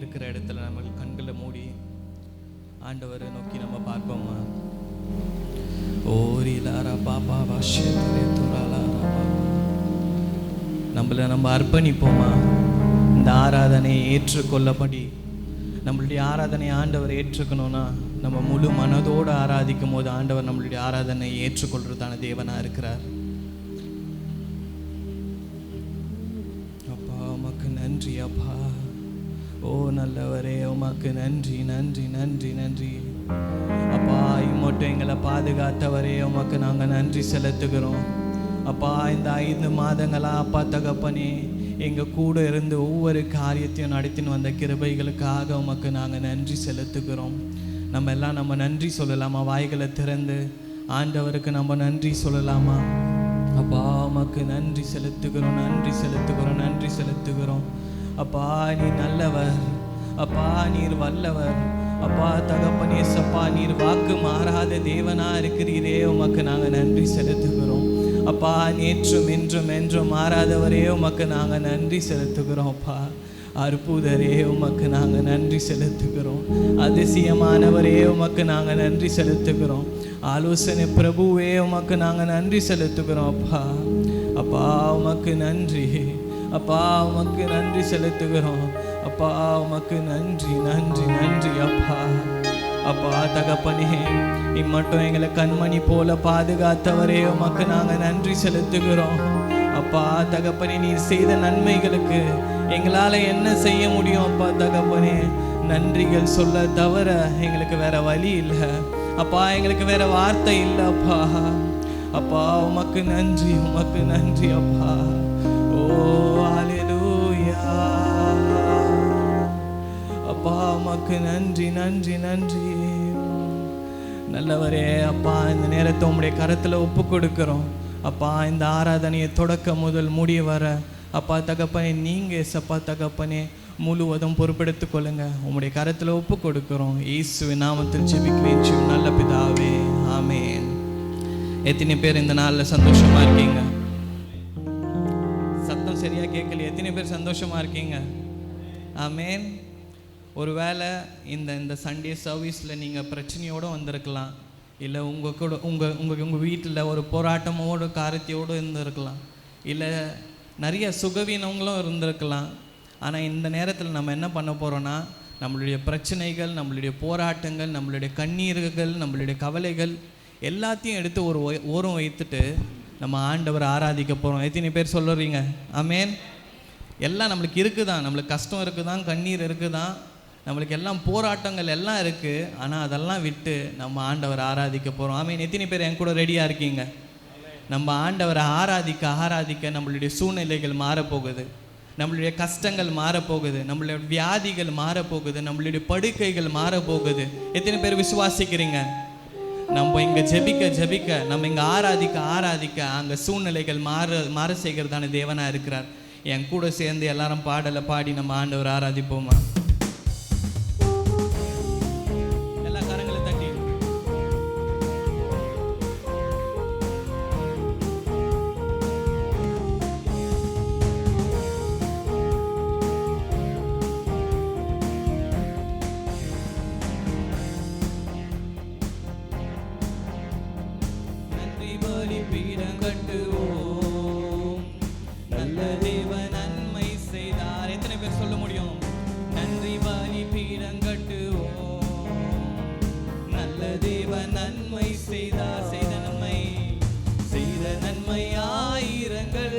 இருக்கிற இடத்துல நம்ம கண்களை மூடி ஆண்டவரை நோக்கி நம்ம பார்ப்போமா? ஓரிலாரா பாபா வாஷேதரே துராலாரா பாபா. நம்மளை நம்ம அர்ப்பணிப்போமா? இந்த ஆராதனையை ஏற்றுக்கொள்ளபடி நம்மளுடைய ஆராதனை ஆண்டவர் ஏற்றுக்கணும்னா நம்ம முழு மனதோடு ஆராதிக்கும் போது ஆண்டவர் நம்மளுடைய ஆராதனையை ஏற்றுக்கொள்றதான தேவனாக இருக்கிறார். அப்பா உமக்கு நன்றி அப்பா. ஓ நல்லவரே உமக்கு நன்றி நன்றி நன்றி நன்றி அப்பா. இம்மட்டும் எங்களை பாதுகாத்தவரே உமக்கு நாங்கள் நன்றி செலுத்துகிறோம் அப்பா. இந்த 5 மாதங்களா அப்பா தகப்பனே எங்கள் கூட இருந்து ஒவ்வொரு காரியத்தையும் நடத்தின்னு வந்த கிருபைகளுக்காக உமக்கு நாங்கள் நன்றி செலுத்துகிறோம். நம்ம எல்லாம் நம்ம நன்றி சொல்லலாமா? வாய்களை திறந்து ஆண்டவருக்கு நம்ம நன்றி சொல்லலாமா? அப்பா உமக்கு நன்றி செலுத்துகிறோம் நன்றி செலுத்துகிறோம் நன்றி செலுத்துகிறோம் அப்பா. நீ நல்லவர் அப்பா, நீர் வல்லவர் அப்பா தகப்பனே. சப்பா நீர் வாக்கு மாறாத தேவனா இருக்கிறீரே உமக்கு நாங்கள் நன்றி செலுத்துகிறோம் அப்பா. நேற்றும் இன்றும் என்றும் மாறாதவரே உமக்கு நாங்கள் நன்றி செலுத்துகிறோம் அப்பா. அற்புதரே உமக்கு நாங்கள் நன்றி செலுத்துகிறோம். அதிசயமானவரே உமக்கு நாங்கள் நன்றி செலுத்துகிறோம். ஆலோசனை பிரபுவே உமக்கு நாங்கள் நன்றி செலுத்துகிறோம் அப்பா. அப்பா உமக்கு நன்றி அப்பா, உமக்கு நன்றி செலுத்துகிறோம் அப்பா. உமக்கு நன்றி நன்றி நன்றி அப்பா. அப்பா தகப்பனே இம்மட்டும் எங்களை கண்மணி போல பாதுகாத்தவரே உமக்கு நாங்கள் நன்றி செலுத்துகிறோம் அப்பா தகப்பனே. நீர் செய்த நன்மைகளுக்கு எங்களால் என்ன செய்ய முடியும் அப்பா தகப்பனே? நன்றிகள் சொல்ல தவிர எங்களுக்கு வேற வழி இல்லை அப்பா. எங்களுக்கு வேற வார்த்தை இல்லை அப்பா. அப்பா உமக்கு நன்றி உமக்கு நன்றி அப்பா. ஓ ஹல்லேலூயா அப்பா. உமக்கு நன்றி நன்றி நன்றி நல்லவரே அப்பா. இந்த நேரத்தை உம்முடைய கரத்தில் ஒப்பு கொடுக்கிறோம் அப்பா. இந்த ஆராதனையை தொடக்க முதல் முடிய வர அப்பா தகப்பனே நீங்கள் சப்பா தகப்பனே முழுவதும் பொறுப்பெடுத்து கொள்ளுங்க. உம்முடைய கரத்தில் ஒப்பு கொடுக்கிறோம். இயேசுவின் நாமத்தில் ஜெபிக்கிறேன் நல்ல பிதாவே, ஆமென். எத்தனை பேர் இந்த நாளில் சந்தோஷமா இருக்கீங்க? சத்தம் சரியா கேட்கல. எத்தனை பேர் சந்தோஷமா இருக்கீங்க? ஆமென். ஒருவேளை இந்த சண்டே சர்வீஸில் நீங்கள் பிரச்சனையோடு வந்திருக்கலாம், இல்லை உங்கள் கூட உங்கள் வீட்டில் ஒரு போராட்டமோடு காரியத்தையோடு இருந்திருக்கலாம், இல்லை நிறைய சுகவீனங்களும் இருந்திருக்கலாம். ஆனால் இந்த நேரத்தில் நம்ம என்ன பண்ண போகிறோன்னா, நம்மளுடைய பிரச்சனைகள், நம்மளுடைய போராட்டங்கள், நம்மளுடைய கண்ணீர்கள், நம்மளுடைய கவலைகள் எல்லாத்தையும் எடுத்து ஒரு ஓரம் வைத்துட்டு நம்ம ஆண்டவரை ஆராதிக்க போகிறோம். எத்தனை பேர் சொல்லுறீங்க? ஆமென். எல்லாம் நம்மளுக்கு இருக்குதான், நம்மளுக்கு கஷ்டம் இருக்குதான், கண்ணீர் இருக்குதான், நம்மளுக்கு எல்லாம் போராட்டங்கள் எல்லாம் இருக்குது. ஆனால் அதெல்லாம் விட்டு நம்ம ஆண்டவரை ஆராதிக்க போகிறோம். ஆமென். எத்தனை பேர் என் கூட ரெடியாக இருக்கீங்க? நம்ம ஆண்டவரை ஆராதிக்க ஆராதிக்க நம்மளுடைய சூழ்நிலைகள் மாறப்போகுது, நம்மளுடைய கஷ்டங்கள் மாறப்போகுது, நம்மளுடைய வியாதிகள் மாறப்போகுது, நம்மளுடைய படுக்கைகள் மாறப்போகுது. எத்தனை பேர் விசுவாசிக்கிறீங்க? நம்ம இங்கே ஜெபிக்க ஜெபிக்க, நம்ம இங்கே ஆராதிக்க ஆராதிக்க அங்கே சூழ்நிலைகள் மாற செய்கிறதான தேவனாக இருக்கிறார். என் கூட சேர்ந்து எல்லாரும் பாடலை பாடி நம்ம ஆண்டவர் ஆராதிப்போமா? எல்லா கரங்களை தட்டி நன்றி பலி பீடம் கட்டுவோம். நல்ல தேவன் நன்மை செய்தார். எத்தனை பேர் சொல்ல முடியும்? நன்றி பலி பீடம் கட்டுவோம். நல்ல தேவன் நன்மை செய்தார். செய்த நன்மை ஆயிரங்கள்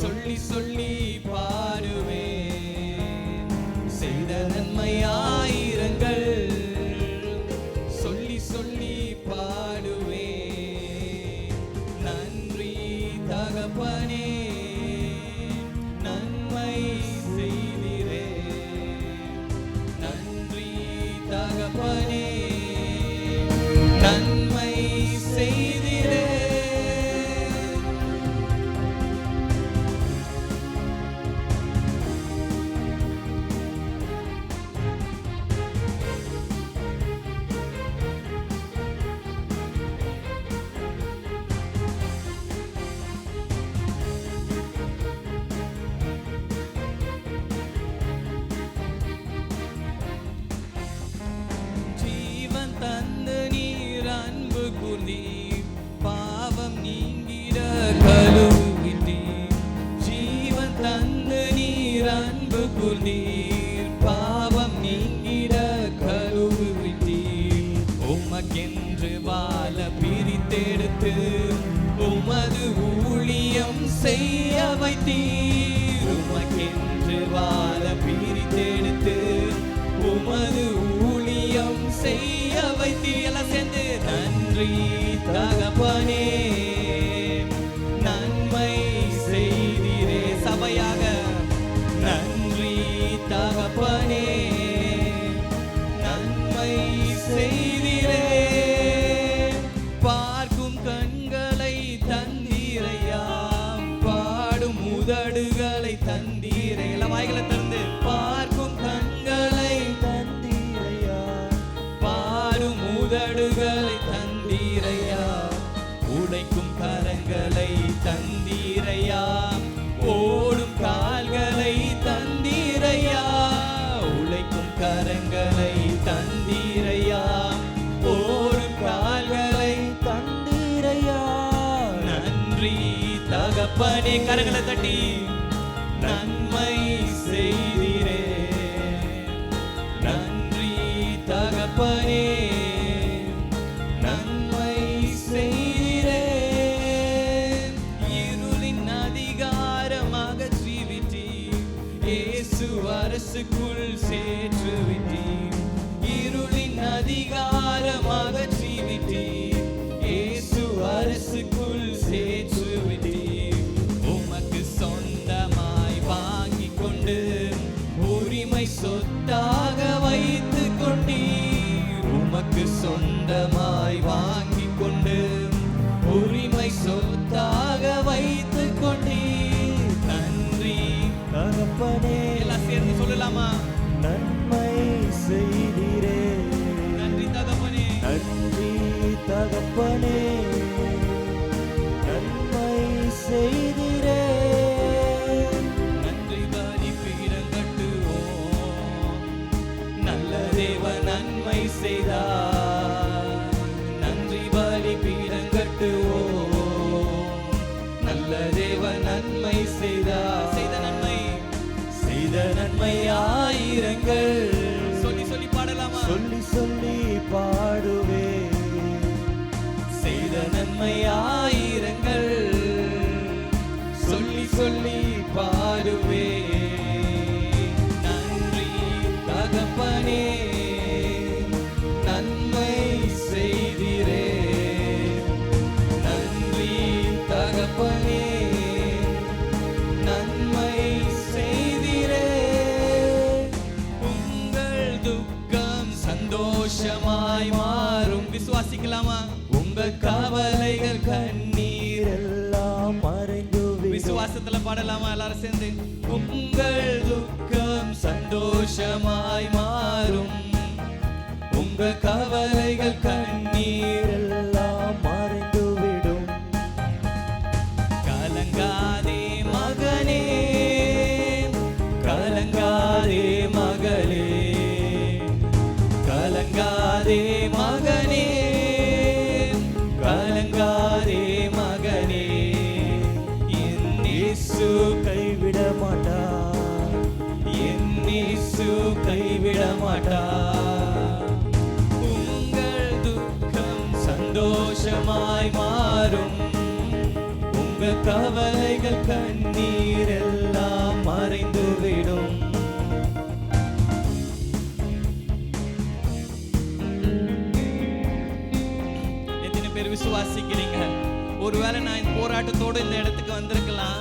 சொல்லி சொல்லி பாடுவேன். செய்த நன்மை ஆயிரங்கள் சொல்லி சொல்லி பாடுவேன். நன்றி தகப்பனே நன்மை செய்திரே. நன்றி தகப்பனே நன்மை செய்திரே. வந்தீர், பாவம் நீங்கிட கழுவி விட்டீர். உமக்கென்று வாழ பிரித்தெடுத்து உமது ஊழியம் செய்ய வைத்தீர். உமக்கென்று வாழ பிரித்தெடுத்து உமது ஊழியம் செய்ய வைத்தீர். எல்லாம் சேர்ந்து நன்றி தகப்பனே, நன்மை செய்தீரே. சபையாக நன்றி தகப்பனே, நன்மை செய்தீரே. பார்க்கும் கண்களை தந்தீரையா, பாடும் உதடுகளை தந்தீரை. எல்லாம் வாய்களை திறந்து பார்க்கும் கண்களை தந்தீரையா, பாடும் உதடுகளை தந்தீரையா, உடைக்கும் கரங்களை தந்தீரையா, ஓடும் கால்களை தந்தீரையா, உழைக்கும் கரங்களை தந்தீரையா, ஓடும் கால்களை தந்தீரையா. நன்றி தகப்பனே, கரங்களை தட்டி நன்மை செய்தீரே. நன்றி தகப்பனே, நன்மை செய்தீரே. இருளின் அதிகாரமாக ஜீவித்தீர், இயேசு அரசுக்குள் சேற்று விட்டீர். இருளின் அதிகாரமாக ஜீவித்தீர், இயேசு அரசுக்குள் சேற்று விட்டீர். உமக்கு சொந்தமாய் வாங்கி கொண்டு உரிமை சொத்தாக வைத்து கொண்டீர். உமக்கு சொந்தமாய் வாங்கி கொண்டு உரிமை சொத்தாக வைத்து கொண்டீர். நன்றி தகப்பனே. எல்லாம் சேர்ந்து சொல்லலாமா? நன்மை செய்தீரே. நன்றி தகப்பனே, நன்றி தகப்பனே, நன்மை செய்தீரே. நன்றி பலி பீடம் கட்டுவோம், நல்ல தேவ நன்மை செய்தார். நன்றி பலி பீடம் கட்டுவோம், நல்ல தேவ நன்மை செய்தார். செய்த நன்மை ஆயிரங்கள். சொல்லி சொல்லி பாடலாமா? சொல்லி சொல்லி பாடுவே. செய்த நன்மை ஆயிரங்கள், சொல்லி சொல்லி பாடுவே. நன்றி தகப்பனே, நன்மை செய்தீரே. நன்றி தகப்பனே, நன்மை செய்தீரே. உங்கள் துக்கம் சந்தோஷமாய் மாறும். விசுவாசிக்கலாமா? உங்கள் கவலைகள் கண்ணீர் எல்லாம் மறைந்து விசுவாசத்துல பாடலாமா? எல்லாரும் சேர்ந்து உங்கள் துக்கம் சந்தோஷமாய் மாறும், உங்கள் கவலைகள் கண்ணீர் எல்லாம் மறைந்து விடும். கலங்காதே மகனே, கலங்காதே மகளே, கலங்காதே மகனே, கலங்காதே மகனே. என் இயேசு கைவிட மாட்டார், என் இயேசு கைவிட மாட்டார். உங்கள் துக்கம் சந்தோஷமாய் மாறும், உங்கள் கவலைகள் கண்ணீர் எல்லாம் மறைந்து விடும். எத்தனை பேர் விசுவாசிக்கிறீங்க? ஒருவேளை நான் போராட்டத்தோடு இந்த இடத்துக்கு வந்திருக்கலாம்,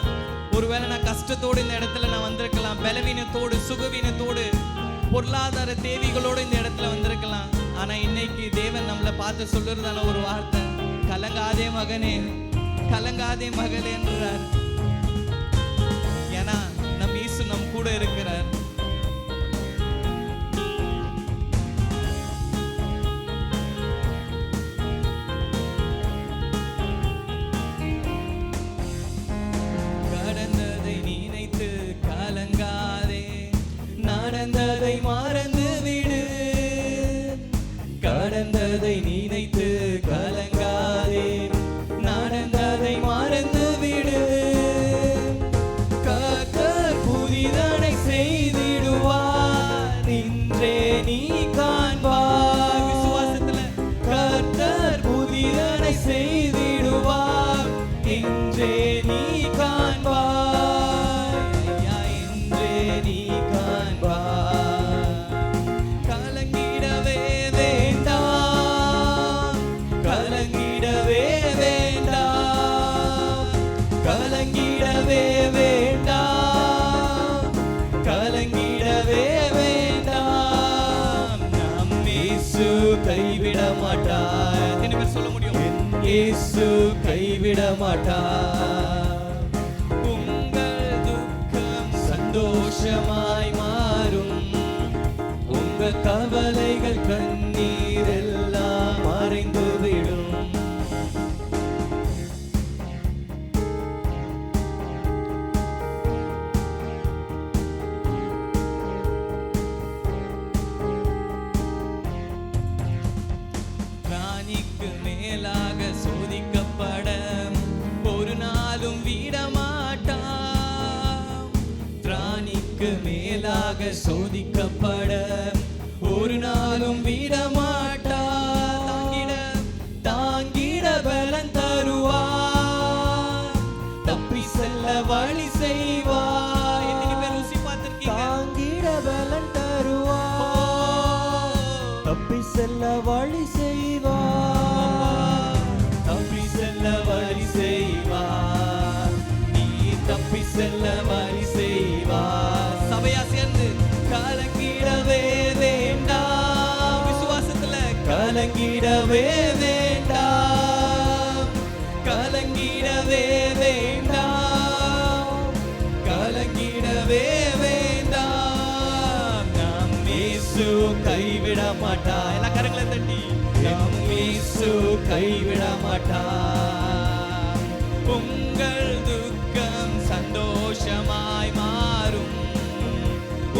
ஒருவேளை நான் கஷ்டத்தோடு இந்த இடத்துல நான் வந்திருக்கலாம், பலவீனத்தோடு சுகவீனத்தோடு பொருளாதார தேவைகளோடு இந்த இடத்துல வந்திருக்கலாம். ஆனா இன்னைக்கு தேவன் நம்மளை பார்த்து சொல்லுறதான ஒரு வார்த்தை, கலங்காதே மகனே, கலங்காதே மகளே என்றார். ஏன்னா நம் இயேசு நம் கூட இருக்கிறார். கடந்ததை நினைத்து கலங்காதே, நடந்ததை மறந்து விடு. கடந்ததை நினைத்து கலங்காதே, நடந்ததை மறந்து விடு. கர்த்தர் புதிதனை செய்து தருவார். இன்றே நீ காண்பாய் ஐயா, இன்றே நீ காண்பாய். கலங்கிடவே வேண்டாம், கலங்கிடவே வேண்டாம், கலங்கிடவே வேண்டாம், கலங்கிடவே வேண்டாம். நம் இயேசு கைவிட மாட்டார். எத்தனை பேர் சொல்ல முடியும்? இயேசு கைவிட மாட்டார். உங்கள் துக்கம் சந்தோஷமாய் மாறும். உங்க கவலைகள் கண்ணீர் எல்லாம் மறைந்து விடும். ராணிக்கு மேலாக சோதிக்கப்பட ஒரு நாளும் விடமாட்டான். ராணிக்கு மேலாக சோதிக்கப்பட ஒரு நாளும் விடமாட்டான். தாங்கிட தாங்கிட பலன் தருவார். தப்பி செல்ல வழி செய்வார். எத்தனை பேர் ருசி பார்த்திருக்கீங்க? தாங்கிட பலன் தருவார். தப்பி செல்ல வழி செய்வார். தப்பி செல்ல வழி செய்வார். நீ தப்பி செல்ல வழி செய்வார். சபையா சேர்ந்து கலங்கிடவே வேண்டாம். விசுவாசத்துல கலங்கிடவே வேண்டாம், கலங்கிடவே வேண்டாம், கலங்கிடவே வேண்டாம். நம் இயேசு கைவிட மாட்டார். எல்லா கரங்களை தட்டி நம் இயேசு கைவிட மாட்டார். உங்கள் துக்கம் சந்தோஷமாய் மாறும்.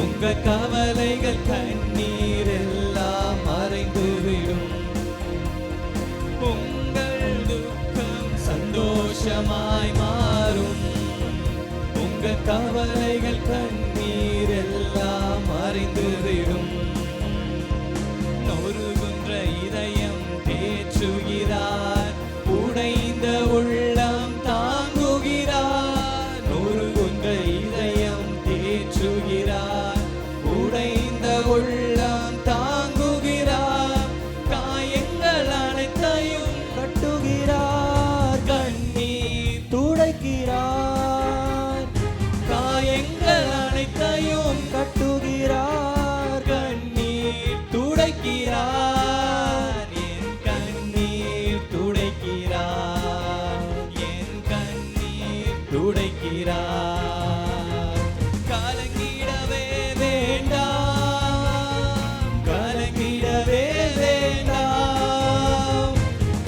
உங்க கவலைகள் கண்ணீர் எல்லாம் மறைந்து விடும். உங்கள் துக்கம் சந்தோஷமாய் மாறும். உங்க கவலைகள் கண்ணீர் எல்லாம் மறைந்து விடும். நொறுகுன்ற இதயம் தேற்றுகிறார். உடைந்த உள்ளம் தாங்குகிறார். நொறுகுன்ற இதயம் தேற்றுகிறார். உடைந்த உள்ளம் தாங்குகிறார். காயங்கள் அனைத்தையும் கட்டுகிறார். கண்ணீர் துடைக்கிறார். காயங்கள் அனைத்தையும் கட்டுகிறார். கண்ணீர் துடைக்கிறார். என் கண்ணீர் துடைக்கிறார். என் கண்ணீர் துடைக்கிறார். கலங்கிடவே வேண்டாம், கலங்கிடவே வேண்டாம்,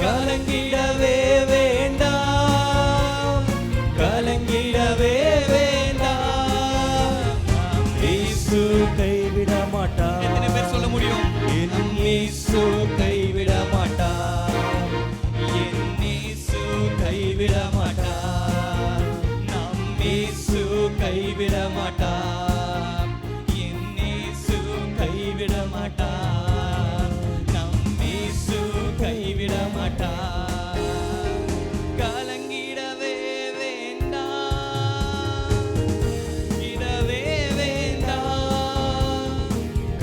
கலங்கிடவே வேண்டாம், கலங்கிடவே வேண்டாம். நம் இயேசு கைவிட மாட்டார். எத்தனை பேர் சொல்ல முடியும்? என் இயேசு கைவிட மாட்டார். என் இயேசு கைவிட மாட்டார். நம் இயேசு கைவிட மாட்டார். என் இயேசு கைவிட மாட்டார். நம் இயேசு கைவிட மாட்டார். கலங்கிடவே வேண்டாம், இடவே வேண்டாம்,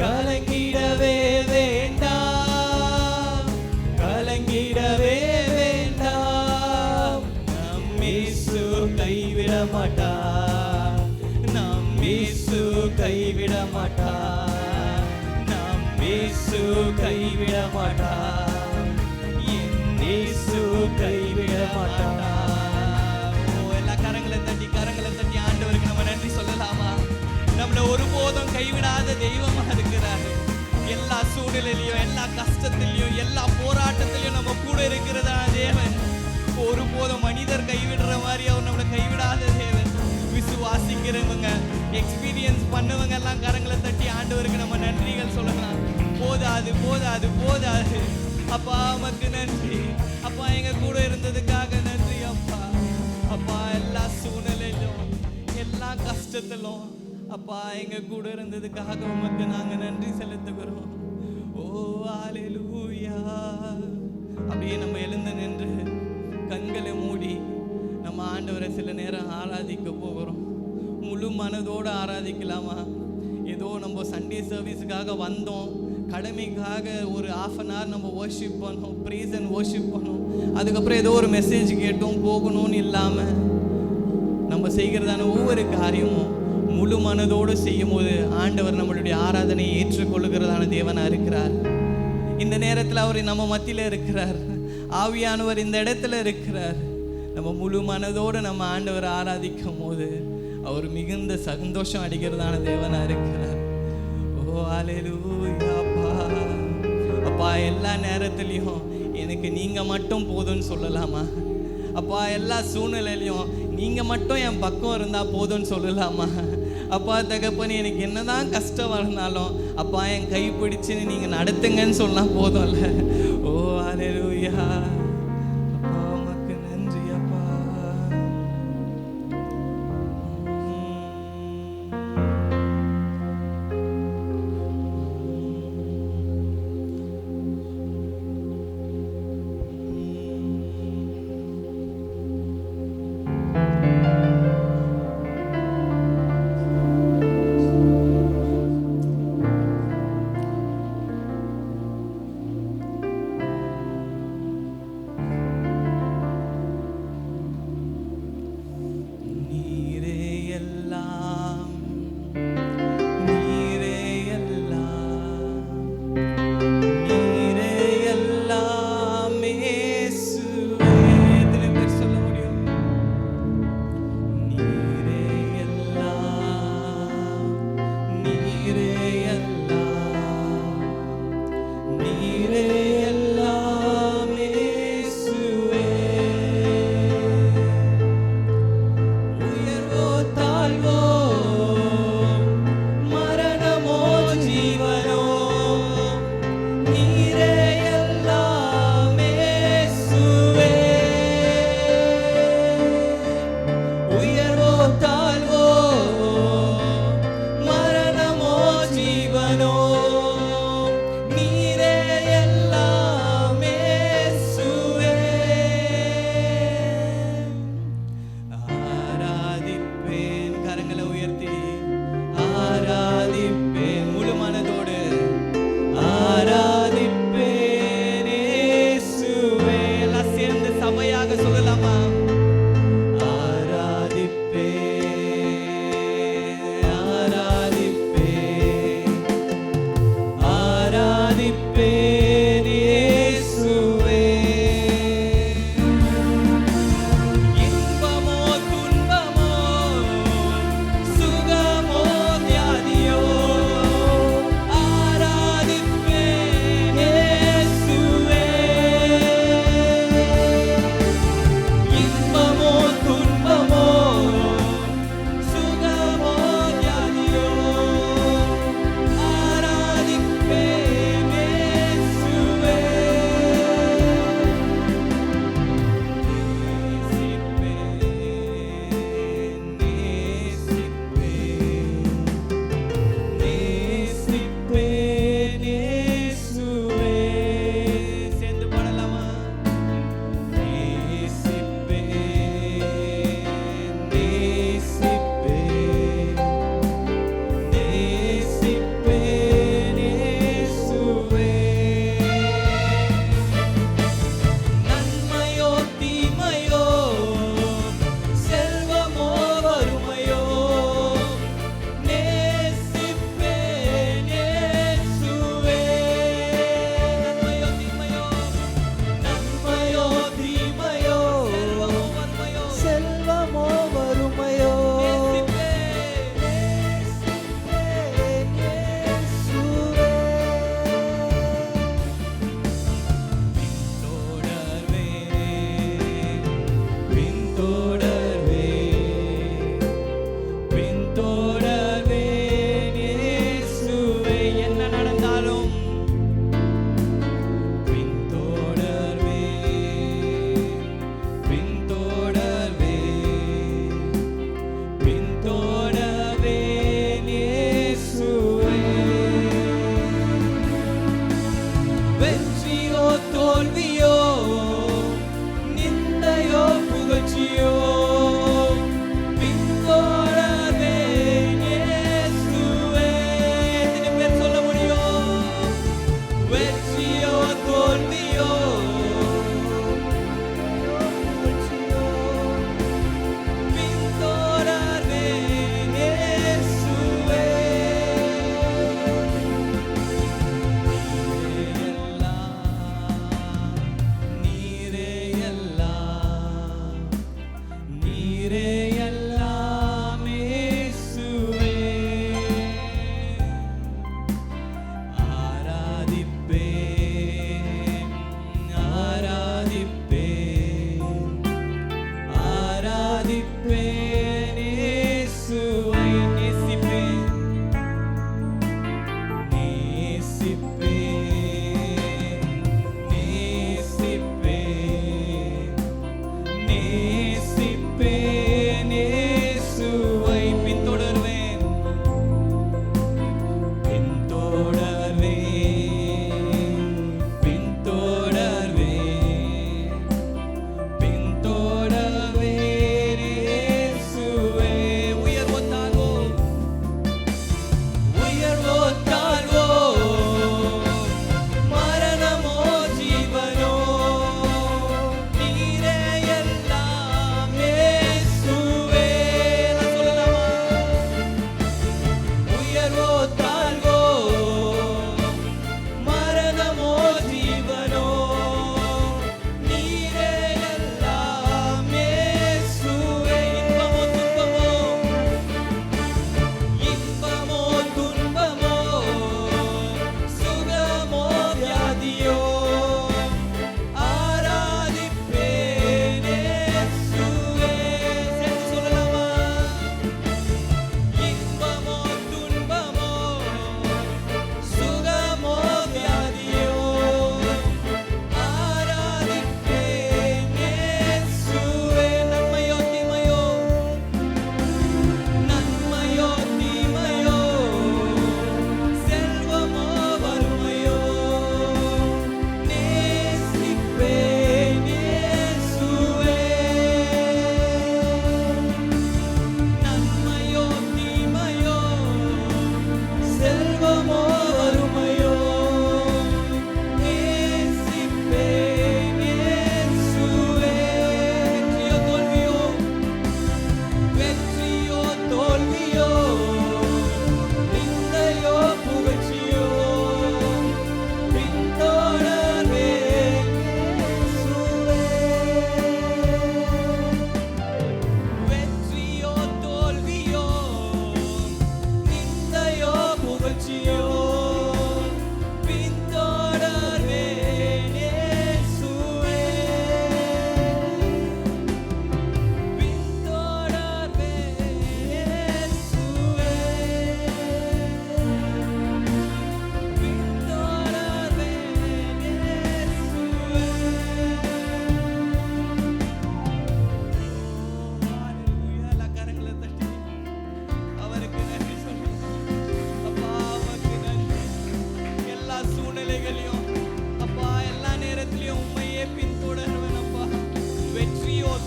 கலங்கிடவே வேண்டாம், கலங்கிடவே வேண்டாம். நம் இயேசு கைவிட மாட்டார். நம் இயேசு கைவிட மாட்டார். நம் இயேசு கைவிட மாட்டார். என் இயேசு கைவிட மாட்டார். ஓ, எல்லா கரங்களை தட்டி ஆண்டவருக்கு நம்ம நன்றி சொல்லலாமா? நம்மளை ஒருபோதும் கைவிடாத தெய்வமா இருக்கிறார். எல்லா சூழ்நிலையிலையும், எல்லா கஷ்டத்திலையும், எல்லா போராட்டத்திலையும் நம்ம கூட இருக்கிறதா தேவன். ஒருபோதும் மனிதர் கைவிடுற மாதிரி அவர் நம்மளை கைவிடாத தேவன். விசுவாசிக்கிறவங்க, எக்ஸ்பீரியன்ஸ் பண்ணவங்க எல்லாம் கரங்களை தட்டி ஆண்டவருக்கு நம்ம நன்றிகள் சொல்லலாம். போதாது போதாது போதாது அப்பா, உமக்கு நன்றி அப்பா. எங்க கூட இருந்ததுக்காக நன்றி அப்பா. அப்பா, எல்லா சூழ்நிலையிலும், எல்லா கஷ்டத்திலும் அப்பா எங்க கூட இருந்ததுக்காக உமக்கு நாங்க நன்றி செலுத்துகிறோம். ஓ ஹல்லேலூயா. அப்படியே நம்ம எழுந்து நின்று கண்களை அவரை சில நேரம் ஆராதிக்க போகிறோம். முழு மனதோடு ஆராதிக்கலாமா? ஏதோ நம்ம சண்டே சர்வீஸுக்காக வந்தோம், கடமைக்காக ஒரு ½ அன் ஹவர் நம்ம வர்ஷிப் பண்ணோம், ப்ரேஸ் அண்ட் வர்ஷிப் பண்ணோம், அதுக்கப்புறம் ஏதோ ஒரு மெசேஜ் கேட்டோம் போகணும்னு இல்லாமல் நம்ம செய்கிறதான ஒவ்வொரு காரியமும் முழு மனதோடு செய்யும் போது ஆண்டவர் நம்மளுடைய ஆராதனையை ஏற்றுக்கொள்ளுகிறதான தேவனாக இருக்கிறார். இந்த நேரத்தில் அவர் நம்ம மத்தியில் இருக்கிறார். ஆவியானவர் இந்த இடத்துல இருக்கிறார். நம்ம முழு மனதோடு நம்ம ஆண்டவர் ஆராதிக்கும் போது அவர் மிகுந்த சந்தோஷம் அடைகிறதான தேவனாக இருக்கிறார். ஓ அல்லேலூயா. அப்பா அப்பா, எல்லா நேரத்துலையும் எனக்கு நீங்கள் மட்டும் போதும்னு சொல்லலாமா? அப்பா, எல்லா சூழ்நிலையிலையும் நீங்கள் மட்டும் என் பக்கம் இருந்தால் போதும்னு சொல்லலாமா? அப்பா தகப்பனே, எனக்கு என்னதான் கஷ்டம் இருந்தாலும் அப்பா என் கை பிடிச்சுன்னு நீங்கள் நடத்துங்கன்னு சொன்னால் போதும்ல. ஓ அல்லேலூயா. அப்பா உமக்கு நன்றி அப்பா.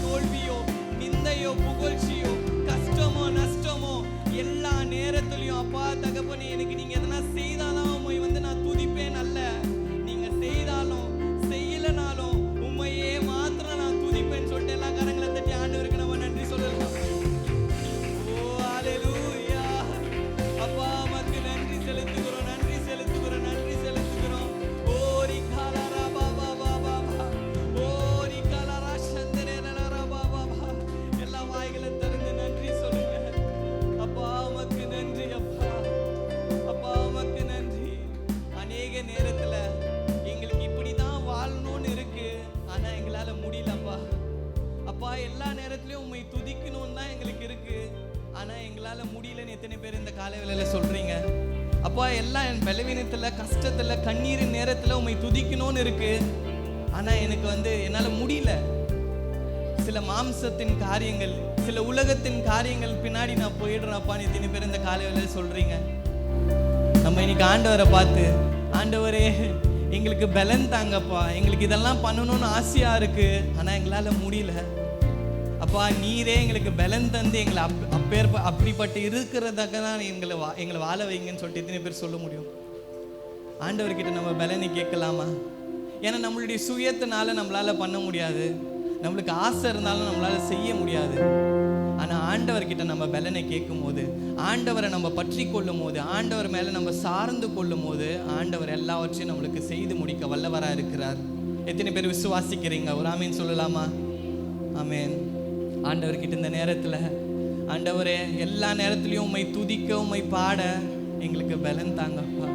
தோல்வியோ, நிந்தையோ, புகழ்ச்சியோ, கஷ்டமோ, நஷ்டமோ, எல்லா நேரத்திலையும் அப்பா தகப்பனே எனக்கு நீங்க எதனா செய்தாதான் உம்மை நான் துதிப்பேன் அல்ல, நீங்க செய்தாலும் செய்யலனாலும் உம்மையே மாத்திரம் நான் துதிப்பேன்னு சொல்லிட்டு எல்லா கரங்களை தட்டி ஆண்டவருக்கு நம்ம நன்றி சொல்லலாம். ஓ ஹல்லேலூயா. அப்பா உமக்கு நன்றி செலுத்துகிறோம், நன்றி செலுத்துகிறோம், நன்றி செலுத்துகிறோம். ஓரி காலரா பாபா பாபா, ஓரி காலரா சந்தரேலரா பாபா. எல்லா வாய்களை திறந்து நன்றி சொல்லுங்க. அப்பா உமக்கு நன்றி அப்பா, அப்பா உமக்கு நன்றி. அநேக நேரத்துல எங்களுக்கு இப்படிதான் வாழணும்னு இருக்கு, ஆனா எங்களால முடியலப்பா. அப்பா எல்லா நேரத்திலயும் உம்மை துதிக்கணும்னு தான் எங்களுக்கு இருக்கு, ஆனா எங்களால முடியலன்னு எத்தனை பேர் இந்த காலை வேளையில சொல்றீங்க? அப்பா எல்லாம் பலவீனத்துல, கஷ்டத்துல, கண்ணீரின் நேரத்துல உம்மை துதிக்கணும்னு இருக்கு, ஆனா எனக்கு என்னால முடியல. சில மாம்சத்தின் காரியங்கள், சில உலகத்தின் காரியங்கள் பின்னாடி நான் போயிடுறேன் அப்பான்னு எத்தனை பேர் இந்த காலை வேளையில சொல்றீங்க? நம்ம இன்னைக்கு ஆண்டவரை பார்த்து, ஆண்டவரே எங்களுக்கு பலன் தாங்கப்பா, எங்களுக்கு இதெல்லாம் பண்ணணும்னு ஆசையா இருக்கு, ஆனா எங்களால முடியல. அப்பா நீரே எங்களுக்கு பலன் தந்து எங்களை அப்படிப்பட்ட இருக்கிறதாக தான் எங்களை வாழ வைங்கன்னு சொல்லிட்டு எத்தனை பேர் சொல்ல முடியும்? ஆண்டவர்கிட்ட நம்ம பலனை கேட்கலாமா? ஏன்னா நம்மளுடைய சுயத்தினால நம்மளால பண்ண முடியாது, நம்மளுக்கு ஆசை இருந்தாலும் நம்மளால செய்ய முடியாது. ஆனா ஆண்டவர்கிட்ட நம்ம பலனை கேட்கும் போது, ஆண்டவரை நம்ம பற்றி கொள்ளும் போது, ஆண்டவர் மேல நம்ம சார்ந்து கொள்ளும் போது, ஆண்டவர் எல்லாவற்றையும் நம்மளுக்கு செய்து முடிக்க வல்லவரா இருக்கிறார். எத்தனை பேர் விசுவாசிக்கிறீங்க? ஒரு ஆமேன் சொல்லலாமா? ஆமேன். ஆண்டவர்கிட்ட இந்த நேரத்துல, ஆண்டவரே எல்லா நேரத்திலையும் உம்மை துதிக்க, உம்மை பாட எங்களுக்கு பலன் தாங்கப்பா.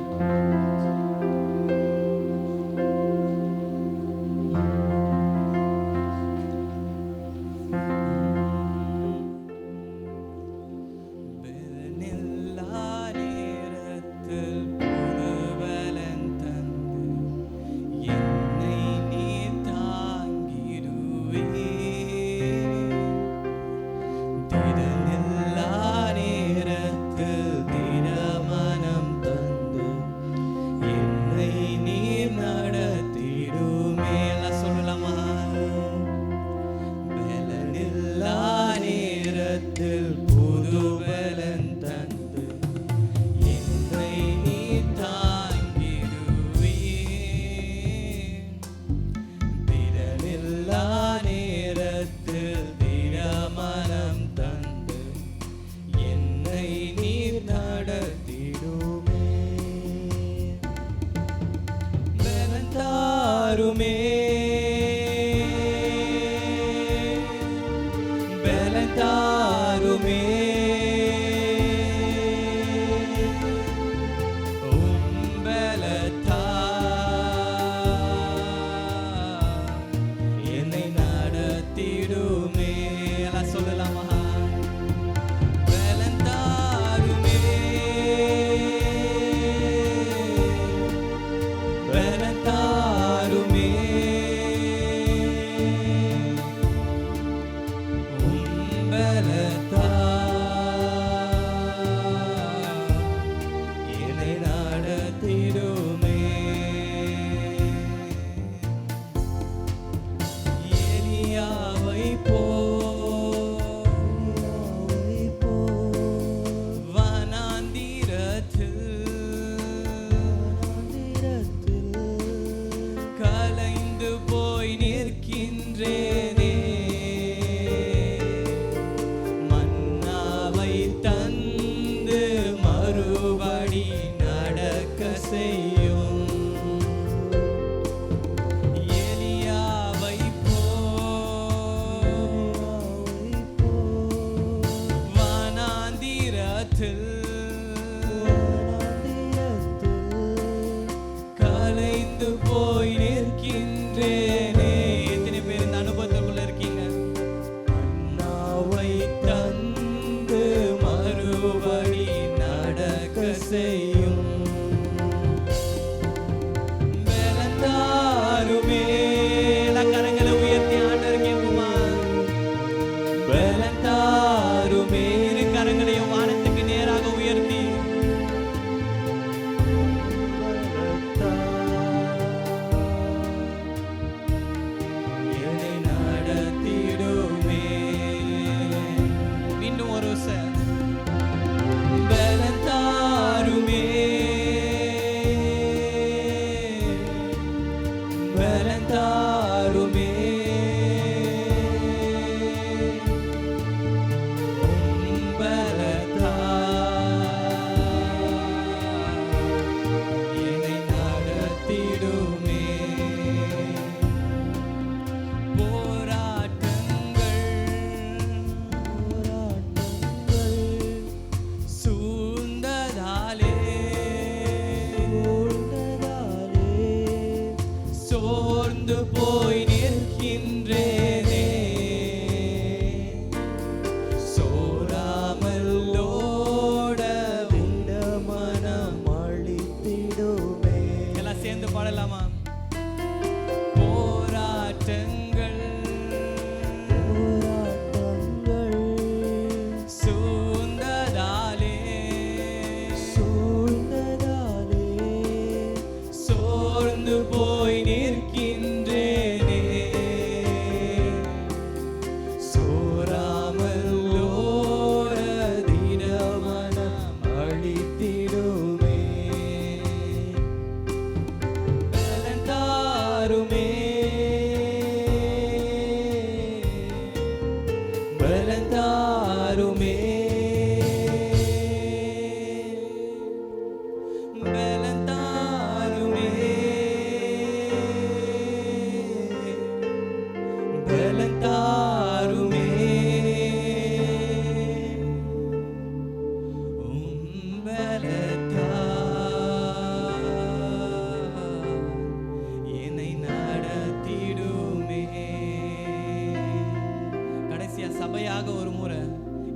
சபையாக ஒரு முறை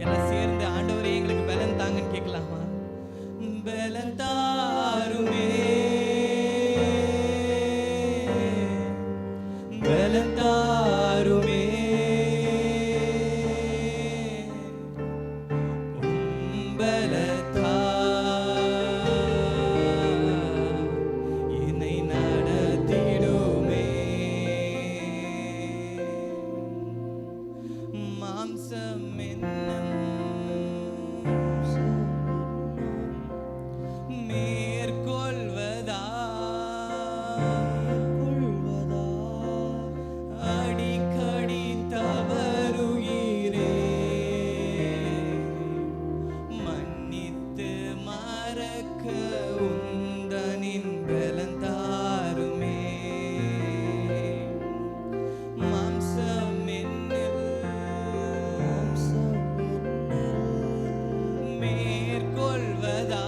எல்லாம் சேர்ந்து ஆண்டவரே எங்களுக்கு பலன் தாங்கன்னு கேட்கலாமா? பலன் தாருமே, பலன் தாருமே, பலத்தா என்னை நடத்திடுமே. மாம்சம் என்னும் மேற்கொள்வதா அடிக்கடி தவறுகிறே, மன்னித்து மறக்க உந்தனின் பலன் தாருமே. மாம்சம் மேற்கொள்வதா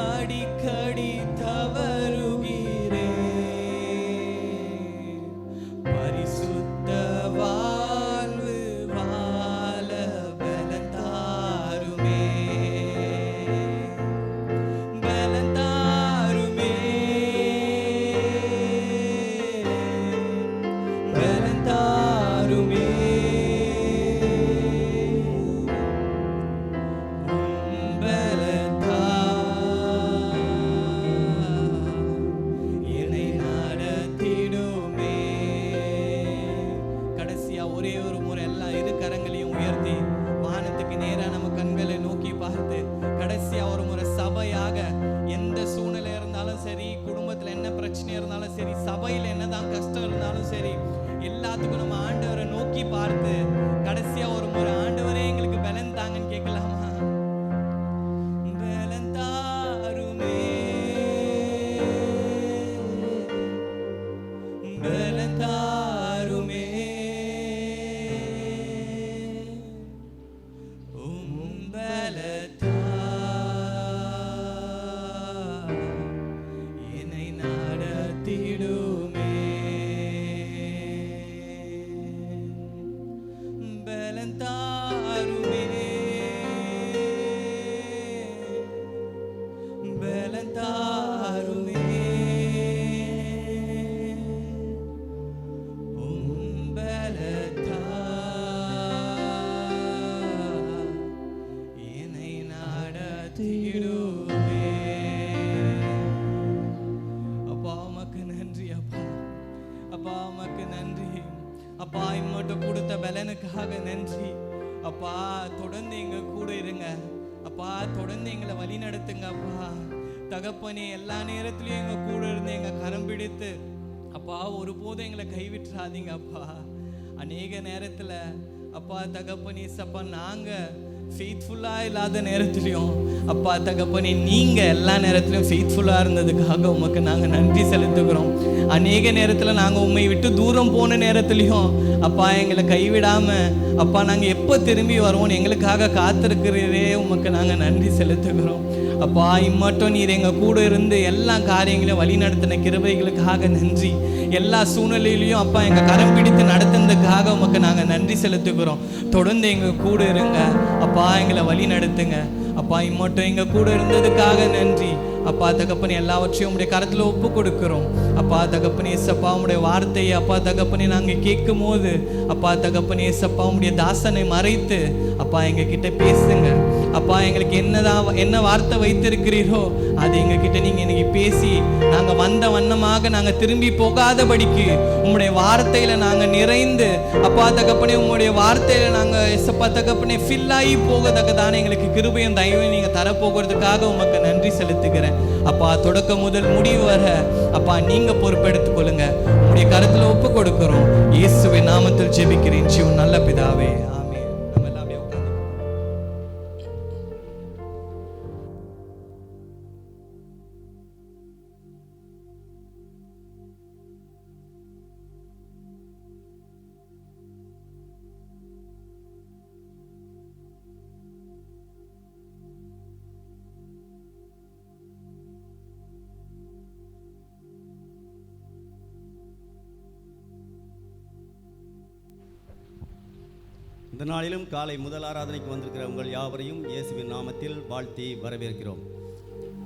அடிக்கடி தவறுகிறே, பரிசுத்த வாழ்வு வாழ பலன் தாருமே, பலன் தாருமே, பலன் தாருமே. ஒரே ஒரு முறை எல்லாம் இரு கரங்களையும் உயர்த்தி வானத்துக்கு நேரா நம்ம கண்களை நோக்கி பார்த்து கடைசியா ஒரு முறை சபையாக எந்த சூழ்நிலை இருந்தாலும் சரி, குடும்பத்துல என்ன பிரச்சனை இருந்தாலும் சரி, சபையில என்னதான் கஷ்டம் இருந்தாலும் சரி, எல்லாத்துக்கும் நம்ம ஆண்டவரை நோக்கி பார்த்து கடைசியா ஒரு முறை ஆண்டவரே எங்களுக்கு பலன் தாங்கன்னு கேட்கலாமா? பலன் தாருமே, பலன் தாருமே, பலத்தா என்னை நடத்திடுமே. பலன் தாருமே, பலன் தாருமே, பலத்தா என்னை நடத்திடுமே. அப்பா உமக்கு நன்றி அப்பா, அப்பா உமக்கு நன்றி அப்பா, இம்மட்டும் கொடுத்த பலனுக்காக நன்றி அப்பா. தொடர்ந்து எங்க கூட இருங்க அப்பா, தொடர்ந்து எங்களை வழி நடத்துங்க அப்பா. தகப்பனே எல்லா நேரத்திலையும் எங்க கூட இருந்து எங்க கரம் பிடித்து அப்பா ஒருபோதும் எங்களை கைவிட்டுறாதீங்க அப்பா. அநேக நேரத்துல அப்பா தகப்பனே சப்பா நாங்க ஃபெய்த்ஃபுல்லா இல்லாத நேரத்திலையும் அப்பா தகப்பனே நீங்க எல்லா நேரத்திலையும் ஃபெய்த்ஃபுல்லா இருந்ததுக்காக உமக்கு நாங்க நன்றி செலுத்துகிறோம். அநேக நேரத்துல நாங்க உண்மை விட்டு தூரம் போன நேரத்திலையும் அப்பா எங்களை கைவிடாம அப்பா நாங்க எப்போ திரும்பி வருவோம் எங்களுக்காக காத்திருக்கிறீரே, உமக்கு நாங்க நன்றி செலுத்துகிறோம் அப்பா. இம்மட்டும் நீர் எங்க கூட இருந்து எல்லா காரியங்களையும் வழி நடத்தின கிருபைகளுக்காக நன்றி. எல்லா சூழ்நிலையிலையும் அப்பா எங்க கரம் பிடித்து நடத்துனதுக்காக உமக்கு நாங்க நன்றி செலுத்துகிறோம். தொடர்ந்து எங்க கூட இருங்க அப்பா, எங்களை வழி நடத்துங்க அப்பா. இம்மட்டும் எங்க கூட இருந்ததுக்காக நன்றி அப்பா தகப்பனே. எல்லாவற்றையும் உடைய கரத்துல ஒப்பு கொடுக்கிறோம் அப்பா தகப்பனே. ஏசப்பா உடைய வார்த்தையை அப்பா தகப்பனே நாங்க கேட்கும் போது அப்பா தகப்பனே ஏசப்பா உடைய தாசனை மறைத்து அப்பா எங்க கிட்ட பேசுங்க அப்பா எங்களுக்கு என்ன வார்த்தை வைத்திருக்கிறீரோ அது எங்ககிட்ட நீங்க இன்னைக்கு பேசி நாங்க வந்த வண்ணமாக நாங்க திரும்பி போகாதபடிக்கு உங்களுடைய வார்த்தையில நாங்க நிறைந்து அப்பா தகப்பனே உங்களுடைய வார்த்தையில நாங்க எஸ்அப்பா தகப்பனே ஃபில் ஆகி போகத்தக்கதான எங்களுக்கு கிருபையும் தயவையும் நீங்க தரப்போகிறதுக்காக உமக்கு நன்றி செலுத்துகிறேன். அப்பா தொடக்கம் முதல் முடிவு வர அப்பா நீங்க பொறுப்பெடுத்துக் கொள்ளுங்க. உங்களுடைய கருத்துல ஒப்பு கொடுக்கிறோம். இயேசுவின் நாமத்தில் ஜெபிக்கிறேன் ஜீவன் நல்ல பிதாவே. இந்த நாளிலும் காலை முதல் ஆராதனைக்கு வந்திருக்கிற உங்கள் யாவரையும் இயேசுவின் நாமத்தில் வாழ்த்தி வரவேற்கிறோம்.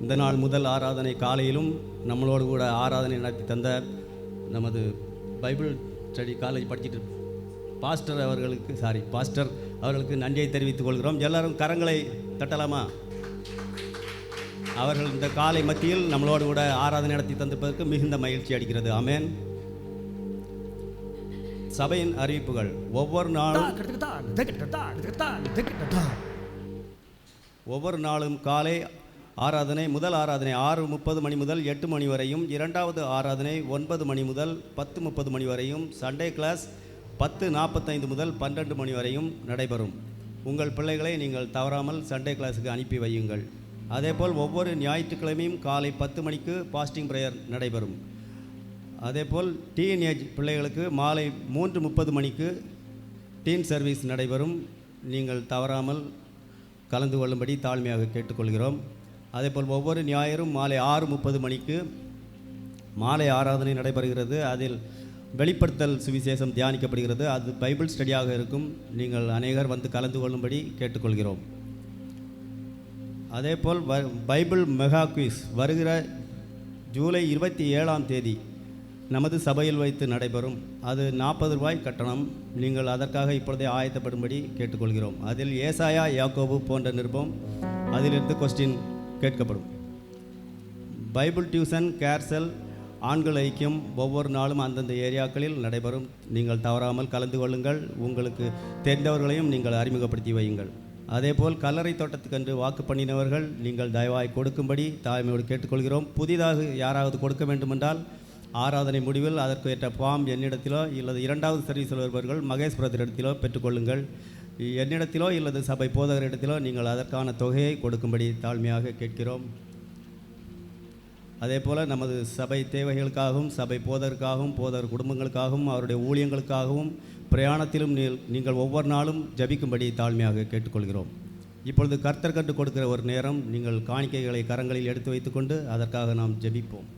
இந்த நாள் முதல் ஆராதனை காலையிலும் நம்மளோடு கூட ஆராதனை நடத்தி தந்த நமது பைபிள் ஸ்டடி காலேஜ் படிச்சுட்டு பாஸ்டர் அவர்களுக்கு நன்றியை தெரிவித்துக் கொள்கிறோம். எல்லாரும் கரங்களை தட்டலாமா? அவர்கள் இந்த காலை மத்தியில் நம்மளோடு கூட ஆராதனை நடத்தி தந்திருப்பதற்கு மிகுந்த மகிழ்ச்சி அளிக்கிறது. ஆமென். சபையின் அறிவிப்புகள். ஒவ்வொரு நாளும் காலை ஆராதனை முதல் ஆராதனை 6:30 மணி முதல் 8 மணி வரையும், இரண்டாவது ஆராதனை 9 மணி முதல் 10:30 மணி வரையும், சண்டே கிளாஸ் 10:45 முதல் 12 மணி வரையும் நடைபெறும். உங்கள் பிள்ளைகளை நீங்கள் தவறாமல் சண்டே கிளாஸுக்கு அனுப்பி வையுங்கள். அதேபோல் ஒவ்வொரு ஞாயிற்றுக்கிழமையும் காலை 10 மணிக்கு பாஸ்டிங் ப்ரேயர் நடைபெறும். அதேபோல் டீனேஜ் பிள்ளைகளுக்கு மாலை 3:30 மணிக்கு டீன் சர்வீஸ் நடைபெறும். நீங்கள் தவறாமல் கலந்து கொள்ளும்படி தாழ்மையாக கேட்டுக்கொள்கிறோம். அதேபோல் ஒவ்வொரு ஞாயிறும் மாலை 6:30 மணிக்கு மாலை ஆராதனை நடைபெறுகிறது. அதில் வெளிப்படுத்தல் சுவிசேஷம் தியானிக்கப்படுகிறது. அது பைபிள் ஸ்டடியாக இருக்கும். நீங்கள் அநேகர் வந்து கலந்து கொள்ளும்படி கேட்டுக்கொள்கிறோம். அதேபோல் பைபிள் மெகா குவிஸ் வருகிற ஜூலை 27ஆம் தேதி நமது சபையில் வைத்து நடைபெறும். அது 40 ரூபாய் கட்டணம். நீங்கள் அதற்காக இப்பொழுதே ஆயத்தப்படும்படி கேட்டுக்கொள்கிறோம். அதில் ஏசாயா, யாக்கோபு போன்ற நிருபம், அதிலிருந்து கொஸ்டின் கேட்கப்படும். பைபிள் டியூஷன், கேர்சல், ஆண்கள் ஐக்கியம் ஒவ்வொரு நாளும் அந்தந்த ஏரியாக்களில் நடைபெறும். நீங்கள் தவறாமல் கலந்து கொள்ளுங்கள். உங்களுக்கு தெரிந்தவர்களையும் நீங்கள் அறிமுகப்படுத்தி வையுங்கள். அதேபோல் கல்லறை தோட்டத்துக்கென்று வாக்கு பண்ணினவர்கள் நீங்கள் தயவாய் கொடுக்கும்படி தாழ்மையோடு கேட்டுக்கொள்கிறோம். புதிதாக யாராவது கொடுக்க வேண்டுமென்றால் ஆராதனை முடிவில் அதற்கு ஏற்ற ஃபார்ம் என்னிடத்திலோ இல்லது இரண்டாவது சர்வீஸில் வருபவர்கள் மகேஷ் பிரதரிடத்திலோ பெற்றுக்கொள்ளுங்கள். என்னிடத்திலோ இல்லது சபை போதகரிடத்திலோ நீங்கள் அதற்கான தொகையை கொடுக்கும்படி தாழ்மையாக கேட்கிறோம். அதே போல் நமது சபை தேவைகளுக்காகவும் சபை போதகருக்காகவும் போதகர் குடும்பங்களுக்காகவும் அவருடைய ஊழியங்களுக்காகவும் பிரயாணத்திலும் நீங்கள் ஒவ்வொரு நாளும் ஜபிக்கும்படி தாழ்மையாக கேட்டுக்கொள்கிறோம். இப்பொழுது கர்த்தர் கண்டு கொடுக்கிற ஒரு நேரம். நீங்கள் காணிக்கைகளை கரங்களில் எடுத்து வைத்துக்கொண்டு அதற்காக நாம் ஜபிப்போம்.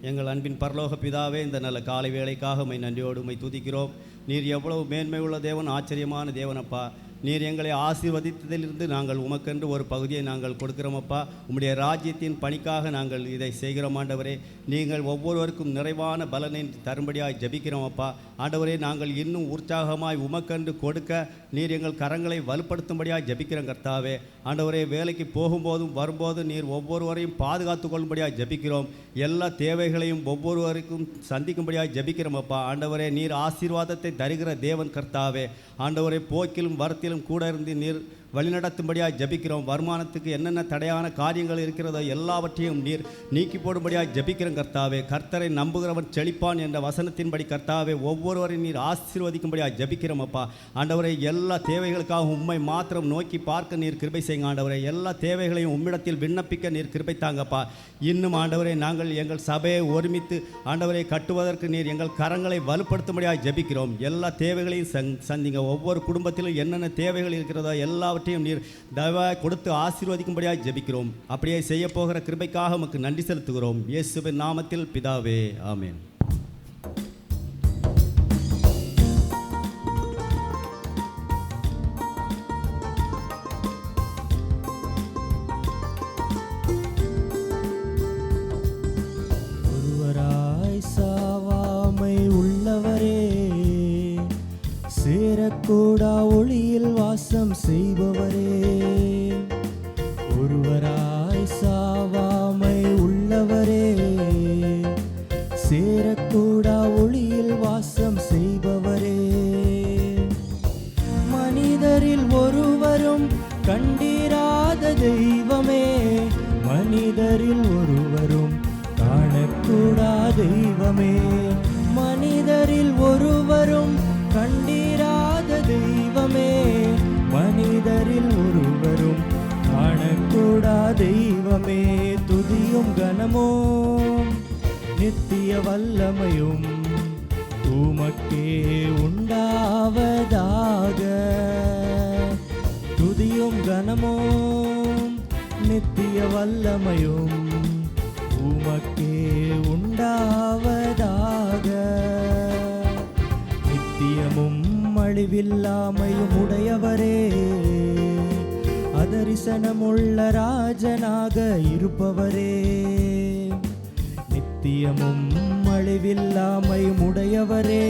எங்கள் அன்பின் பரலோக பிதாவே, இந்த நல்ல காலை வேளைக்காக உம்மை நன்றியோடு உம்மை துதிக்கிறோம். நீர் எவ்வளவு மேன்மை உள்ள தேவன், ஆச்சரியமான தேவனப்பா. நீர் எங்களை ஆசீர்வதித்ததிலிருந்து நாங்கள் உமக்கென்று ஒரு பகுதியை நாங்கள் கொடுக்கிறோமப்பா. உம்முடைய ராஜ்யத்தின் பணிக்காக நாங்கள் இதை செய்கிறோம் ஆண்டவரே. நீங்கள் ஒவ்வொருவருக்கும் நிறைவான பலனை தரும்படியாய் ஜபிக்கிறோமப்பா. ஆண்டவரே, நாங்கள் இன்னும் உற்சாகமாய் உமக்கென்று கொடுக்க நீர் எங்கள் கரங்களை வலுப்படுத்தும்படியாய் ஜபிக்கிறோம் கர்த்தாவே. ஆண்டவரே, வேலைக்கு போகும்போதும் வரும்போதும் நீர் ஒவ்வொருவரையும் பாதுகாத்து கொள்ளும்படியாய் ஜபிக்கிறோம். எல்லா தேவைகளையும் ஒவ்வொருவருக்கும் சந்திக்கும்படியாய் ஜபிக்கிறோமப்பா. ஆண்டவரே, நீர் ஆசீர்வாதத்தை தருகிற தேவன் கர்த்தாவே. ஆண்டவரே, போக்கிலும் வரத்திலும் கூட இருந்து நீர் வழிநடத்தும்படியாக ஜபிக்கிறோம். வருமானத்துக்கு என்னென்ன தடையான காரியங்கள் இருக்கிறதோ எல்லாவற்றையும் நீர் நீக்கி போடும்படியாக ஜபிக்கிறோம் கர்த்தாவே. கர்த்தரை நம்புகிறவன் செழிப்பான் என்ற வசனத்தின்படி கர்த்தாவே ஒவ்வொருவரையும் நீர் ஆசீர்வதிக்கும்படியாக ஜபிக்கிறோம் அப்பா. ஆண்டவரை, எல்லா தேவைகளுக்காக உம்மை மாத்திரம் நோக்கி பார்க்க நீர் கிருபை செய்யுங்க ஆண்டவரை. எல்லா தேவைகளையும் உம்மிடத்தில் விண்ணப்பிக்க நீர் கிருபை தாங்கப்பா. இன்னும் ஆண்டவரை, நாங்கள் எங்கள் சபையை ஒருமித்து ஆண்டவரை கட்டுவதற்கு நீர் எங்கள் கரங்களை வலுப்படுத்தும்படியாக ஜபிக்கிறோம். எல்லா தேவைகளையும் சந்திங்க. ஒவ்வொரு குடும்பத்திலும் என்னென்ன தேவைகள் இருக்கிறதோ எல்லாவற்றையும் நீர் தயவாய் கொடுத்து ஆசீர்வதிக்கும்படியாக ஜெபிக்கிறோம். அப்படியே செய்ய போகிற கிருபைக்காக உமக்கு நன்றி செலுத்துகிறோம். இயேசுவின் நாமத்தில் பிதாவே, ஆமென். ஒருவராய் சாவாமை உள்ளவரே, சேரக்கூடா ஒளியில் வாசம் செய்பவரே, காணக்கூடா ஒளியில் வாசம் செய்பவரே, மனிதரில் ஒருவரும் கண்டிராத தெய்வமே, மனிதரில் ஒருவரும் காணக்கூடா தெய்வமே, மனிதரில் ஒருவரும் கண்டிராத தெய்வமே, மனிதரில் ஒருவரும் காணக்கூடா தெய்வமே. துதியும் கனமும் நித்திய வல்லமையும் உமக்கே உண்டாவதாக. துதியும் கனமும் நித்திய வல்லமையும் உமக்கே உண்டாவதாக. நித்தியமும் அழிவில்லாமையும் உடையவரே, அதரிசனமுள்ள ராஜனாக இருப்பவரே, நித்தியமும் அழிவில்லாமையும் உடையவரே,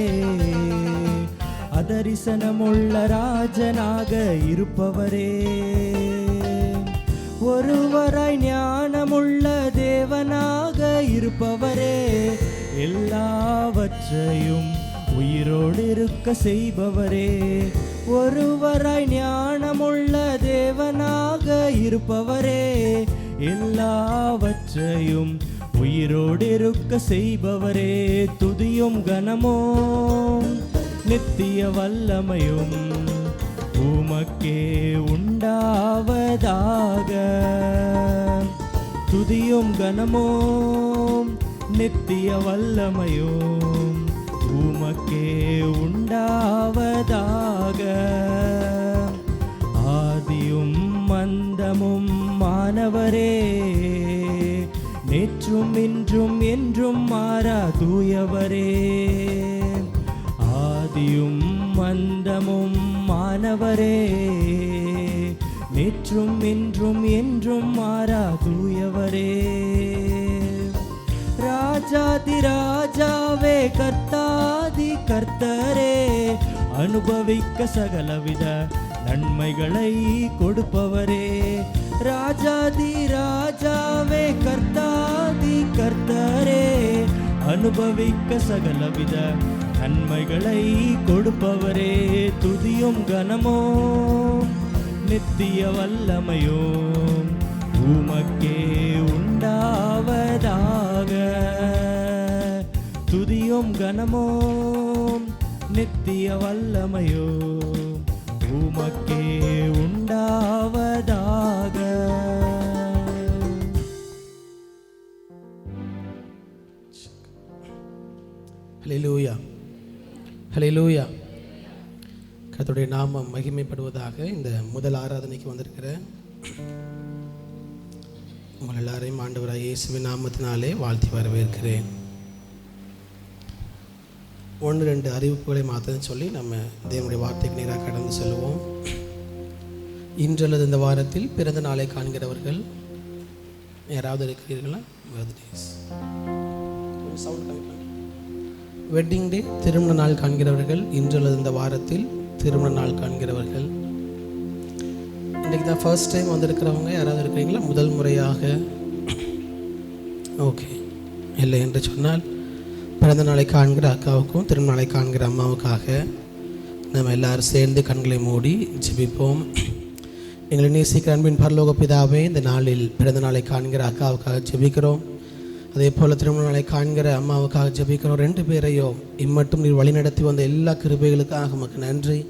அதரிசனமுள்ள ராஜனாக இருப்பவரே, ஒருவராய் ஞானமுள்ள தேவனாக இருப்பவரே, எல்லாவற்றையும் உயிரோடு இருக்க செய்பவரே, ஒருவராய் ஞானமுள்ள தேவனாக இருப்பவரே, எல்லாவற்றையும் உயிரோடு இருக்க செய்பவரே. துதியும் கனமும் நித்திய வல்லமையும் உமக்கே உண்டாவதாக. துதியும் கனமும் நித்திய வல்லமையும் உமக்கே உண்டாவதாக. ஆதியும் மந்தமும் மானவரே, நேற்றும் இன்றும் என்றும் மாறா தூயவரே, ஆதியும் மந்தமும் மானவரே, நேற்றும் இன்றும் என்றும் மாறா தூயவரே, ராஜாதி ராஜாவே கர்த்தாதி கர்த்தரே, அனுபவிக்க சகலவித நன்மைகளை கொடுப்பவரே, ராஜாதி ராஜாவே கர்த்தாதி கர்த்தரே, அனுபவிக்க சகலவித நன்மைகளை கொடுப்பவரே. துதியும் கனமும் நித்திய வல்லமையும் உமக்கே உண்டாவதாக. துதியும் கனமும் நித்திய வல்லமையும் உமக்கே உண்டாவதாக. ஹல்லேலூயா, ஹல்லேலூயா. கர்த்தருடைய நாமம் மகிமைப்படுவதாக. இந்த முதல் ஆராதனைக்கு வந்திருக்கிற உங்கள் எல்லாரையும் ஆண்டவராக இயேசுவின் நாமத்தினாலே வாழ்த்தி வரவேற்கிறேன். 1-2 அறிவிப்புகளை மாத்திரம் சொல்லி நம்ம தேவனுடைய வார்த்தைக்கு நேராக கடந்து செல்வோம். இன்று அல்லது இந்த வாரத்தில் பிறந்த நாளை காண்கிறவர்கள் யாராவது இருக்கிறீர்களா? வெட்டிங் டே, திருமண நாள் காண்கிறவர்கள், இன்று அல்லது இந்த வாரத்தில் திருமண நாள் காண்கிறவர்கள். இன்றைக்கு தான் ஃபர்ஸ்ட் டைம் வந்திருக்கிறவங்க யாராவது இருக்கிறீங்களா? முதல் முறையாக? ஓகே. இல்லை என்று சொன்னால் பிறந்த நாளை காண்கிற அக்காவுக்கும் திருமண நாளை காண்கிற அம்மாவுக்காக நம்ம எல்லாரும் சேர்ந்து கண்களை மூடி ஜெபிப்போம். எங்களை நேசிக்கிற அன்பின் பரலோக பிதாவே, இந்த நாளில் பிறந்த நாளை காண்கிற அக்காவுக்காக ஜெபிக்கிறோம். அதே போல் திருமண நாளை காண்கிற அம்மாவுக்காக ஜெபிக்கிறோம். 2 பேரையும் இம்மட்டும் நீர் வழிநடத்தி வந்த எல்லா கிருபைகளுக்காக உமக்கு நன்றி.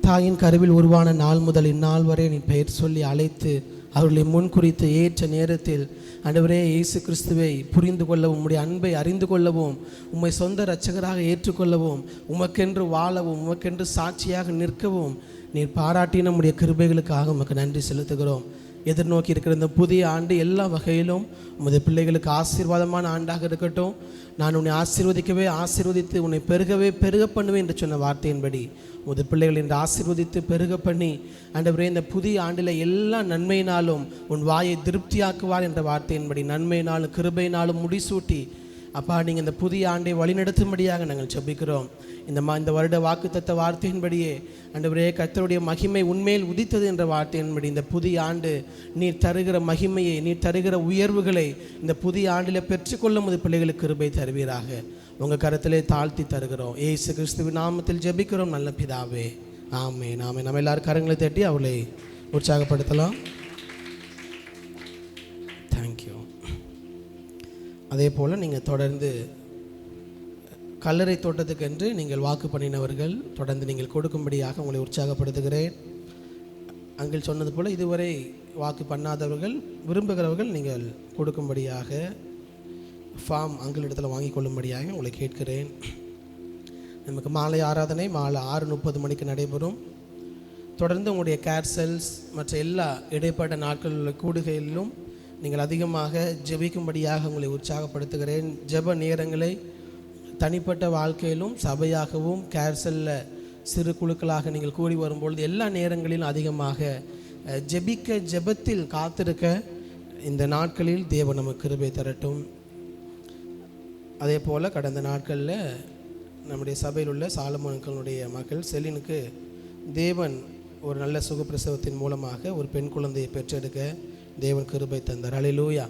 தாயின் கருவில் உருவான நாள் முதல் இந்நாள் வரை நீ பெயர் சொல்லி அழைத்து அவர்களை முன்குறித்து ஏற்ற நேரத்தில் ஆண்டவரே இயேசு கிறிஸ்துவை புரிந்து கொள்ளவும், உம்முடைய அன்பை அறிந்து கொள்ளவும், உம்மை சொந்த இரட்சகராக ஏற்றுக்கொள்ளவும், உமக்கென்று வாழவும், உமக்கென்று சாட்சியாக நிற்கவும் நீர் பாராட்டி நம்முடைய கிருபைகளுக்காக உமக்கு நன்றி செலுத்துகிறோம். எதிர்நோக்கி இருக்கிற இந்த புதிய ஆண்டு எல்லா வகையிலும் உமது பிள்ளைகளுக்கு ஆசீர்வாதமான ஆண்டாக இருக்கட்டும். நான் உன்னை ஆசீர்வதிக்கவே ஆசீர்வதித்து உன்னை பெருகவே பெருக பண்ணுவேன் என்று சொன்ன வார்த்தையின்படி உமது பிள்ளைகள் என்று ஆசீர்வதித்து பெருக பண்ணி ஆண்டவரே இந்த புதிய ஆண்டில் எல்லா நன்மையினாலும் உன் வாயை திருப்தியாக்குவார் என்ற வார்த்தையின்படி நன்மையினாலும் கிருபையினாலும் முடிசூட்டி அப்பா நீங்கள் இந்த புதிய ஆண்டை வழிநடத்தும்படியாக நாங்கள் ஜெபிக்கிறோம். இந்த வருட வாக்குத்தத்த வார்த்தையின்படியே ஆண்டவரே கர்த்தருடைய மகிமை உண்மையில் உதித்தது என்ற வார்த்தையின்படி இந்த புதிய ஆண்டு நீர் தருகிற மகிமையை, நீர் தருகிற உயர்வுகளை இந்த புதிய ஆண்டில் பெற்றுக்கொள்ளும் போது பிள்ளைகளுக்கு கிருபை தருவீராக. உங்கள் கருத்திலே தாழ்த்தி தருகிறோம். இயேசு கிறிஸ்துவின் நாமத்தில் ஜெபிக்கிறோம் நல்ல பிதாவே, ஆமென் ஆமென். நம்ம எல்லாரும் கரங்களை தட்டி அவளை உற்சாகப்படுத்தலாம். தேங்க்யூ. அதே போல் நீங்கள் தொடர்ந்து கல்லறை தோட்டத்துக்கென்று நீங்கள் வாக்கு பண்ணினவர்கள் தொடர்ந்து நீங்கள் கொடுக்கும்படியாக உங்களை உற்சாகப்படுத்துகிறேன். அங்கிள் சொன்னது போல் இதுவரை வாக்கு பண்ணாதவர்கள் விரும்புகிறவர்கள் நீங்கள் கொடுக்கும்படியாக ஃபார்ம் அங்கிளிடத்தில் வாங்கி கொள்ளும்படியாக உங்களை கேட்கிறேன். நமக்கு மாலை ஆராதனை மாலை 6:30 மணிக்கு நடைபெறும். தொடர்ந்து உங்களுடைய கேர்செல்ஸ் மற்ற எல்லா இடைப்பட்ட நாட்களில் கூடுகையிலும் நீங்கள் அதிகமாக ஜெபிக்கும்படியாக உங்களை உற்சாகப்படுத்துகிறேன். ஜெப நேரங்களை தனிப்பட்ட வாழ்க்கையிலும் சபையாகவும் கேர்செல்லில் சிறு குழுக்களாக நீங்கள் கூடி வரும்பொழுது எல்லா நேரங்களிலும் அதிகமாக ஜெபத்தில் காத்திருக்க இந்த நாட்களில் தேவன் நமக்கு கிருபை தரட்டும். அதே போல் கடந்த நாட்களில் நம்முடைய சபையில் உள்ள சாலமோனுடைய மகள் செலினுக்கு தேவன் ஒரு நல்ல சுகப்பிரசவத்தின் மூலமாக ஒரு பெண் குழந்தையை பெற்றெடுக்க தேவன் கிருபை தந்தார். அல்லேலூயா.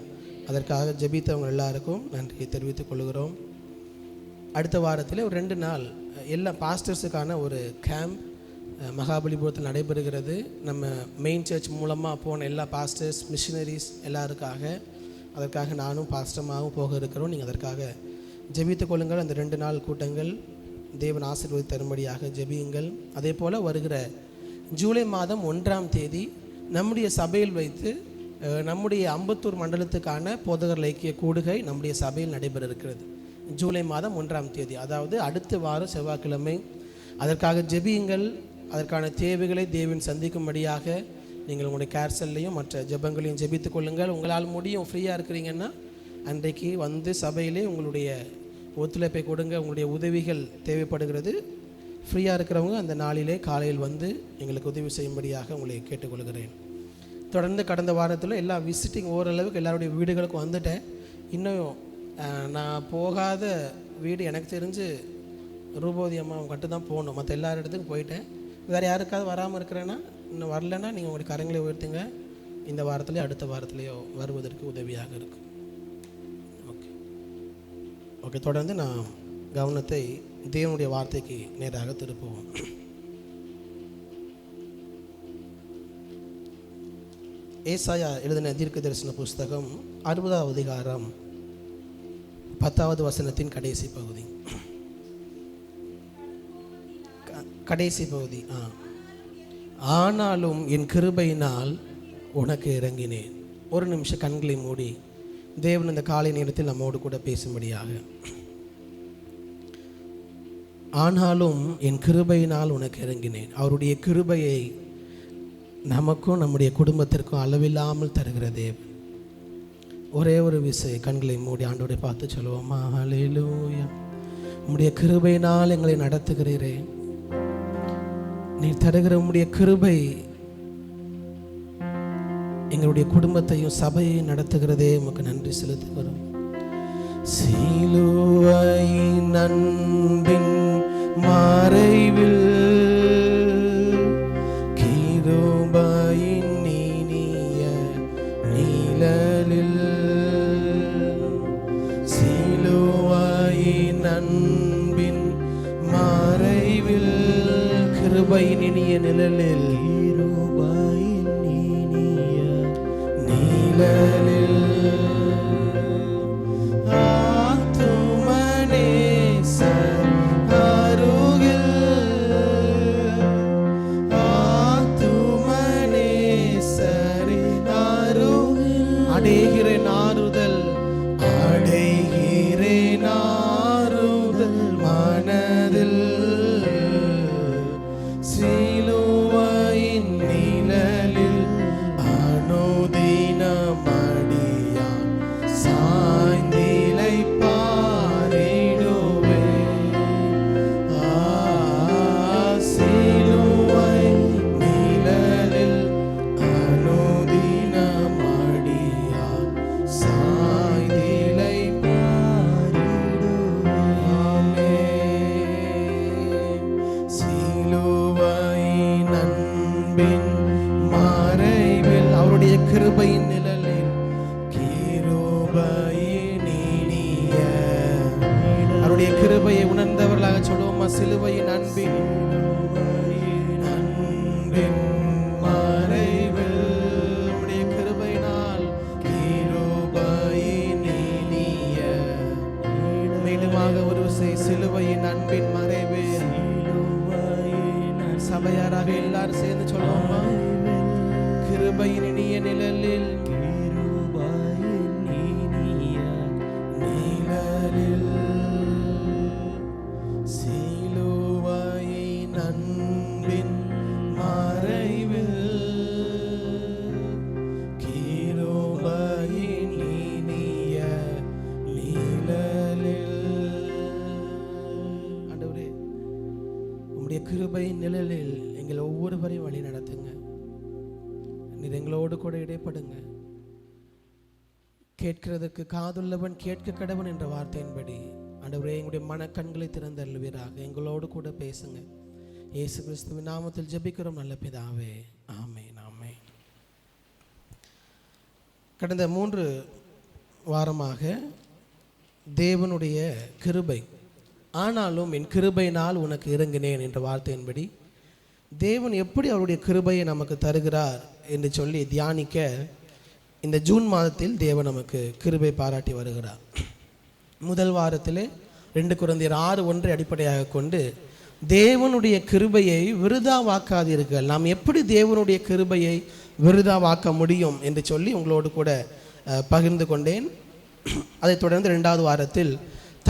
அதற்காக ஜெபித்தவங்க எல்லாருக்கும் நன்றியை தெரிவித்துக் கொள்கிறோம். அடுத்த வாரத்தில் ஒரு 2 நாள் எல்லா பாஸ்டர்ஸுக்கான ஒரு கேம்ப் மகாபலிபுரத்தில் நடைபெறுகிறது. நம்ம மெயின் சர்ச் மூலமாக போன எல்லா பாஸ்டர்ஸ் மிஷினரிஸ் எல்லாருக்காக, அதற்காக நானும் பாஸ்டமாகவும் போக இருக்கிறோம். நீங்கள் அதற்காக ஜெபித்துக் கொள்ளுங்கள். அந்த 2 நாள் கூட்டங்கள் தேவன் ஆசீர்வதித்து தரும்படியாக ஜெபியுங்கள். அதே போல் வருகிற ஜூலை மாதம் 1ஆம் தேதி நம்முடைய சபையில் வைத்து நம்முடைய அம்பத்தூர் மண்டலத்துக்கான போதகர் ஐக்கிய கூடுகை நம்முடைய சபையில் நடைபெற இருக்கிறது. ஜூலை மாதம் 1ஆம் தேதி, அதாவது அடுத்த வாரம் செவ்வாய்க்கிழமை. அதற்காக ஜெபியுங்கள். அதற்கான தேவைகளை தேவன் சந்திக்கும்படியாக நீங்கள் உங்களுடைய கேர்சல்லையும் மற்ற ஜெபங்களையும் ஜெபித்துக் கொள்ளுங்கள். உங்களால் முடியும், ஃப்ரீயாக இருக்கிறீங்கன்னா அன்றைக்கு வந்து சபையிலே உங்களுடைய ஒத்துழைப்பை கொடுங்க. உங்களுடைய உதவிகள் தேவைப்படுகிறது. ஃப்ரீயாக இருக்கிறவங்க அந்த நாளிலே காலையில் வந்து எங்களுக்கு உதவி செய்யும்படியாக உங்களை கேட்டுக்கொள்கிறேன். தொடர்ந்து கடந்த வாரத்தில் எல்லா விசிட்டிங் ஓரளவுக்கு எல்லாருடைய வீடுகளுக்கும் வந்துட்டேன். இன்னும் நான் போகாத வீடு எனக்கு தெரிஞ்சு ரூபோதி அம்மா அவங்க கட்டு தான் போகணும். மற்ற எல்லா இடத்துக்கும் போயிட்டேன். வேறு யாருக்காவது வராமல் இருக்கிறேன்னா, இன்னும் வரலைன்னா நீங்கள் உங்களுடைய கரங்களை உயர்த்துங்க. இந்த வாரத்துலேயோ அடுத்த வாரத்துலேயோ வருவதற்கு உதவியாக இருக்கும். Okay okay. தொடர்ந்து நான் கவனத்தை தேவனுடைய வார்த்தைக்கு நேராக திருப்புவோம். ஏசாயா எழுதின தீர்க்க தரிசன புஸ்தகம் 60ஆம் அதிகாரம் 10வது வசனத்தின் கடைசி பகுதி. ஆனாலும் என் கிருபையினால் உனக்கு இறங்கினேன். ஒரு நிமிஷம் கண்களை மூடி தேவன் இந்த காலை நேரத்தில் நம்மோடு கூட பேசும்படியாக. ஆனாலும் என் கிருபையினால் உனக்கு இறங்கினேன். அவருடைய கிருபையை நமக்கும் நம்முடைய குடும்பத்திற்கும் அளவில்லாமல் தருகிற தேவன். ஒரே ஒரு விசை கண்களை மூடி ஆண்டோரை பார்த்து சொல்லுவோமா, ஹல்லேலூயா. உம்முடைய கிருபையினால் எங்களை நடத்துகிறீரே. நீ தருகிற உம்முடைய கிருபை எங்களுடைய குடும்பத்தையும் சபையையும் நடத்துகிறதே. உமக்கு நன்றி செலுத்துகிறோம். சிலுவையின் அன்பின் மறைவில் கிருபையின் இனிய நிழலில், சிலுவையின் அன்பின் மறைவில் கிருபையின் இனிய நிழலில், கிருபையின் இனிய நிழலில் சிலுவையின் நிழலில் அனுதினம் அடி சிலுவையின் அன்பின் அன்பின் மறைவில் உம்முடைய கிருபையினால் கிருபையின் இனிய மீண்டுமாக ஒரு சிலுவையின் அன்பின் மறைவில் சபையாராக எல்லாரும் சேர்ந்து சொல்லுவோமா? கிருபையின் இனிய நிழலில் சிலுவையின் அன்பின் மறைவில் கிருபையின் இனிய நிழலில். ஆண்டவரே, உம்முடைய கிருபையின் நிழலில் எங்கள் ஒவ்வொருவரையும் வழி நடத்துங்க. நீர் எங்களோடு கூட இடைப்படுங்க. கேட்கிறதுக்கு காதுள்ளவன் கேட்க கடவன் என்ற வார்த்தையின்படி ஆண்டவரே எங்களுடைய மனக்கண்களை திறந்து அருள்வீராக. எங்களோடு கூட பேசுங்க. இயேசு கிறிஸ்துவின் நாமத்தில் ஜெபிக்கிறோம் நல்ல பிதாவே, ஆமென் ஆமென். கடந்த 3 வாரமாக தேவனுடைய கிருபை, ஆனாலும் என் கிருபையினால் உனக்கு இறங்கினேன் என்ற வார்த்தையின்படி தேவன் எப்படி அவருடைய கிருபையை நமக்கு தருகிறார் என்று சொல்லி தியானிக்க இந்த ஜூன் மாதத்தில் தேவன் நமக்கு கிருபை பாராட்டி வருகிறார். முதல் வாரத்திலே 2 கொரிந்தியர் 6:1 அடிப்படையாக கொண்டு தேவனுடைய கிருபையை விருதாவாக்காதீர்கள், நாம் எப்படி தேவனுடைய கிருபையை விருதாவாக்க முடியும் என்று சொல்லி உங்களோடு கூட பகிர்ந்து கொண்டேன். அதைத் தொடர்ந்து 2வது வாரத்தில்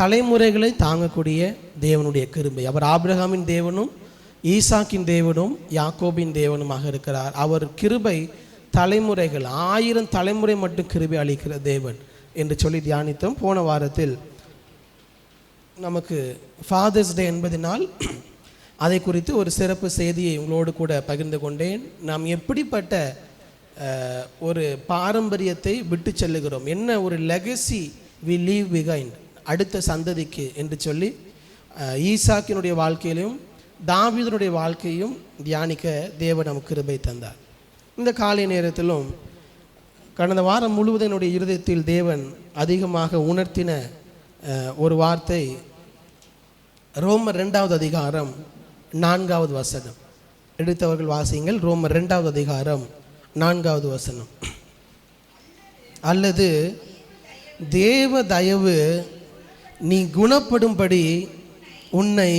தலைமுறைகளை தாங்கக்கூடிய தேவனுடைய கிருபை, அவர் ஆபிரகாமின் தேவனும் ஈசாக்கின் தேவனும் யாக்கோபின் தேவனுமாக இருக்கிறார். அவர் கிருபை தலைமுறைகள் 1000 தலைமுறை மட்டும் கிருபை அளிக்கிற தேவன் என்று சொல்லி தியானித்தோம். போன வாரத்தில் நமக்கு ஃபாதர்ஸ் டே என்பதனால் அதை குறித்து ஒரு சிறப்பு செய்தியை உங்களோடு கூட பகிர்ந்து கொண்டேன். நாம் எப்படிப்பட்ட ஒரு பாரம்பரியத்தை விட்டு செல்லுகிறோம், என்ன ஒரு லெகசி வி லீவ் பிஹைண்ட் அடுத்த சந்ததிக்கு என்று சொல்லி ஈசாக்கினுடைய வாழ்க்கையிலும் தாவீதுடைய வாழ்க்கையும் தியானிக்க தேவன் நமக்கு கிருபை தந்தார். இந்த காலை நேரத்திலும் கடந்த வாரம் முழுவதும் என்னுடைய இருதயத்தில் தேவன் அதிகமாக உணர்த்தின ஒரு வார்த்தை ரோமர் 2வது அதிகாரம் 4வது வசனம். எடுத்தவர்கள் வாசியுங்கள். ரோமர் 2வது அதிகாரம் 4வது வசனம். அல்லது தேவ தயவு நீ குணப்படும்படி உன்னை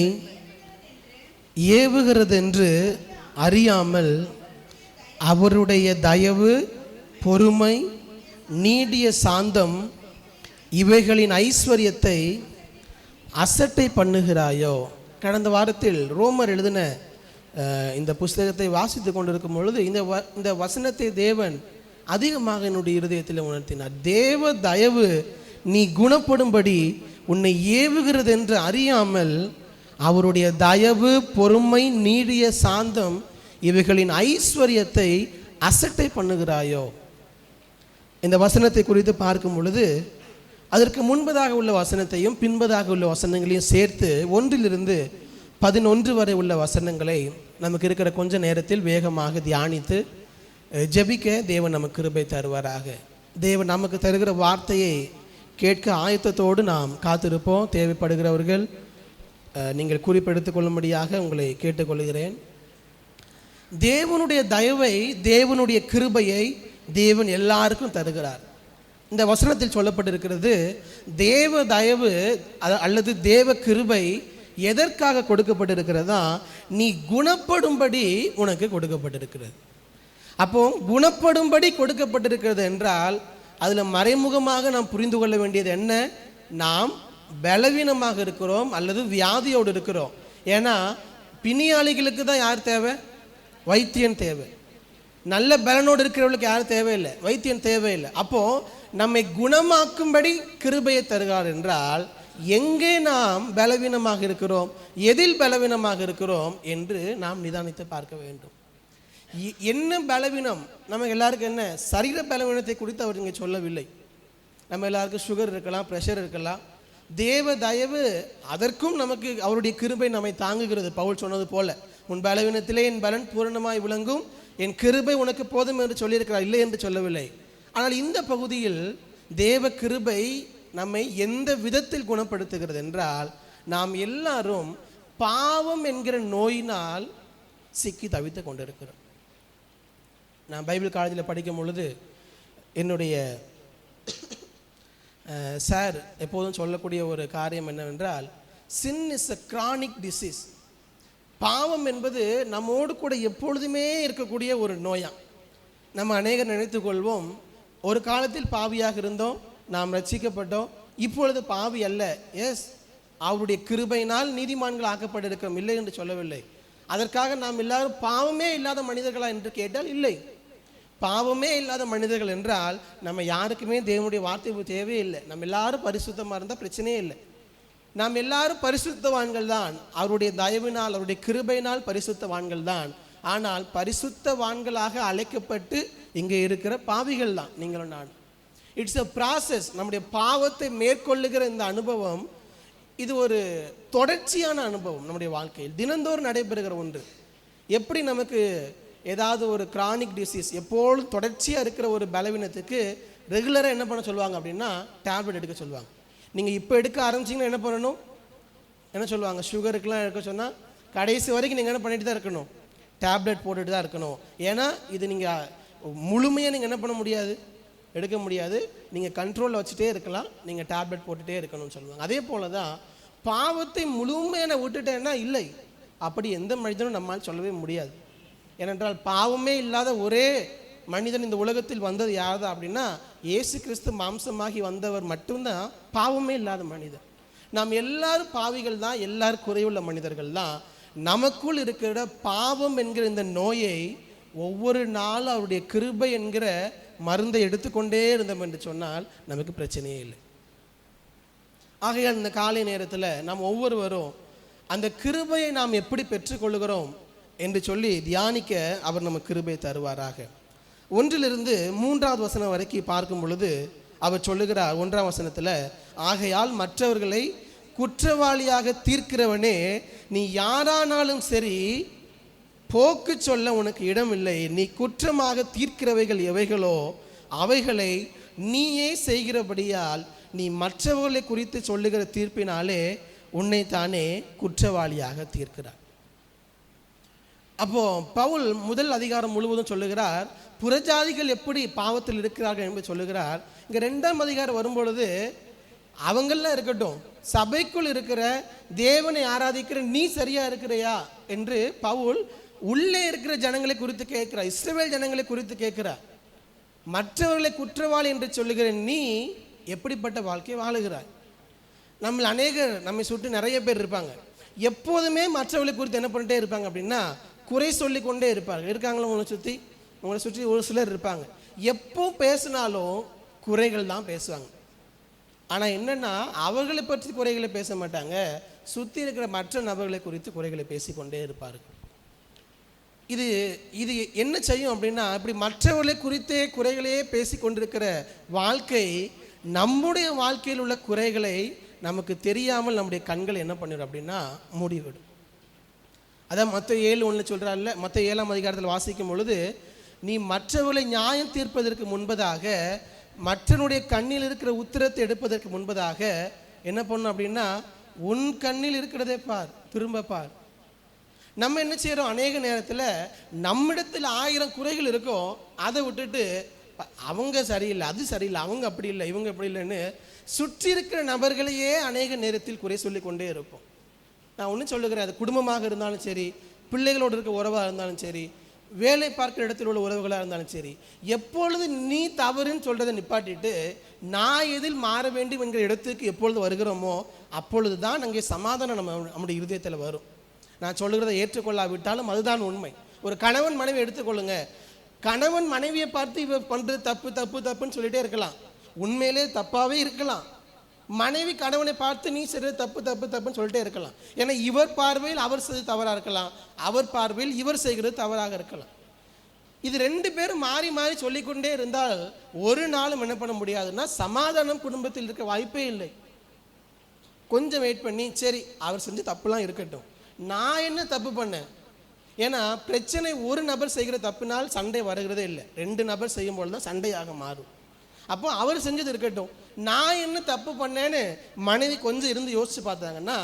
ஏவுகிறதென்று அறியாமல் அவருடைய தயவு, பொறுமை, நீடிய சாந்தம் இவைகளின் ஐஸ்வர்யத்தை அசட்டை பண்ணுகிறாயோ. கடந்த வாரத்தில் ரோமர் எழுதின இந்த புஸ்தகத்தை வாசித்து கொண்டிருக்கும் பொழுது இந்த வசனத்தை தேவன் அதிகமாக என்னுடைய இருதயத்தில் உணர்த்தினார். தேவ தயவு நீ குணப்படும்படி உன்னை ஏவுகிறது என்று அறியாமல் அவருடைய தயவு, பொறுமை, நீடிய சாந்தம் இவைகளின் ஐஸ்வர்யத்தை அசட்டை பண்ணுகிறாயோ. இந்த வசனத்தை குறித்து பார்க்கும் பொழுது அதற்கு முன்பதாக உள்ள வசனத்தையும் பின்பதாக உள்ள வசனங்களையும் சேர்த்து 1 to 11 வரை உள்ள வசனங்களை நமக்கு இருக்கிற கொஞ்ச நேரத்தில் வேகமாக தியானித்து ஜெபிக்க தேவன் நமக்கு கிருபை தருவாராக. தேவன் நமக்கு தருகிற வார்த்தையை கேட்க ஆயத்தத்தோடு நாம் காத்திருப்போம். தேவைப்படுகிறவர்கள் நீங்கள் குறிப்பெடுத்துக் கொள்ளும்படியாக உங்களை கேட்டுக்கொள்கிறேன். தேவனுடைய தயவை, தேவனுடைய கிருபையை தேவன் எல்லாருக்கும் தருகிறார். இந்த வசனத்தில் சொல்லப்பட்டிருக்கிறது, தேவ தயவு அல்லது தேவ கிருபை எதற்காக கொடுக்கப்பட்டிருக்கிறதா? நீ குணப்படும்படி உனக்கு கொடுக்கப்பட்டிருக்கிறது. அப்போ குணப்படும்படி கொடுக்கப்பட்டிருக்கிறது என்றால் அதில் மறைமுகமாக நாம் புரிந்து கொள்ள வேண்டியது என்ன? நாம் பலவீனமாக இருக்கிறோம் அல்லது வியாதியோடு இருக்கிறோம். ஏன்னா பிணியாளிகளுக்கு தான் யார் தேவை? வைத்தியன் தேவை. நல்ல பலனோடு இருக்கிறவர்களுக்கு யாரும் தேவையில்லை, வைத்தியன் தேவையில்லை. அப்போது நம்மை குணமாக்கும்படி கிருபையை தருகிறார் என்றால் எங்கே நாம் பலவீனமாக இருக்கிறோம், எதில் பலவீனமாக இருக்கிறோம் என்று நாம் நிதானித்து பார்க்க வேண்டும். என்ன பலவீனம்? நம்ம எல்லாருக்கும் என்ன சரீர பலவீனத்தை குறித்து அவர் இங்கே சொல்லவில்லை. நம்ம எல்லாருக்கும் சுகர் இருக்கலாம், ப்ரெஷர் இருக்கலாம். தேவ தயவு அதற்கும் நமக்கு அவருடைய கிருபை நம்மை தாங்குகிறது. பவுல் சொன்னது போல, உன் பலவீனத்திலே என் பலன் பூரணமாய் விளங்கும், என் கிருபை உனக்கு போதும் என்று சொல்லியிருக்கிறார், இல்லை என்று சொல்லவில்லை. ஆனால் இந்த பகுதியில் தேவ கிருபை நம்மை எந்த விதத்தில் குணப்படுத்துகிறது என்றால், நாம் எல்லாரும் பாவம் என்கிற நோயினால் சிக்கி தவித்து கொண்டிருக்கிறோம். நான் பைபிள் காலேஜில் படிக்கும் பொழுது என்னுடைய சார் எப்போதும் சொல்லக்கூடிய ஒரு காரியம் என்னவென்றால், sin is a chronic disease. பாவம் என்பது நம்மோடு கூட எப்பொழுதுமே இருக்கக்கூடிய ஒரு நோயா. நம்ம அநேகர் நினைத்து கொள்வோம், ஒரு காலத்தில் பாவியாக இருந்தோம், நாம் ரட்சிக்கப்பட்டோம், இப்பொழுது பாவி அல்ல. எஸ், அவருடைய கிருபையினால் நீதிமான்கள் ஆக்கப்பட்டிருக்கிறோம், இல்லை என்று சொல்லவில்லை. அதற்காக நாம் எல்லாரும் பாவமே இல்லாத மனிதர்களா என்று கேட்டால் இல்லை. பாவமே இல்லாத மனிதர்கள் என்றால் நம்ம யாருக்குமே தேவனுடைய வார்த்தை தேவையில்லை. நம்ம எல்லாரும் பரிசுத்தமாக இருந்தால் பிரச்சனையே இல்லை. நாம் எல்லாரும் பரிசுத்தவான்கள் தான், அவருடைய தயவினால் அவருடைய கிருபையினால் பரிசுத்தவான்கள் தான். ஆனால் பரிசுத்தவான்களாக அழைக்கப்பட்டு இங்கே இருக்கிற பாவிகள் தான் நீங்களும் நான். It's a process. நம்முடைய பாவத்தை மேற்கொள்ளுகிற இந்த அனுபவம் இது ஒரு தொடர்ச்சியான அனுபவம். நம்முடைய வாழ்க்கையில் தினந்தோறும் நடைபெறுகிற ஒன்று. எப்படி நமக்கு ஏதாவது ஒரு கிரானிக் டிசீஸ், எப்போதும் தொடர்ச்சியாக இருக்கிற ஒரு பலவீனத்துக்கு ரெகுலராக என்ன பண்ண சொல்லுவாங்க அப்படின்னா டேப்லெட் எடுக்க சொல்லுவாங்க. நீங்கள் இப்போ எடுக்க ஆரம்பிச்சிங்கன்னா என்ன பண்ணணும், என்ன சொல்லுவாங்க, சுகருக்கெலாம் எடுக்க சொன்னால் கடைசி வரைக்கும் நீங்கள் என்ன பண்ணிட்டு தான் இருக்கணும், டேப்லெட் போட்டுட்டு தான் இருக்கணும். ஏன்னா இது நீங்கள் முழுமையாக நீங்கள் என்ன பண்ண முடியாது, எடுக்க முடியாது, நீங்கள் கண்ட்ரோலில் வச்சுட்டே இருக்கலாம், நீங்கள் டேப்லெட் போட்டுகிட்டே இருக்கணும்னு சொல்லுவாங்க. அதே போல் தான் பாவத்தை முழுமையாக விட்டுட்டேன்னா இல்லை, அப்படி எந்த மனிதனும் நம்மால் சொல்லவே முடியாது. ஏனென்றால் பாவமே இல்லாத ஒரே மனிதன் இந்த உலகத்தில் வந்தது யார் தான் அப்படின்னா இயேசு கிறிஸ்து மாம்சமாகி வந்தவர் மட்டும்தான் பாவமே இல்லாத மனிதர். நாம் எல்லாரும் பாவிகள் தான், எல்லாரும் குறைவுள்ள மனிதர்கள் தான். நமக்குள் இருக்கிற பாவம் என்கிற இந்த நோயை ஒவ்வொரு நாளும் அவருடைய கிருபை என்கிற மருந்தை எடுத்துக்கொண்டே இருந்தோம் என்று சொன்னால் நமக்கு பிரச்சனையே இல்லை. ஆகையால் இந்த காலை நேரத்தில் நாம் ஒவ்வொருவரும் அந்த கிருபையை நாம் எப்படி பெற்றுக்கொள்கிறோம் என்று சொல்லி தியானிக்க அவர் நம்ம கிருபை தருவாராக. 1-3 வசனம் வரைக்கும் பார்க்கும் பொழுது அவர் சொல்லுகிறார் 1ஆம் வசனத்தில், ஆகையால் மற்றவர்களை குற்றவாளியாக தீர்க்கிறவனே, நீ யாரானாலும் சரி போக்கு சொல்ல உனக்கு இடமில்லை. நீ குற்றமாக தீர்க்கிறவைகள் எவைகளோ அவைகளை நீயே செய்கிறபடியால் நீ மற்றவர்களை குறித்து சொல்லுகிற தீர்ப்பினாலே உன்னைத்தானே குற்றவாளியாக தீர்க்கிறார். அப்போ பவுல் முதல் அதிகாரம் முழுவதும் சொல்லுகிறார் புறஜாதிகள் எப்படி பாவத்தில் இருக்கிறார்கள் என்று சொல்லுகிறார். இங்கே 2ஆம் அதிகாரம் வரும்பொழுது அவங்கள இருக்கட்டும், சபைக்குள் இருக்கிற தேவனை ஆராதிக்கிற நீ சரியா இருக்கிறையா என்று பவுல் உள்ளே இருக்கிற ஜனங்களை குறித்து கேட்கிறார், இஸ்ரவேல் ஜனங்களை குறித்து கேட்கிறார். மற்றவர்களை குற்றவாளி என்று சொல்லுகிற நீ எப்படிப்பட்ட வாழ்க்கையை வாழுகிறாய்? நம்மை சுற்றி நிறைய பேர் இருப்பாங்க, எப்போதுமே மற்றவர்களை குறித்து என்ன பண்ணிட்டே இருப்பாங்க அப்படின்னா குறை சொல்லி கொண்டே இருப்பாங்க. இருக்காங்களோ உங்களை சுற்றி ஒரு சிலர் இருப்பாங்க, எப்போ பேசினாலும் குறைகள் தான் பேசுவாங்க. ஆனால் என்னென்னா அவர்களை பற்றி குறைகளை பேச மாட்டாங்க, சுற்றி இருக்கிற மற்ற நபர்களை குறித்து குறைகளை பேசிக்கொண்டே இருப்பார்கள். இது இது என்ன செய்யும் அப்படின்னா, இப்படி மற்றவர்களை குறித்தே குறைகளையே பேசி கொண்டிருக்கிற வாழ்க்கை நம்முடைய வாழ்க்கையில் உள்ள குறைகளை நமக்கு தெரியாமல் நம்முடைய கண்கள் என்ன பண்ணிடும் அப்படின்னா மூடிவிடும். அதான் மத்தேயு 7:1 சொல்கிறார்ல, மத்தேயு 7ஆம் அதிகாரத்தில் வாசிக்கும் பொழுது, நீ மற்றவர்களை நியாயம் தீர்ப்பதற்கு முன்பதாக மற்றனுடைய கண்ணில் இருக்கிற உத்திரத்தை எடுப்பதற்கு முன்பதாக என்ன பண்ணணும் அப்படின்னா உன் கண்ணில் இருக்கிறதே பார், திரும்ப பார். நம்ம என்ன செய்கிறோம், அநேக நேரத்தில் நம்மிடத்தில் 1000 குறைகள் இருக்கும், அதை விட்டுட்டு அவங்க சரியில்லை, அது சரியில்லை, அவங்க அப்படி இல்லை, இவங்க அப்படி இல்லைன்னு சுற்றி இருக்கிற நபர்களையே அநேக நேரத்தில் குறை சொல்லி கொண்டே இருப்போம். நான் ஒன்றும் சொல்லுகிறேன், அது குடும்பமாக இருந்தாலும் சரி, பிள்ளைகளோடு இருக்க உறவாக இருந்தாலும் சரி, வேலை பார்க்குற இடத்தில் உள்ள உறவுகளாக இருந்தாலும் சரி, எப்பொழுது நீ தவறுன்னு சொல்கிறத நிப்பாட்டிட்டு நான் எதில் மாற வேண்டும் என்கிற இடத்துக்கு எப்பொழுது வருகிறோமோ அப்பொழுது தான் அங்கே சமாதானம் நம்முடைய இருதயத்தில் வரும். நான் சொல்லுகிறத ஏற்றுக்கொள்ளாவிட்டாலும் அதுதான் உண்மை. ஒரு கணவன் மனைவி எடுத்துக்கொள்ளுங்க, கணவன் மனைவியை பார்த்து இவர் பண்ணுறது தப்பு தப்பு தப்புன்னு சொல்லிகிட்டே இருக்கலாம், உண்மையிலே தப்பாகவே இருக்கலாம். மனைவி கணவனை பார்த்து நீ செய்கிறது தப்பு தப்பு தப்புன்னு சொல்லிட்டே இருக்கலாம். ஏன்னா இவர் பார்வையில் அவர் செய்வது தவறாக இருக்கலாம், அவர் பார்வையில் இவர் செய்கிறது தவறாக இருக்கலாம். இது 2 பேரும் மாறி மாறி சொல்லிக்கொண்டே இருந்தால் ஒரு நாளும் என்ன பண்ண முடியாதுன்னா சமாதானம் குடும்பத்தில் இருக்க வாய்ப்பே இல்லை. கொஞ்சம் வெயிட் பண்ணி சரி அவர் செஞ்ச தப்புலாம் இருக்கட்டும், நான் என்ன தப்பு பண்ணேன்? ஏன்னா பிரச்சனை ஒரு நபர் செய்கிற தப்புனால் சண்டை வருகிறதே இல்லை, 2 நபர் செய்யும்போது தான் சண்டையாக மாறும். அப்போ அவர் செஞ்சது இருக்கட்டும், நான் என்ன தப்பு பண்ணேன்னு மனைவி கொஞ்சம் இருந்து யோசித்து பார்த்தாங்கன்னா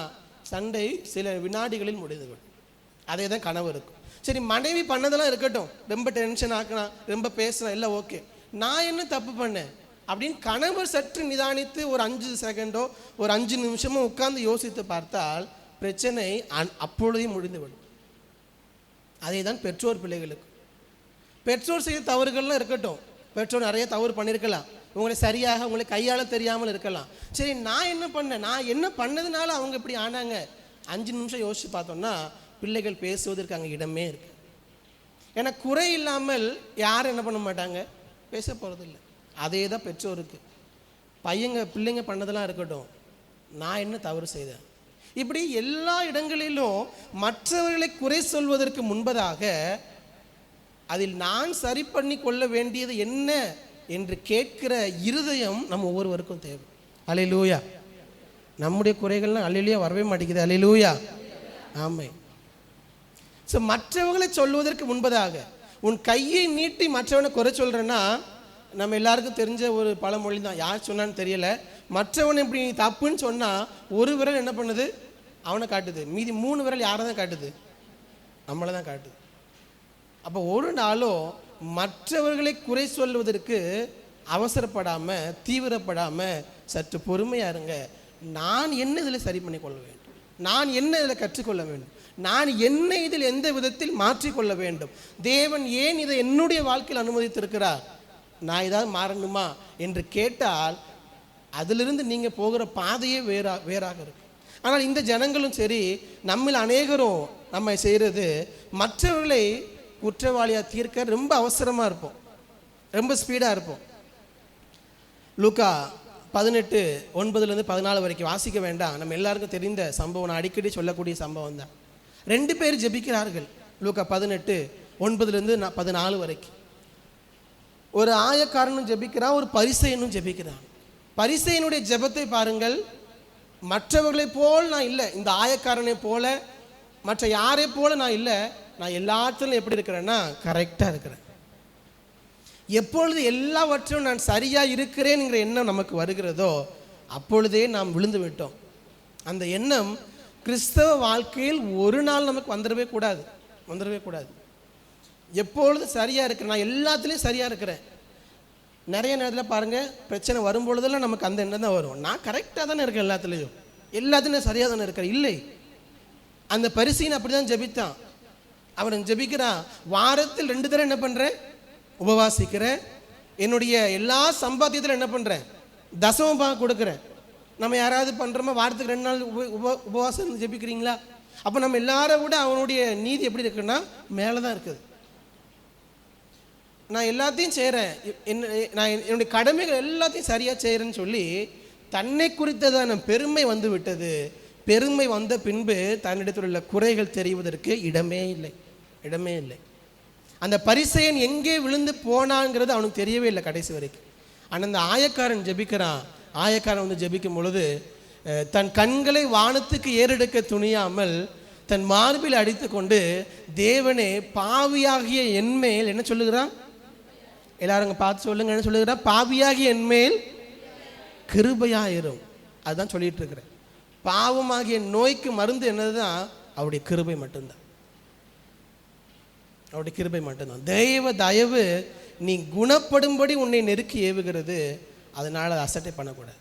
சண்டை சில வினாடிகளில் முடிந்துவிடும். அதே தான் கனவு இருக்கும். சரி, மனைவி பண்ணதெல்லாம் இருக்கட்டும், ரொம்ப டென்ஷன் ஆக்கலாம், ரொம்ப பேசலாம், எல்லாம் ஓகே, நான் என்ன தப்பு பண்ணேன் அப்படின்னு கணவர் சற்று நிதானித்து ஒரு 5 செகண்டோ ஒரு 5 நிமிஷமோ உட்கார்ந்து யோசித்து பார்த்தால் பிரச்சனை அப்பொழுதே முடிந்துவிடும். அதே தான் பெற்றோர் பிள்ளைகளுக்கு. பெற்றோர் செய்த தவறுகள்லாம் இருக்கட்டும், பெற்றோர் நிறைய தவறு பண்ணியிருக்கலாம், உங்களை சரியாக உங்களை கையாள தெரியாமல் இருக்கலாம். சரி, நான் என்ன பண்ணேன், நான் என்ன பண்ணதுனால அவங்க இப்படி ஆனாங்க, 5 நிமிஷம் யோசித்து பார்த்தோம்னா பிள்ளைகள் பேசுவதற்கு அங்கே இடமே இருக்கு. ஏன்னா குறை இல்லாமல் யாரும் என்ன பண்ண மாட்டாங்க, பேச போகிறதில்லை. அதே தான் பெற்றோருக்கு. பிள்ளைங்க பண்ணதெல்லாம் இருக்கட்டும், நான் என்ன தவறு செய்தேன், இப்படி எல்லா இடங்களிலும் மற்றவர்களை குறை சொல்வதற்கு முன்பதாக அதில் நான் சரி பண்ணி கொள்ள வேண்டியது என்ன என்று கேட்கிற இருதயம் நம்ம ஒவ்வொருவருக்கும் தேவை. அல்லேலூயா. நம்முடைய குறைகள்லாம் அல்லேலூயா வரவே மாட்டேங்குது. அல்லேலூயா. ஆமென். ஸோ மற்றவர்களை சொல்வதற்கு முன்பதாக உன் கையை நீட்டி மற்றவனை குறை சொல்கிறேன்னா, நம்ம எல்லாருக்கும் தெரிஞ்ச ஒரு பழமொழி தான், யார் சொன்னான்னு தெரியல, மற்றவன் இப்படி தப்புன்னு சொன்னால் ஒரு விரல் என்ன பண்ணுது, அவனை காட்டுது, மீதி 3 விரல் யாரை தான் காட்டுது, நம்மளை தான் காட்டுது. அப்போ ஒரு நாளும் மற்றவர்களை குறை சொல்வதற்கு அவசரப்படாமல் தீவிரப்படாமல் சற்று பொறுமையாக இருங்க. நான் என்ன இதில் சரி பண்ணி கொள்ள வேண்டும், நான் என்ன இதில் கற்றுக்கொள்ள வேண்டும், நான் என்னை இதில் எந்த விதத்தில் மாற்றிக்கொள்ள வேண்டும், தேவன் ஏன் இதை என்னுடைய வாழ்க்கையில் அனுமதித்திருக்கிறார், நான் ஏதாவது மாறணுமா என்று கேட்டால் அதிலிருந்து நீங்கள் போகிற பாதையே வேறாக இருக்கும். ஆனால் இந்த ஜனங்களும் சரி, நம்மில் அநேகரும் நம்ம செய்கிறது மற்றவர்களை குற்றவாளியாக தீர்க்க ரொம்ப அவசரமாக இருப்போம், ரொம்ப ஸ்பீடாக இருப்போம். லூக்கா 18:9-14 வரைக்கும் வாசிக்க வேண்டாம், நம்ம எல்லாருக்கும் தெரிந்த சம்பவம், நான் அடிக்கடி சொல்லக்கூடிய சம்பவம் தான். 2 பேர் ஜெபிக்கிறார்கள். லூக்கா 18:9-14 வரைக்கும். ஒரு ஆயக்காரனும் ஜெபிக்கிறான், ஒரு பரிசேயனும் ஜெபிக்கிறான். பரிசேயனுடைய ஜெபத்தை பாருங்கள், மற்றவர்களை போல் நான் இல்லை, இந்த ஆயக்காரனை போல மற்ற யாரை போல நான் இல்லை, நான் எல்லாத்திலும் எப்படி இருக்கிறேன்னா கரெக்டாக இருக்கிறேன். எப்பொழுது எல்லாவற்றும் நான் சரியாக இருக்கிறேன்ங்கிற எண்ணம் நமக்கு வருகிறதோ அப்பொழுதே நாம் விழுந்து விட்டோம். அந்த எண்ணம் கிறிஸ்தவ வாழ்க்கையில் ஒரு நாள் நமக்கு வந்துடவே கூடாது. எப்பொழுது சரியாக இருக்கிறேன், நான் எல்லாத்துலேயும் சரியாக இருக்கிறேன். நிறைய நேரத்தில் பாருங்கள், பிரச்சனை வரும்பொழுதெல்லாம் நமக்கு அந்த எண்ணம் தான் வரும், நான் கரெக்டாக தானே இருக்கேன், எல்லாத்துலேயும் சரியாக தானே இருக்கிறேன். இல்லை, அந்த பரிசீலனை அப்படி தான் ஜெபித்தான். அவன் ஜெபிக்கிறான், வாரத்தில் 2 தடவை என்ன பண்ணுறேன், உபவாசிக்கிறேன், என்னுடைய எல்லா சம்பாத்தியத்தில் என்ன பண்ணுறேன், தசமபாகம் கொடுக்குறேன். நம்ம யாராவது பண்ணுறோமா, வாரத்துக்கு 2 நாள் உபவாசம் ஜெபிக்கிறீங்களா? அப்போ நம்ம எல்லாரை விட அவனுடைய நீதி எப்படி இருக்குன்னா மேலே தான் இருக்குது. நான் எல்லாத்தையும் செய்கிறேன், நான் என்னுடைய கடமைகள் எல்லாத்தையும் சரியாக செய்கிறேன்னு சொல்லி தன்னை குறித்ததான பெருமை வந்து விட்டது. பெருமை வந்த பின்பு தன்னிடத்தில் உள்ள குறைகள் தெரிவதற்கு இடமே இல்லை. அந்த பரிசேயன் எங்கே விழுந்து போனாங்கிறது அவனுக்கு தெரியவே இல்லை கடைசி வரைக்கும். ஆனால் அந்த ஆயக்காரன் ஜெபிக்கிறான். ஆயக்காரன் வந்து ஜெபிக்கும் பொழுது தன் கண்களை வானத்துக்கு ஏறெடுக்க துணியாமல் தன் மார்பில் அடித்து கொண்டு, தேவனே, பாவியாகிய என்மேல் என்ன சொல்லுகிறான், எல்லாரும் அங்கே பார்த்து சொல்லுங்க, என்ன சொல்லுகிறான், பாவியாகிய என்மேல் கிருபையாயிரும். அதுதான் சொல்லிட்டு இருக்கிறேன். பாவமாகிய நோய்க்கு மருந்து என்னதுதான், அவருடைய கிருபை மட்டும்தான். தெய்வ தயவு நீ குணப்படும்படி உன்னை நெருக்கி ஏவுகிறது, அதனால் அதை அசட்டை பண்ணக்கூடாது.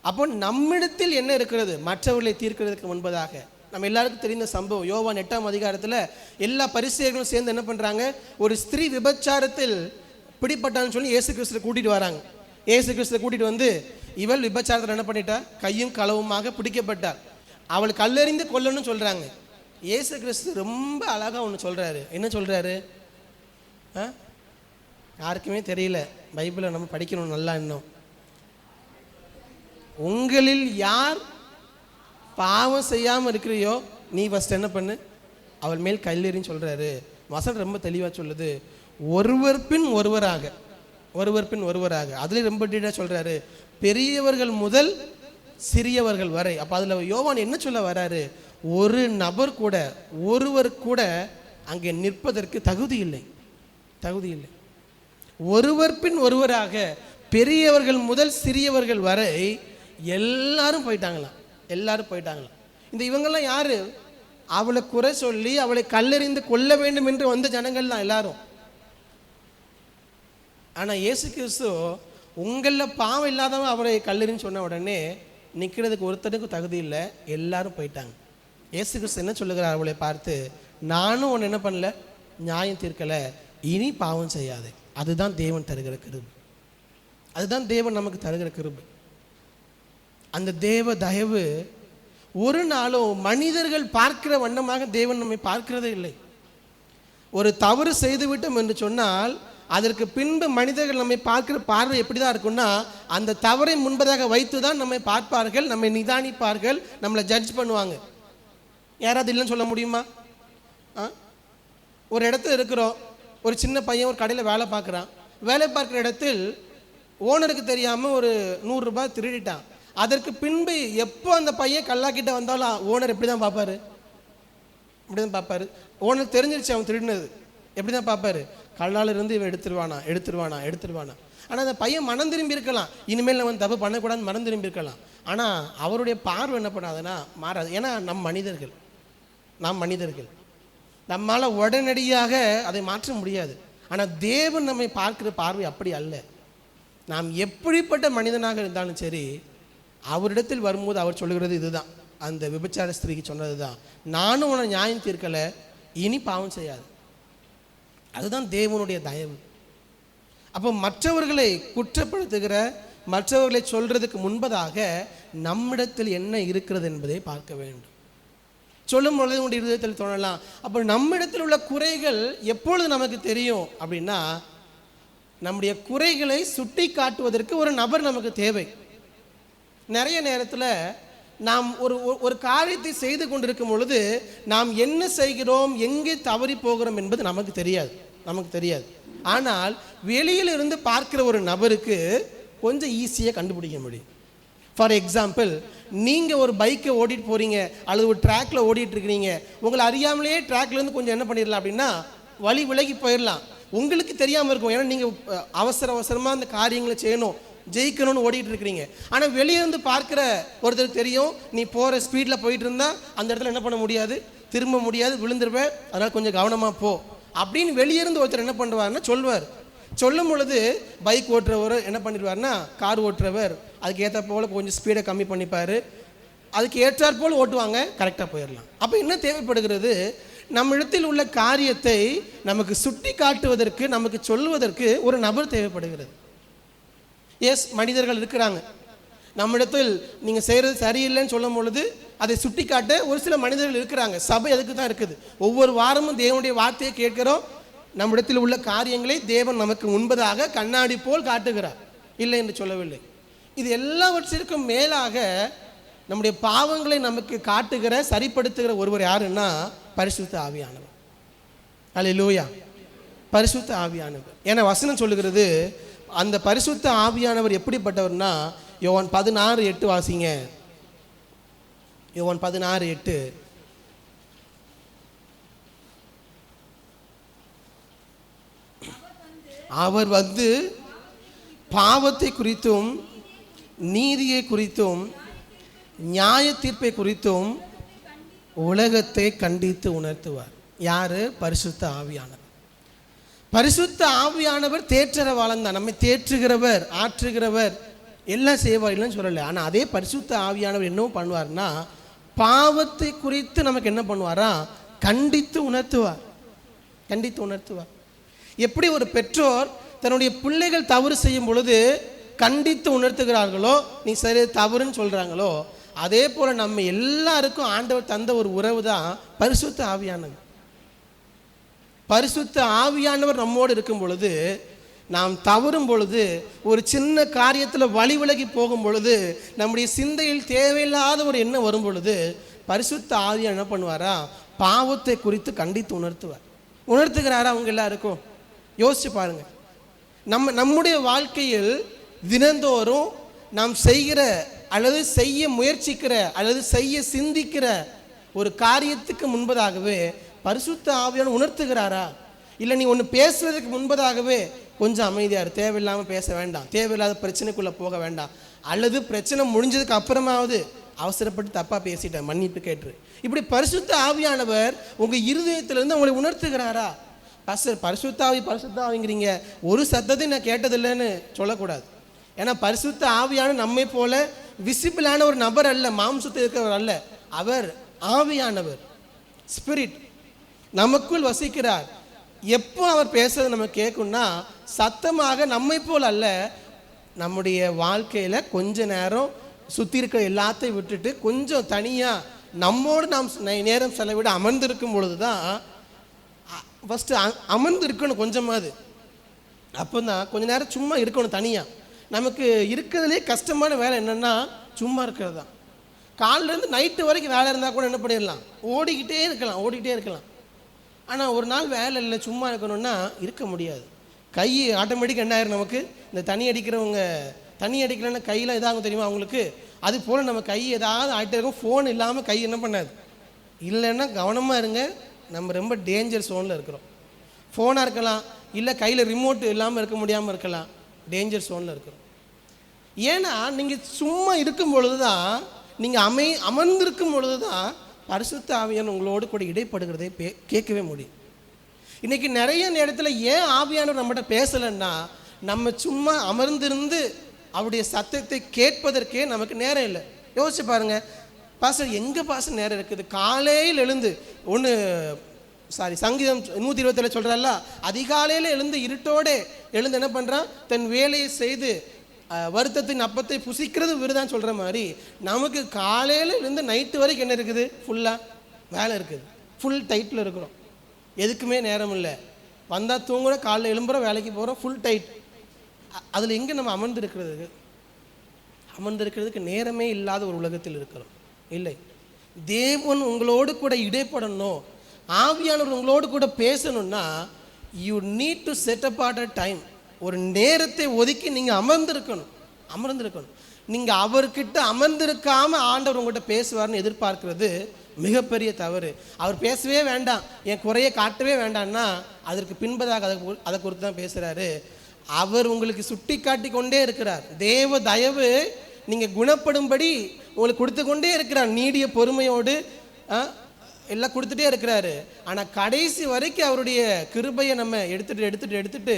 அப்போ நம்மிடத்தில் என்ன இருக்கிறது, மற்றவர்களை தீர்க்கிறதுக்கு முன்பதாக நம்ம எல்லாருக்கும் தெரிந்த சம்பவம், யோவான் 8ஆம் அதிகாரத்தில் எல்லா பரிசேயர்களும் சேர்ந்து என்ன பண்ணுறாங்க, ஒரு ஸ்திரீ விபச்சாரத்தில் பிடிப்பட்டான்னு சொல்லி இயேசு கிறிஸ்துவை கூட்டிகிட்டு வராங்க. இயேசு கிறிஸ்துவை கூட்டிகிட்டு வந்து, இவள் விபச்சாரத்தில் என்ன பண்ணிட்டா, கையும் களவுமாக பிடிக்கப்பட்டார், அவள் கல்லெறிந்து கொல்லணும்னு சொல்கிறாங்க. இயேசு கிறிஸ்து ரொம்ப அழகாக ஒன்று சொல்கிறாரு. என்ன சொல்கிறாரு, யாருக்குமே தெரியல, பைபிளை நம்ம படிக்கணும் நல்லா. இன்னும் உங்களில் யார் பாவம் செய்யாமல் இருக்கிறியோ நீ ஃபஸ்ட் என்ன பண்ணு, அவள் மேல் கல்லெறின்னு சொல்கிறாரு. வசனம் ரொம்ப தெளிவாக சொல்லுது, ஒருவர் பின் ஒருவராக. அதுலேயும் ரொம்ப டீட்டாக சொல்கிறாரு, பெரியவர்கள் முதல் சிறியவர்கள் வரை. அப்போ அதில் யோவான் என்ன சொல்ல வராரு, ஒரு நபர் கூட, ஒருவர் கூட அங்கே நிற்பதற்கு தகுதி இல்லை. ஒருவர் பின் ஒருவராக, பெரியவர்கள் முதல் சிறியவர்கள் வரை எல்லாரும் போயிட்டாங்களாம். இவங்கெல்லாம் யாரு? அவளை குறை சொல்லி அவளை கல்லெறிந்து கொல்ல வேண்டும் என்று வந்த ஜனங்கள் தான் எல்லாரும். ஆனால் இயேசு கிறிஸ்து உங்களில் பாவம் இல்லாதவன் அவரை கல்லெறின்னு சொன்ன உடனே நிற்கிறதுக்கு ஒருத்தருக்கு தகுதி இல்லை, எல்லாரும் போயிட்டாங்க. இயேசு கிறிஸ்து என்ன சொல்லுகிறார் அவளை பார்த்து? நானும் உன்னை என்ன பண்ணல, நியாயம் தீர்க்கலை, இனி பாவம் செய்யாதே. அதுதான் தேவன் தருகிற கிருபை. அதுதான் தேவன் நமக்கு தருகிற கிருபை. அந்த தேவ தயவு ஒரு நாளும் மனிதர்கள் பார்க்கிற வண்ணமாக தேவன் நம்மை பார்க்கிறதே இல்லை. ஒரு தவறு செய்துவிட்டோம் என்று சொன்னால் அதற்கு பின்பு மனிதர்கள் நம்மை பார்க்கிற பார்வை எப்படி தான் இருக்குன்னா, அந்த தவறை முன்பதாக வைத்து தான் நம்மை பார்ப்பார்கள், நம்மை நிதானிப்பார்கள், நம்மளை ஜட்ஜ் பண்ணுவாங்க. யாராவது இல்லைன்னு சொல்ல முடியுமா? ஒரு இடத்துல இருக்கிறோம், ஒரு சின்ன பையன் ஒரு கடையில் வேலை பார்க்குறான். வேலை பார்க்குற இடத்தில் ஓனருக்கு தெரியாமல் ஒரு 100 ரூபாய் திருடிட்டான். அதற்கு பின்பு எப்போ அந்த பையன் கல்லாக்கிட்ட வந்தாலும் ஓனர் எப்படி தான் பார்ப்பாரு? இப்படி தான் பார்ப்பாரு. ஓனர் தெரிஞ்சிருச்சு அவன் திருடினது. எப்படி தான் பார்ப்பாரு? கல்லால் இருந்து இவன் எடுத்துருவானா. ஆனால் அந்த பையன் மனம் திரும்பி இருக்கலாம், இனிமேல் அவன் தப்பு பண்ணக்கூடாதுன்னு மனம் திரும்பி இருக்கலாம். ஆனால் அவருடைய பார்வை என்ன பண்ணாதுன்னா மாறாது. ஏன்னா நாம் மனிதர்கள் நம்மால் உடனடியாக அதை மாற்ற முடியாது. ஆனால் தேவன் நம்மை பார்க்கிற பார்வை அப்படி அல்ல. நாம் எப்படிப்பட்ட மனிதனாக இருந்தாலும் சரி, அவரிடத்தில் வரும்போது அவர் சொல்லுகிறது இதுதான், அந்த விபச்சார ஸ்திரீக்கு சொன்னது தான், நானும் உன்னை நியாயம் தீர்க்கலை, இனி பாவம் செய்யாது. அதுதான் தேவனுடைய தயவு. அப்போ மற்றவர்களை குற்றப்படுத்துகிற, மற்றவர்களை சொல்றதுக்கு முன்பதாக நம்மிடத்தில் என்ன இருக்கிறது என்பதை பார்க்க வேண்டும். சொல்லும் பொழுது உங்களுடைய இருதயத்தில் தோணலாம், அப்போ நம்மிடத்தில் உள்ள குறைகள் எப்பொழுது நமக்கு தெரியும் அப்படின்னா, நம்முடைய குறைகளை சுட்டி காட்டுவதற்கு ஒரு நபர் நமக்கு தேவை. நிறைய நேரத்தில் நாம் ஒரு காரியத்தை செய்து கொண்டிருக்கும் பொழுது நாம் என்ன செய்கிறோம், எங்கே தவறி போகிறோம் என்பது நமக்கு தெரியாது. ஆனால் வெளியிலிருந்து பார்க்கிற ஒரு நபருக்கு கொஞ்சம் ஈஸியாக கண்டுபிடிக்க முடியும். ஃபார் எக்ஸாம்பிள், நீங்கள் ஒரு பைக்கை ஓட்டிகிட்டு போகிறீங்க அல்லது ஒரு ட்ராக்கில் ஓடிட்டு இருக்கிறீங்க. உங்களை அறியாமலேயே ட்ராக்லேருந்து கொஞ்சம் என்ன பண்ணிடலாம் அப்படின்னா வழி விலகி போயிடலாம். உங்களுக்கு தெரியாமல் இருக்கும், ஏன்னா நீங்கள் அவசரமாக அந்த காரியங்களை செய்யணும், ஜெயிக்கணும்னு ஓடிட்டு இருக்கிறீங்க. ஆனால் வெளியிருந்து பார்க்குற ஒருத்தருக்கு தெரியும், நீ போகிற ஸ்பீடில் போயிட்டு இருந்தால் அந்த இடத்துல என்ன பண்ண முடியாது, திரும்ப முடியாது, விழுந்துருவேன், அதனால் கொஞ்சம் கவனமாக போ அப்படின்னு வெளியிருந்து ஒருத்தர் என்ன பண்ணுவார்னா சொல்லுவார். சொல்லும் பொழுது பைக் ஓட்டுறவர் என்ன பண்ணிடுவார்னா, கார் ஓட்டுறவர் அதுக்கு ஏற்ற போல் கொஞ்சம் ஸ்பீடை கம்மி பண்ணிப்பார், அதுக்கு ஏற்றாற் போல் ஓட்டுவாங்க, கரெக்டாக போயிடலாம். அப்போ என்ன தேவைப்படுகிறது, நம்மிடத்தில் உள்ள காரியத்தை நமக்கு சுட்டி காட்டுவதற்கு, நமக்கு சொல்வதற்கு ஒரு நபர் தேவைப்படுகிறது. எஸ், மனிதர்கள் இருக்கிறாங்க நம்மிடத்தில். நீங்கள் செய்கிறது சரியில்லைன்னு சொல்லும் பொழுது அதை சுட்டி காட்ட ஒரு சில மனிதர்கள் இருக்கிறாங்க. சபை அதுக்கு தான் இருக்குது. ஒவ்வொரு வாரமும் தேவனுடைய வார்த்தையை கேட்கிறோம். நம்மிடத்தில் உள்ள காரியங்களை தேவன் நமக்கு முன்பதாக கண்ணாடி போல் காட்டுகிறார், இல்லை என்று சொல்லவில்லை. இது எல்லாவற்றிற்கும் மேலாக நம்முடைய பாவங்களை நமக்கு காட்டுகிற, சரிப்படுத்துகிற ஒருவர் யாருன்னா பரிசுத்த ஆவியானவர். அல்லேலூயா, பரிசுத்த ஆவியானவர். ஏன்னா வசனம் சொல்லுகிறது, அந்த பரிசுத்த ஆவியானவர் எப்படிப்பட்டவர்னா, யோவான் 16:8 வாசிங்க. யோவான் 16:8. அவர் வந்து பாவத்தை குறித்தும் நீதியை குறித்தும் நியாய தீர்ப்பை குறித்தும் உலகத்தை கண்டித்து உணர்த்துவார். யாரு? பரிசுத்த ஆவியானவர். பரிசுத்த ஆவியானவர் தேற்றரவாளன் தான், நம்மை தேற்றுகிறவர், ஆற்றுகிறவர், எல்லாம் செய்வார், இல்லைன்னு சொல்லலை. ஆனால் அதே பரிசுத்த ஆவியானவர் என்ன பண்ணுவார்னா, பாவத்தை குறித்து நமக்கு என்ன பண்ணுவாரா, கண்டித்து உணர்த்துவார். எப்படி ஒரு பெற்றோர் தன்னுடைய பிள்ளைகள் தவறு செய்யும் பொழுது கண்டித்து உணர்த்துகிறார்களோ, நீ சரி தவறுன்னு சொல்கிறாங்களோ, அதே போல் நம்ம எல்லாருக்கும் ஆண்டவர் தந்த ஒரு உறவு தான் பரிசுத்த ஆவியானவர். பரிசுத்த ஆவியானவர் நம்மோடு இருக்கும் பொழுது, நாம் தவறும் பொழுது, ஒரு சின்ன காரியத்தில் வழி விலகி போகும் பொழுது, நம்முடைய சிந்தையில் தேவையில்லாத ஒரு எண்ணம் வரும் பொழுது, பரிசுத்த ஆவியானவர் என்ன பண்ணுவாரா, பாவத்தை குறித்து கண்டித்து உணர்த்துகிறாரா? அவங்க எல்லாருக்கும் யோசிச்சு பாருங்க. நம்முடைய வாழ்க்கையில் தினந்தோறும் நாம் செய்கிற அல்லது செய்ய முயற்சிக்கிற அல்லது செய்ய சிந்திக்கிற ஒரு காரியத்துக்கு முன்பதாகவே பரிசுத்த ஆவியானவர் உணர்த்துகிறாரா? இல்லை நீ ஒன்று பேசுறதுக்கு முன்பதாகவே கொஞ்சம் அமைதியாரு, தேவையில்லாமல் பேச வேண்டாம், தேவையில்லாத பிரச்சனைக்குள்ளே போக வேண்டாம், அல்லது பிரச்சனை முடிஞ்சதுக்கு அப்புறமாவது அவசரப்பட்டு தப்பாக பேசிட்டேன், மன்னிப்பு கேட்டு. இப்படி பரிசுத்த ஆவியானவர் உங்கள் இருதயத்திலிருந்து உங்களை உணர்த்துகிறாரா? பாஸ்டர் பரிசுத்த ஆவிங்கிறீங்க, ஒரு சத்தத்தை நான் கேட்டதில்லைன்னு சொல்லக்கூடாது. ஏன்னா பரிசுத்த ஆவியான நம்மை போல விசிபிளான ஒரு நபர் அல்ல, மாம்சத்தில் இருக்கிறவர் அல்ல. அவர் ஆவியானவர், ஸ்பிரிட், நமக்குள் வசிக்கிறார். எப்போ அவர் பேசுறது நம்ம கேட்கும்னா சத்தமாக நம்மை போல் அல்ல, நம்முடைய வாழ்க்கையில் கொஞ்ச நேரம் சுற்றி இருக்கிற எல்லாத்தையும் விட்டுட்டு கொஞ்சம் தனியாக நம்மோடு நாம் நேரம் செலவிட அமர்ந்திருக்கும் பொழுது தான் ஃபஸ்ட்டு அமர்ந்து இருக்கணும் கொஞ்சமாவது. அப்போ தான் கொஞ்ச நேரம் சும்மா இருக்கணும் தனியாக. நமக்கு இருக்கிறதுலே கஷ்டமான வேலை என்னென்னா சும்மா இருக்கிறது தான். காலிலேருந்து நைட்டு வரைக்கும் வேலை இருந்தால் கூட என்ன பண்ணிடலாம், ஓடிக்கிட்டே இருக்கலாம். ஆனால் ஒரு நாள் வேலை இல்லை, சும்மா இருக்கணும்னா இருக்க முடியாது. கை ஆட்டோமேட்டிக்காக என்ன ஆயிரும், நமக்கு இந்த தண்ணி அடிக்கிறவங்க தண்ணி அடிக்கலைன்னா கையில் எதாகும் தெரியுமா அவங்களுக்கு, அது போல் நம்ம கை ஏதாவது ஆகிட்டே இருக்கும். ஃபோன் இல்லாமல் கை என்ன பண்ணாது. இல்லைன்னா கவனமாக இருங்க, நம்ம ரொம்ப டேஞ்சர் ஜோனில் இருக்கிறோம். ஃபோனாக இருக்கலாம், இல்லை கையில் ரிமோட் இல்லாமல் இருக்க முடியாமல் இருக்கலாம், டேஞ்சர் ஜோனில் இருக்கிறோம். ஏன்னா நீங்கள் சும்மா இருக்கும் பொழுது தான், நீங்கள் அமர்ந்திருக்கும் பொழுது தான் பரிசுத்த ஆவியான் உங்களோடு கூட இடைப்படுகிறதை கேட்கவே முடியும். இன்றைக்கி நிறைய நேரத்தில் ஏன் ஆவியானவர் நம்மகிட்ட பேசலைன்னா, நம்ம சும்மா அமர்ந்திருந்து அவருடைய சத்தத்தை கேட்பதற்கே நமக்கு நேரம் இல்லை. யோசிச்சு பாருங்கள் பாஸ்டர், எங்கே பாஸ்டர் நேரம் இருக்குது? காலையில் எழுந்து சங்கீதம் 127 சொல்கிறால, அதிகாலையில் எழுந்து இருட்டோடு எழுந்து என்ன பண்ணுறான், தன் வேலையை செய்து வருத்தத்தின் அப்பத்தை புசிக்கிறது விருதான்னு சொல்கிற மாதிரி நமக்கு காலையில் இருந்து நைட்டு வரைக்கும் என்ன இருக்குது, ஃபுல்லாக வேலை இருக்குது, ஃபுல் டைட்டில் இருக்கிறோம், எதுக்குமே நேரம் இல்லை. வந்தால் தூங்குற, காலையில் எழும்புகிறோம், வேலைக்கு போகிறோம், ஃபுல் டைட். அதில் எங்கே நம்ம அமர்ந்திருக்கிறதுக்கு நேரமே இல்லாத ஒரு உலகத்தில் இருக்கிறோம். இல்லை, தேவன் உங்களோடு கூட இடைப்படணும், ஆவியானவர் உங்களோடு கூட பேசணும்னா you need to set apart a time. ஒரு நேரத்தை ஒதுக்கி நீங்கள் அமர்ந்திருக்கணும். நீங்கள் அவர்கிட்ட அமர்ந்திருக்காமல் ஆண்டவர் உங்கள்கிட்ட பேசுவார்னு எதிர்பார்க்கிறது மிகப்பெரிய தவறு. அவர் பேசவே வேண்டாம், என் குறையை காட்டவே வேண்டாம்னா அதற்கு பின்பதாக அதை குறித்து தான் பேசுகிறாரு. அவர் உங்களுக்கு சுட்டி காட்டி கொண்டே இருக்கிறார். தேவ தயவு நீங்கள் குணப்படும்படி உங்களுக்கு கொடுத்து கொண்டே இருக்கிறார். நீடிய பொறுமையோடு எல்லாம் கொடுத்துட்டே இருக்கிறாரு. ஆனால் கடைசி வரைக்கும் அவருடைய கிருபையை நம்ம எடுத்துட்டு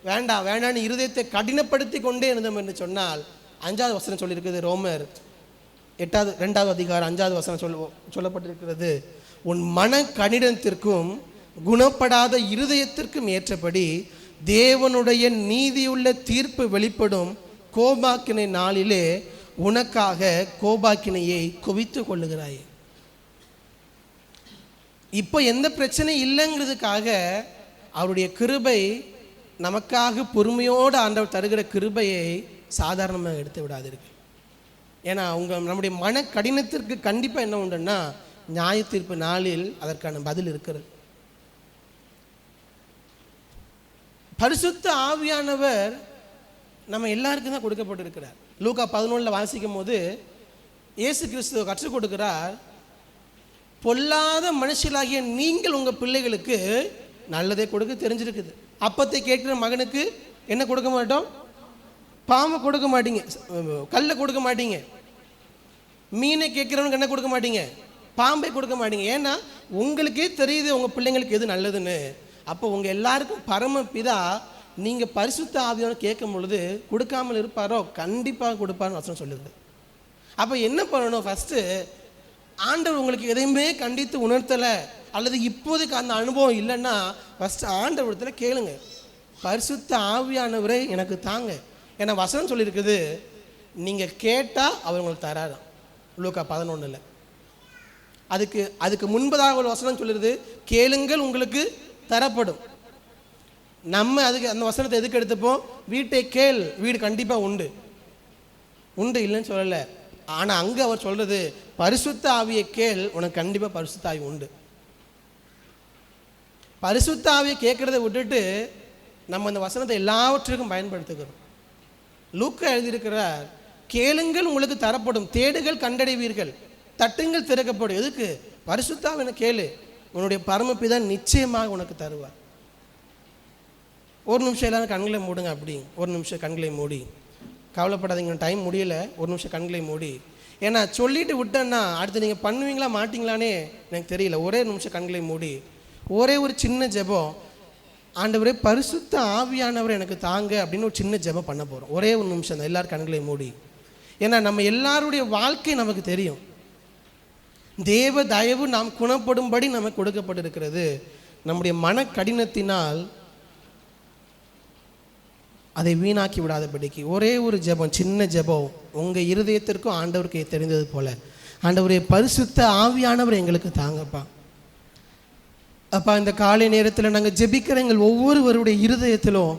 வேண்டான்னு இருதயத்தை கடினப்படுத்தி கொண்டே இருந்தோம் என்று சொன்னால் 5வது வசனம் சொல்லியிருக்குது, ரோமர் 2வது அதிகாரம் 5வது வசனம் சொல்லப்பட்டிருக்கிறது, உன் மன கடினத்திற்கும் குணப்படாத இருதயத்திற்கும் ஏற்றபடி தேவனுடைய நீதியுள்ள தீர்ப்பு வெளிப்படும் கோபாக்கினை நாளிலே உனக்காக கோபாக்கினையை குவித்து கொள்ளுகிறாய். இப்போ எந்த பிரச்சனை இல்லைங்கிறதுக்காக அவருடைய கிருபை, நமக்காக பொறுமையோடு ஆண்டவர் தருகிற கிருபையை சாதாரணமாக எடுத்து விடாதீர்கள். ஏன்னா நம்முடைய மன கடினத்திற்கு கண்டிப்பாக என்ன உண்டுன்னா நியாய தீர்ப்பு நாளில் அதற்கான பதில் இருக்கிறது. பரிசுத்த ஆவியானவர் நம்ம எல்லாருக்கும் தான் கொடுக்கப்பட்டிருக்கிறார். லூக்கா 11 வாசிக்கும் போது இயேசு கிறிஸ்துவ கற்றுக் கொடுக்கிறார், பொல்லாத மனுஷிலாகிய நீங்கள் உங்கள் பிள்ளைகளுக்கு நல்லதே கொடுக்க தெரிஞ்சிருக்குது. அப்பத்தை கேட்கிற மகனுக்கு என்ன கொடுக்க மாட்டோம், பாம்பை கொடுக்க மாட்டீங்க, கல்லை கொடுக்க மாட்டீங்க. மீனை கேட்குறவனுக்கு என்ன கொடுக்க மாட்டீங்க, பாம்பை கொடுக்க மாட்டீங்க. ஏன்னா உங்களுக்கே தெரியுது உங்கள் பிள்ளைங்களுக்கு எது நல்லதுன்னு. அப்போ உங்கள் எல்லாருக்கும் பரமபிதா நீங்கள் பரிசுத்த ஆவியோடு கேட்கும் பொழுது கொடுக்காமல் இருப்பாரோ, கண்டிப்பாக கொடுப்பார்னு வசனம் சொல்லுது. அப்போ என்ன பண்ணணும், ஃபஸ்ட்டு ஆண்டவர் உங்களுக்கு எதையுமே கண்டித்து உணர்த்தலை அல்லது இப்போதைக்கு அந்த அனுபவம் இல்லைன்னா ஃபஸ்ட்டு ஆண்டவரத்தில் கேளுங்க, பரிசுத்த ஆவியானவரை எனக்கு தாங்க. ஏன்னா வசனம் சொல்லியிருக்குது, நீங்கள் கேட்டால் அவர் உங்களுக்கு தராதான். லூக்கா 11 அதுக்கு முன்பதாக ஒரு வசனம் சொல்லிடுது, கேளுங்கள் உங்களுக்கு தரப்படும். நம்ம அந்த வசனத்தை எதுக்கு எடுத்துப்போம், வீட்டை கேள், வீடு கண்டிப்பாக உண்டு இல்லைன்னு சொல்லலை. ஆனால் அங்கே அவர் சொல்கிறது, பரிசுத்த ஆவியை கேள், உனக்கு கண்டிப்பாக பரிசுத்த ஆவி உண்டு. பரிசுத்த ஆவியை கேட்குறத விட்டுட்டு நம்ம அந்த வசனத்தை எல்லாவற்றுக்கும் பயன்படுத்துகிறோம். லூக்கா எழுதியிருக்கிறார், கேளுங்கள் உங்களுக்கு தரப்படும், தேடுகள் கண்டடைவீர்கள், தட்டுங்கள் திறக்கப்படும். எதுக்கு, பரிசுத்த ஆவியை கேளு, உன்னுடைய பரமபிதா நிச்சயமாக உனக்கு தருவார். ஒரு நிமிஷம் எல்லாரும் கண்களை மூடுங்க. அப்படி ஒரு நிமிஷம் கண்களை மூடி, கவலைப்படாதீங்க, டைம் முடியலை. ஒரு நிமிஷம் கண்களை மூடி ஏன்னா சொல்லிட்டு விட்டேன்னா அடுத்து நீங்கள் பண்ணுவீங்களா மாட்டிங்களானே எனக்கு தெரியல. ஒரே நிமிஷம் கண்களை மூடி ஒரே ஒரு சின்ன ஜெபம், ஆண்டவரே பரிசுத்த ஆவியானவர் எனக்கு தாங்க அப்படின்னு ஒரு சின்ன ஜெபம் பண்ண போகிறோம். ஒரே ஒரு நிமிஷம் தான், எல்லாரும் கண்களை மூடி. ஏன்னா நம்ம எல்லாருடைய வாழ்க்கை நமக்கு தெரியும். தேவ தயவு நாம் குணப்படும்படி நமக்கு கொடுக்கப்பட்டிருக்கிறது. நம்முடைய மன கடினத்தினால் அதை வீணாக்கி விடாதபடிக்கு ஒரே ஒரு ஜெபம், சின்ன ஜெபம் உங்கள் இருதயத்திற்கும் ஆண்டவருக்கு தெரிந்தது போல, ஆண்டவரே பரிசுத்த ஆவியானவர் எங்களுக்கு தாங்கப்பா. அப்பா, இந்த காலை நேரத்தில் நாங்கள் ஜெபிக்கிற எங்கள் ஒவ்வொருவருடைய இருதயத்திலும்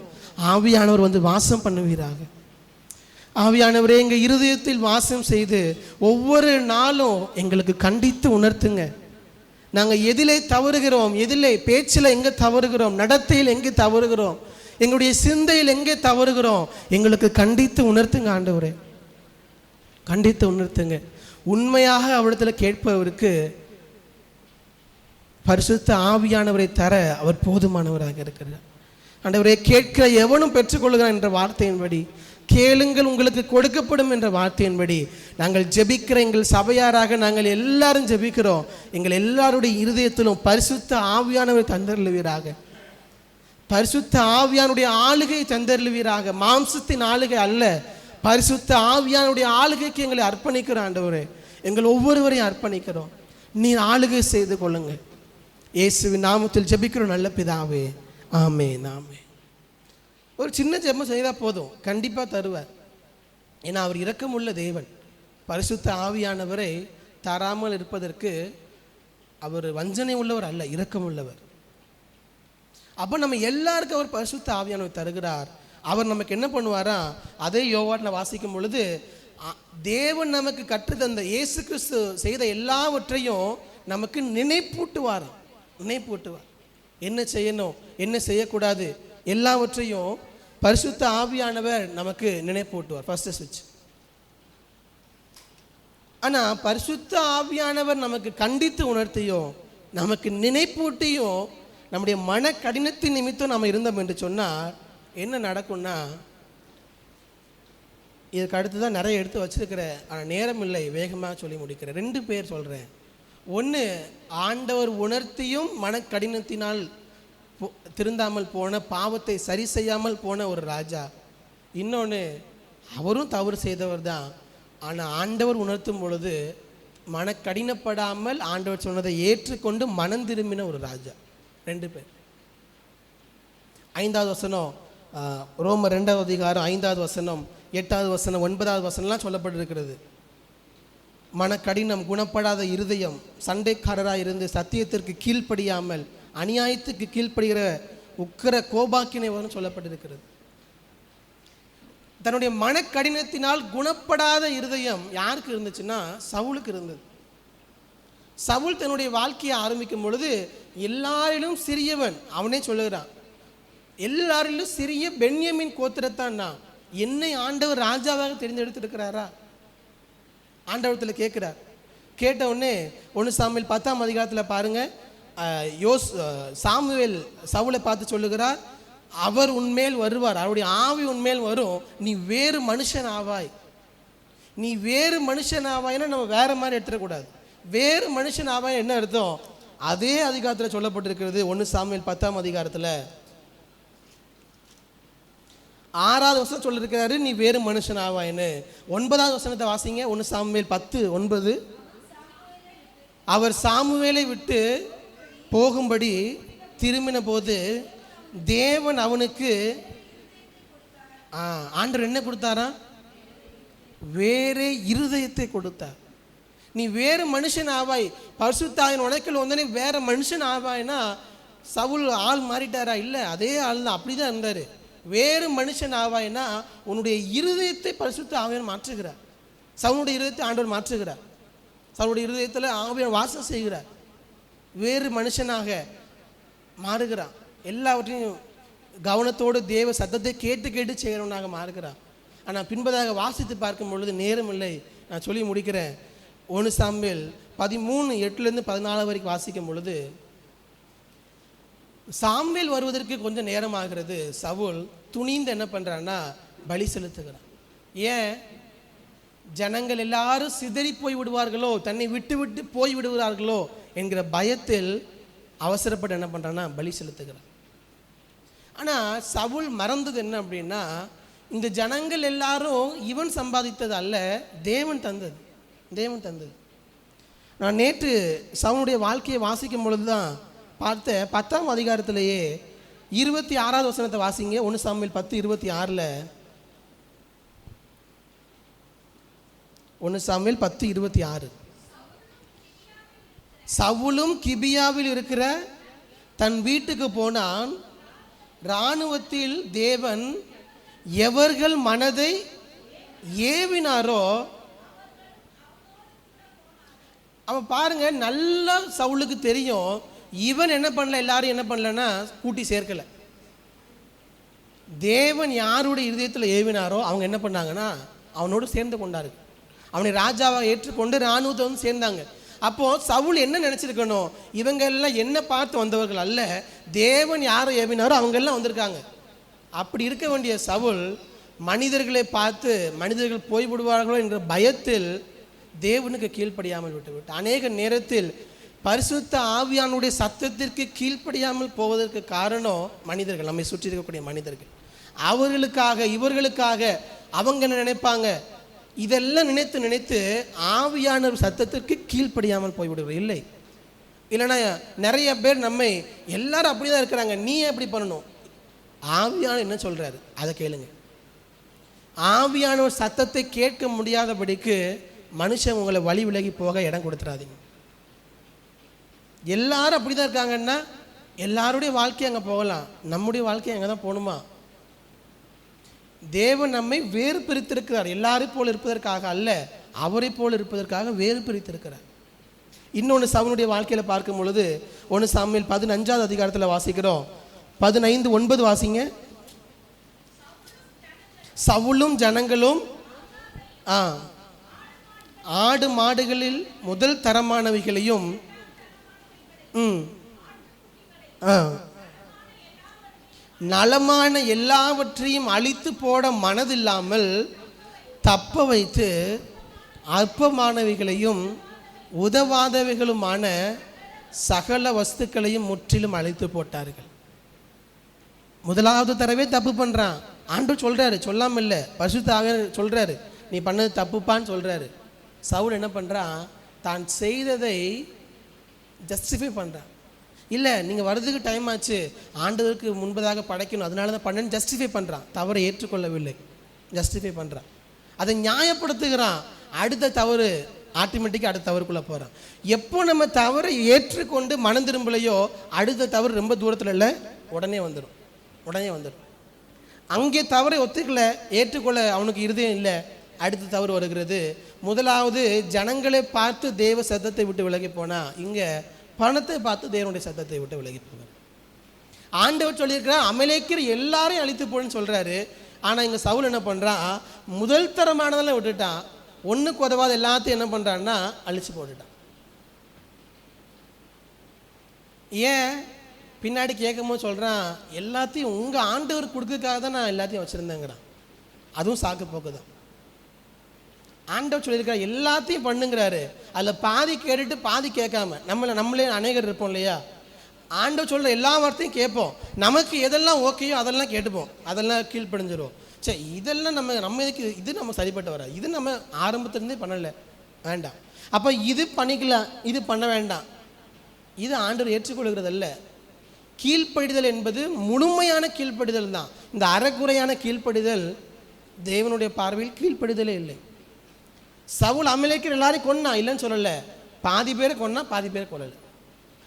ஆவியானவர் வந்து வாசம் பண்ணுவீராக. ஆவியானவரே எங்கள் இருதயத்தில் வாசம் செய்து ஒவ்வொரு நாளும் எங்களுக்கு கண்டித்து உணர்த்துங்க. நாங்கள் எதிலே தவறுகிறோம், எதிலே பேச்சில் எங்கே தவறுகிறோம், நடத்தையில் எங்கே தவறுகிறோம், எங்களுடைய சிந்தையில் எங்கே தவறுகிறோம், எங்களுக்கு கண்டித்து உணர்த்துங்க ஆண்டவரே, கண்டித்து உணர்த்துங்க. உண்மையாக அவரிடத்தில் கேட்பவருக்கு பரிசுத்த ஆவியானவரை தர அவர் போதுமானவராக இருக்கிறார். ஆண்டவரே, கேட்கிற எவனும் பெற்றுக்கொள்கிறான் என்ற வார்த்தையின்படி, கேளுங்கள் உங்களுக்கு கொடுக்கப்படும் என்ற வார்த்தையின்படி நாங்கள் ஜெபிக்கிற எங்கள் சபையாராக நாங்கள் எல்லாரும் ஜெபிக்கிறோம். எங்கள் எல்லாருடைய இருதயத்திலும் பரிசுத்த ஆவியானவரை தந்தருளுவீராக. பரிசுத்த ஆவியானுடைய ஆளுகை தந்தருளுவீராக. மாம்சத்தின் ஆளுகை அல்ல, பரிசுத்த ஆவியானுடைய ஆளுகைக்கு எங்களை அர்ப்பணிக்கிறோம் ஆண்டவரே. எங்கள் ஒவ்வொருவரையும் அர்ப்பணிக்கிறோம். நீர் ஆளுகை செய்து கொள்ளுங்க. இயேசுவின் நாமத்தில் ஜெபிக்கிறோம் நல்ல பிதாவே, ஆமென் ஆமென். ஒரு சின்ன ஜெபம் செய்தால் போதும், கண்டிப்பாக தருவார். ஏன்னா அவர் இரக்கமுள்ள தேவன். பரிசுத்த ஆவியானவரை தராமல் இருப்பதற்கு அவர் வஞ்சனை உள்ளவர் அல்ல, இரக்கமுள்ளவர். அப்போ நம்ம எல்லாருக்கும் அவர் பரிசுத்த ஆவியானவர் தருகிறார். அவர் நமக்கு என்ன பண்ணுவாரா, அதே யோவானில் வாசிக்கும் பொழுது தேவன் நமக்கு கற்றுத்தந்த இயேசு கிறிஸ்து செய்த எல்லாவற்றையும் நமக்கு நினைப்பூட்டுவார். நினைப்பூட்டுவார் என்ன செய்யணும் என்ன செய்யக்கூடாது எல்லாவற்றையும் பரிசுத்த ஆவியானவர் நமக்கு நினைப்பூட்டுவார். ஃபர்ஸ்ட் ஸ்விட்ச். ஆனால் பரிசுத்த ஆவியானவர் நமக்கு கண்டித்து உணர்த்தியும் நமக்கு நினைப்பூட்டியும் நம்முடைய மன கடினத்தின் நிமித்தம் நம்ம இருந்தோம் என்று சொன்னால் என்ன நடக்கும்னா, இதுக்கு அடுத்து தான் நிறைய எடுத்து வச்சிருக்கிறேன், ஆனால் நேரம் இல்லை, வேகமாக சொல்லி முடிக்கிறேன். 2 பேர் சொல்கிறேன். ஒன்று, ஆண்டவர் உணர்த்தியும் மன கடினத்தினால் திருந்தாமல் போன, பாவத்தை சரி செய்யாமல் போன ஒரு ராஜா. இன்னொன்று, அவரும் தவறு செய்தவர் தான், ஆனால் ஆண்டவர் உணர்த்தும் பொழுது மன கடினப்படாமல் ஆண்டவர் சொன்னதை ஏற்றுக்கொண்டு மனம் திரும்பின ஒரு ராஜா. 2 பேர். 5வது வசனம், ரோமர் 2வது அதிகாரம் 5வது வசனம், 8வது வசனம், 9வது வசனம்லாம் சொல்லப்பட்டிருக்கிறது. மனக்கடினம், குணப்படாத இருதயம், சண்டைக்காரராக இருந்து சத்தியத்திற்கு கீழ்ப்படியாமல் அநியாயத்துக்கு கீழ்ப்படுகிற உக்கிர கோபாக்கினை வரும் சொல்லப்பட்டிருக்கிறது. தன்னுடைய மனக்கடினத்தினால் குணப்படாத இருதயம் யாருக்கு இருந்துச்சுன்னா சவுலுக்கு இருந்தது. சவுல் தன்னுடைய வாழ்க்கையை ஆரம்பிக்கும் பொழுது எல்லாரிலும் சிறியவன், அவனே சொல்லுகிறான், எல்லாரிலும் சிறிய பென்யமின் கோத்திரத்தான் நான், என்னை ஆண்டவர் ராஜாவாக தெரிந்தெடுத்திருக்கிறாரா ஆண்டவரத்தில் கேட்குறார். கேட்ட உடனே 1 சாமுவேல் 10ஆம் அதிகாரத்தில் பாருங்க, சாமுவேல் சவுலை பார்த்து சொல்லுகிறார், அவர் உன்மேல் வருவார், அவருடைய ஆவி உன்மேல் வரும், நீ வேறு மனுஷன் ஆவாய். நீ வேறு மனுஷன் ஆவாய்னா நம்ம வேற மாதிரி எடுத்துடக்கூடாது. வேறு மனுஷன் ஆவாய் என்ன அர்த்தம்? அதே அதிகாரத்தில் சொல்லப்பட்டிருக்கிறது. 1 சாமுவேல் 10ஆம் அதிகாரத்தில் 6வது வசனம் சொல்லியிருக்கிறாரு, நீ வேறு மனுஷன் ஆவாயின்னு. 9வது வசனத்தை வாசிங்க. 1 சாமுவேல் 10:9. அவர் சாமுவேலை விட்டு போகும்படி திரும்பின போது தேவன் அவனுக்கு ஆண்டவர் என்ன கொடுத்தாரா? வேறே இருதயத்தை கொடுத்தார். நீ வேறு மனுஷன் ஆவாய். பரிசுத்தாவின் உனக்கில் வந்தனே வேற மனுஷன் ஆவாய்னா சவுல் ஆள் மாறிட்டாரா? இல்லை, அதே ஆள் தான், அப்படி தான் இருந்தார். வேறு மனுஷன் ஆவாய்னா உன்னுடைய இருதயத்தை பரிசுத்த ஆவியானவர் மாற்றுகிறார். சவுனுடைய இருதயத்தை ஆண்டவர் மாற்றுகிறார். சவுனுடைய இருதயத்தில் ஆவியானவர் வாசம் செய்கிறார். வேறு மனுஷனாக மாறுகிறான். எல்லாவற்றையும் கவனத்தோடு தேவ சத்தத்தை கேட்டு கேட்டு செய்கிறவனாக மாறுகிறான். ஆனால் பின்பதாக வாசித்து பார்க்கும் பொழுது நேரம் இல்லை, நான் சொல்லி முடிக்கிறேன். 1 சாமுவேல் 13:8-14 வரைக்கும் வாசிக்கும் பொழுது சாமுவேல் வருவதற்கு கொஞ்சம் நேரம் ஆகிறது. சவுல் துணிந்து என்ன பண்ணுறான்னா பலி செலுத்துகிறான். ஏன்? ஜனங்கள் எல்லாரும் சிதறி போய் விடுவார்களோ, தன்னை விட்டு விட்டு போய் விடுவார்களோ என்கிற பயத்தில் அவசரப்பட்டு என்ன பண்ணுறான்னா பலி செலுத்துகிறான். ஆனால் சவுல் மறந்தது என்ன அப்படின்னா, இந்த ஜனங்கள் எல்லாரும் இவன் சம்பாதித்தது அல்ல, தேவன் தந்தது. தேவன் தந்தது. நான் நேற்று சவுனுடைய வாழ்க்கையை வாசிக்கும் பொழுது தான் பார்த்த 10ஆம் அதிகாரத்திலேயே 26வது வசனத்தை வாசிங்க. 1 சாமுவேல் 10:26. 1 சாமுவேல் 10:26. சவுலும் கிபியாவில் இருக்கிற தன் வீட்டுக்கு போனான். இராணுவத்தில் தேவன் எவர்கள் மனதை ஏவினாரோ, அவன் பாருங்க, நல்லா சவுலுக்கு தெரியும் இவன் என்ன பண்ணல, எல்லாரும் என்ன பண்ணலன்னா கூட்டி சேர்க்கல. தேவன் யாருடைய இருதயத்தில் ஏவினாரோ அவங்க என்ன பண்ணாங்கன்னா அவனோடு சேர்ந்து கொண்டாரு. அவனை ராஜாவை ஏற்றுக்கொண்டு இராணுவத்தை வந்து சேர்ந்தாங்க. அப்போது சவுல் என்ன நினச்சிருக்கணும், இவங்க எல்லாம் என்ன பார்த்து வந்தவர்கள் அல்ல, தேவன் யாரை ஏவினாரோ அவங்கெல்லாம் வந்திருக்காங்க. அப்படி இருக்க வேண்டிய சவுல் மனிதர்களை பார்த்து மனிதர்கள் போய்விடுவார்களோ என்ற பயத்தில் தேவனுக்கு கீழ்ப்படியாமல் விட்டுவிட்டு, அநேக நேரத்தில் பரிசுத்த ஆவியானுடைய சத்தத்திற்கு கீழ்ப்படியாமல் போவதற்கு காரணம் மனிதர்கள், நம்மை சுற்றி இருக்கக்கூடிய மனிதர்கள். அவர்களுக்காக இவர்களுக்காக அவங்க நினைப்பாங்க, இதெல்லாம் நினைத்து நினைத்து ஆவியான சத்தத்திற்கு கீழ்ப்படியாமல் போய்விடுவோம். இல்லை இல்லைன்னா நிறைய பேர் நம்மை எல்லாரும் அப்படி தான் இருக்கிறாங்க, நீ எப்படி பண்ணணும், ஆவியான என்ன சொல்கிறாரு அதை கேளுங்க. ஆவியான ஒரு சத்தத்தை கேட்க முடியாதபடிக்கு மனுஷன் உங்களை வழி விலகி போக இடம் கொடுத்துடாதீங்க. எல்லாரும் அப்படி தான் இருக்காங்கன்னா எல்லாருடைய வாழ்க்கை அங்கே போகலாம், நம்முடைய வாழ்க்கை அங்கே தான் போகணுமா? தேவன் நம்மை வேறு பிரித்திருக்கிறார். எல்லாரையும் போல் இருப்பதற்காக அல்ல, அவரை போல் இருப்பதற்காக வேறு பிரித்திருக்கிறார். இன்னொன்று சவுனுடைய வாழ்க்கையில் பார்க்கும் பொழுது 1 சாமுவேல் 15வது அதிகாரத்தில் வாசிக்கிறோம். 15:9 வாசிங்க. சவுலும் ஜனங்களும் ஆடு மாடுகளில் முதல் தரமானவைகளையும் நலமான எல்லாவற்றையும் அழித்து போட மனதில்லாமல் தப்ப வைத்து அற்பமானவைகளையும் உதவாதவைகளுமான சகல வஸ்துக்களையும் முற்றிலும் அழித்து போட்டார்கள். முதலாவது தடவை தப்பு பண்ணுறான். ஆண்டவர் சொல்கிறாரு, சொல்லாமல் இல்லை, பரிசுத்த ஆவியானவர் சொல்கிறாரு, நீ பண்ணது தப்புப்பான்னு சொல்கிறாரு. சவுல் என்ன பண்ணுறான், தான் செய்ததை ஜஸ்டிஃபை பண்ணுறான். இல்லை நீங்கள் வர்றதுக்கு டைம் ஆச்சு, ஆண்டவருக்கு முன்பதாக படைக்கணும், அதனால தான் பண்ணேன்னு ஜஸ்டிஃபை பண்ணுறான். தவறை ஏற்றுக்கொள்ளவில்லை, ஜஸ்டிஃபை பண்ணுறான், அதை நியாயப்படுத்துகிறான். அடுத்த தவறு ஆட்டோமேட்டிக்காக அடுத்த தவறுக்குள்ளே போகிறான். எப்போ நம்ம தவறை ஏற்றுக்கொண்டு மனம் திரும்பலையோ அடுத்த தவறு ரொம்ப தூரத்தில் இல்லை, உடனே வந்துடும். அங்கே தவறை ஒத்துக்கல, ஏற்றுக்கொள்ள அவனுக்கு இருதயம் இல்லை, அடுத்த தவறு வருகிறது. முதலாவது ஜனங்களை பார்த்து தேவ சத்தத்தை விட்டு விலகி போனால், இங்கே பணத்தை பார்த்து தேவனுடைய சத்தத்தை விட்டு விலகி போகிறார். ஆண்டவர் சொல்லியிருக்கிறார் அமலேக்கிற எல்லாரையும் அழித்து போன்னு சொல்கிறாரு. ஆனால் இங்கே சவுல் என்ன பண்ணுறான், முதல் தரமானதெல்லாம் விட்டுட்டான், ஒன்றுக்கு உதவாத எல்லாத்தையும் என்ன பண்ணுறான்னா அழிச்சு போட்டுட்டான். ஏன் பின்னாடி கேட்கும் போது சொல்கிறான், எல்லாத்தையும் உங்கள் ஆண்டவர் கொடுக்கறதுக்காக தான் நான் எல்லாத்தையும் வச்சுருந்தேங்கிறான். அதுவும் சாக்கு போக்கு தான். ஆண்டவர் சொல்லியிருக்காரு எல்லாத்தையும் பண்ணுங்கிறாரு, அதில் பாதி கேட்டுட்டு பாதி கேட்காம நம்மளே அநேகர் இருப்போம் இல்லையா? ஆண்டவர் சொல்கிற எல்லா வார்த்தையும் கேட்போம், நமக்கு எதெல்லாம் ஓகேயோ அதெல்லாம் கேட்டுப்போம், அதெல்லாம் கீழ்ப்படிஞ்சிடும். சரி இதெல்லாம் நம்ம இதுக்கு இது நம்ம சரிப்பட்டு வர, இது நம்ம ஆரம்பத்துலேருந்தே பண்ணலை, வேண்டாம். அப்போ இது பண்ணிக்கலாம், இது பண்ண வேண்டாம், இது ஆண்டவர் ஏற்றுக்கொள்கிறதல்ல. கீழ்ப்படிதல் என்பது முழுமையான கீழ்ப்படிதல் தான். இந்த அறக்குறையான கீழ்ப்படிதல் தேவனுடைய பார்வையில் கீழ்ப்படிதலே இல்லை. சவுல் அமலேக்கிற எல்லாரையும் கொன்னா இல்லைன்னு சொல்லலை, பாதி பேரை கொன்னா பாதி பேரை கொள்ளலை.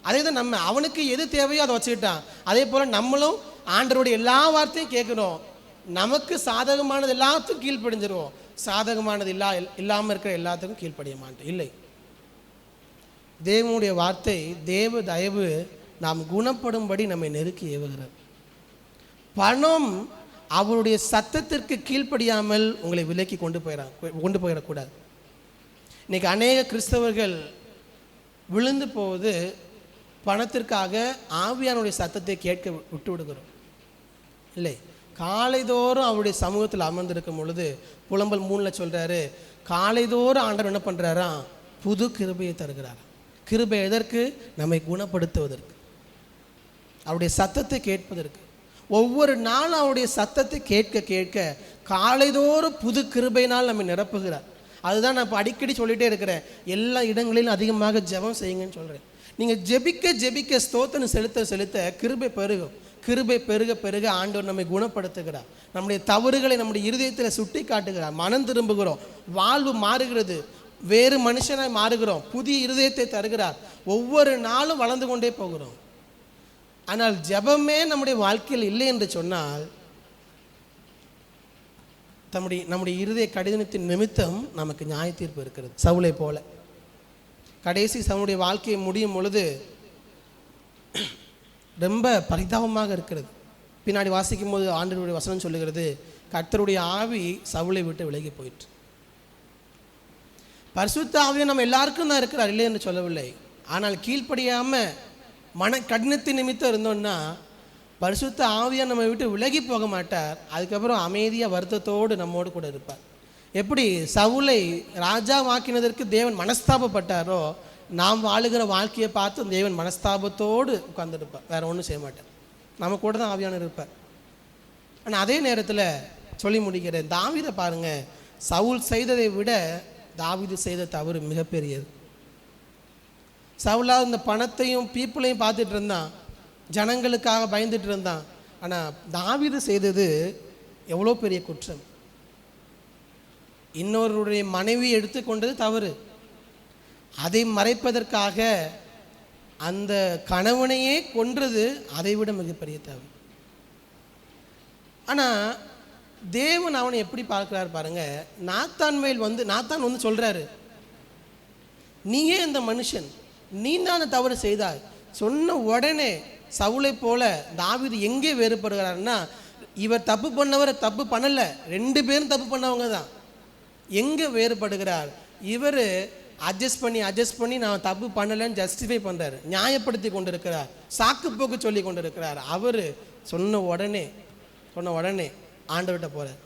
அதே தான் நம்ம அவனுக்கு எது தேவையோ அதை வச்சுக்கிட்டான். அதே போல் நம்மளும் ஆண்டவருடைய எல்லா வார்த்தையும் கேட்கணும், நமக்கு சாதகமானது எல்லாத்துக்கும் கீழ்ப்படிஞ்சிருவோம், சாதகமானது இல்லாமல் இருக்கிற எல்லாத்துக்கும் கீழ்ப்படிய மாட்டோம். இல்லை, தேவனுடைய வார்த்தை தேவ தயவு நாம் குணப்படும்படி நம்மை நெருக்கி ஏவுகிறார். பணம் அவருடைய சத்தத்திற்கு கீழ்ப்படியாமல் உங்களை விலக்கி கொண்டு போயிடக்கூடாது. இன்றைக்கி அநேக கிறிஸ்தவர்கள் விழுந்து போவது பணத்திற்காக ஆவியானுடைய சத்தத்தை கேட்க விட்டு விடுகிறோம். இல்லை, காலைதோறும் அவருடைய சமூகத்தில் அமர்ந்திருக்கும் பொழுது புலம்பல் 3ல் சொல்கிறாரு, காலைதோறும் ஆண்டவர் என்ன பண்ணுறாராம், புது கிருபையை தருகிறார். கிருபை எதற்கு? நம்மை குணப்படுத்துவதற்கு, அவருடைய சத்தத்தை கேட்பதற்கு. ஒவ்வொரு நாளும் அவருடைய சத்தத்தை கேட்க கேட்க காலைதோறும் புது கிருபையினால் நம்மை நிரப்புகிறார். அதுதான் நான் இப்போ அடிக்கடி சொல்லிகிட்டே இருக்கிறேன், எல்லா இடங்களிலும் அதிகமாக ஜெபம் செய்யுங்கன்னு சொல்கிறேன். நீங்கள் ஜெபிக்க ஜெபிக்க ஸ்தோத்திரம் செலுத்த செலுத்த கிருபை பெருகும். கிருபை பெருக பெருக ஆண்டவர் நம்மை குணப்படுத்துகிறார். நம்முடைய தவறுகளை நம்முடைய இருதயத்தில் சுட்டி காட்டுகிறார். மனம் திரும்புகிறோம், வாழ்வு மாறுகிறது, வேறு மனுஷனாய் மாறுகிறோம், புதிய இருதயத்தை தருகிறார். ஒவ்வொரு நாளும் வளர்ந்து கொண்டே போகிறோம். ஆனால் ஜெபமே நம்முடைய வாழ்க்கையில் இல்லை என்று சொன்னால் நம்முடைய இருதய கடிதத்தின் நிமித்தம் நமக்கு நியாய தீர்ப்பு இருக்கிறது. சவுலை போல கடைசி சவுளுடைய வாழ்க்கையை முடியும் பொழுது ரொம்ப பரிதாபமாக இருக்கிறது. பின்னாடி வாசிக்கும் போது ஆண்டவருடைய வசனம் சொல்லுகிறது, கர்த்தருடைய ஆவி சவுலை விட்டு விலகி போயிற்று. பரிசுத்த ஆவியும் நம்ம எல்லாருக்கும் தான் இருக்கிறார், இல்லை என்று சொல்லவில்லை. ஆனால் கீழ்ப்படியாமல் மன கடினத்தின் நிமித்தம் இருந்தோம்னா பரிசுத்த ஆவியாக நம்ம விட்டு விலகி போக மாட்டார். அதுக்கப்புறம் அமைதியாக வருத்தத்தோடு நம்மோடு கூட இருப்பார். எப்படி சவுலை ராஜாவாக்கினதற்கு தேவன் மனஸ்தாபப்பட்டாரோ, நாம் வாழுகிற வாழ்க்கையை பார்த்து தேவன் மனஸ்தாபத்தோடு உட்கார்ந்துருப்பார், வேற ஒன்றும் செய்ய மாட்டார். நம்ம கூட தான் ஆவியானவர் இருப்பார். ஆனால் அதே நேரத்தில் சொல்லி முடிக்கிறேன், தாவீதை பாருங்க, சவுல் செய்ததை விட தாவீது செய்த தவறு மிகப்பெரியது. சவுலா இந்த பணத்தையும் பீப்புளையும் பார்த்துட்டு இருந்தான், ஜனங்களுக்காக பயந்துட்டு இருந்தான். ஆனால் தாவீது செய்தது எவ்வளோ பெரிய குற்றம். இன்னொருடைய மனைவி எடுத்துக்கொண்டது தவறு. அதை மறைப்பதற்காக அந்த கணவனையே கொன்றது அதை விட மிகப்பெரிய தவறு. ஆனால் தேவன் அவனை எப்படி பார்க்கிறார் பாருங்க. நாத்தான் வந்து சொல்றாரு, நீயே இந்த மனுஷன், நீ தானே தவறு செய்தாய். சொன்ன உடனே சவுலை போல தாவீது எங்கே வேறுபடுகிறார்னா, இவர் தப்பு பண்ணவர் தப்பு பண்ணல, 2 பேரும் தப்பு பண்ணவங்க தான். எங்கே வேறுபடுகிறார்? இவர் அட்ஜஸ்ட் பண்ணி நான் தப்பு பண்ணலைன்னு ஜஸ்டிஃபை பண்ணுறாரு, நியாயப்படுத்தி கொண்டு இருக்கிறார், சாக்கு போக்கு சொல்லி கொண்டு இருக்கிறார். அவர் சொன்ன உடனே ஆண்டவர்கிட்ட போகிறார்.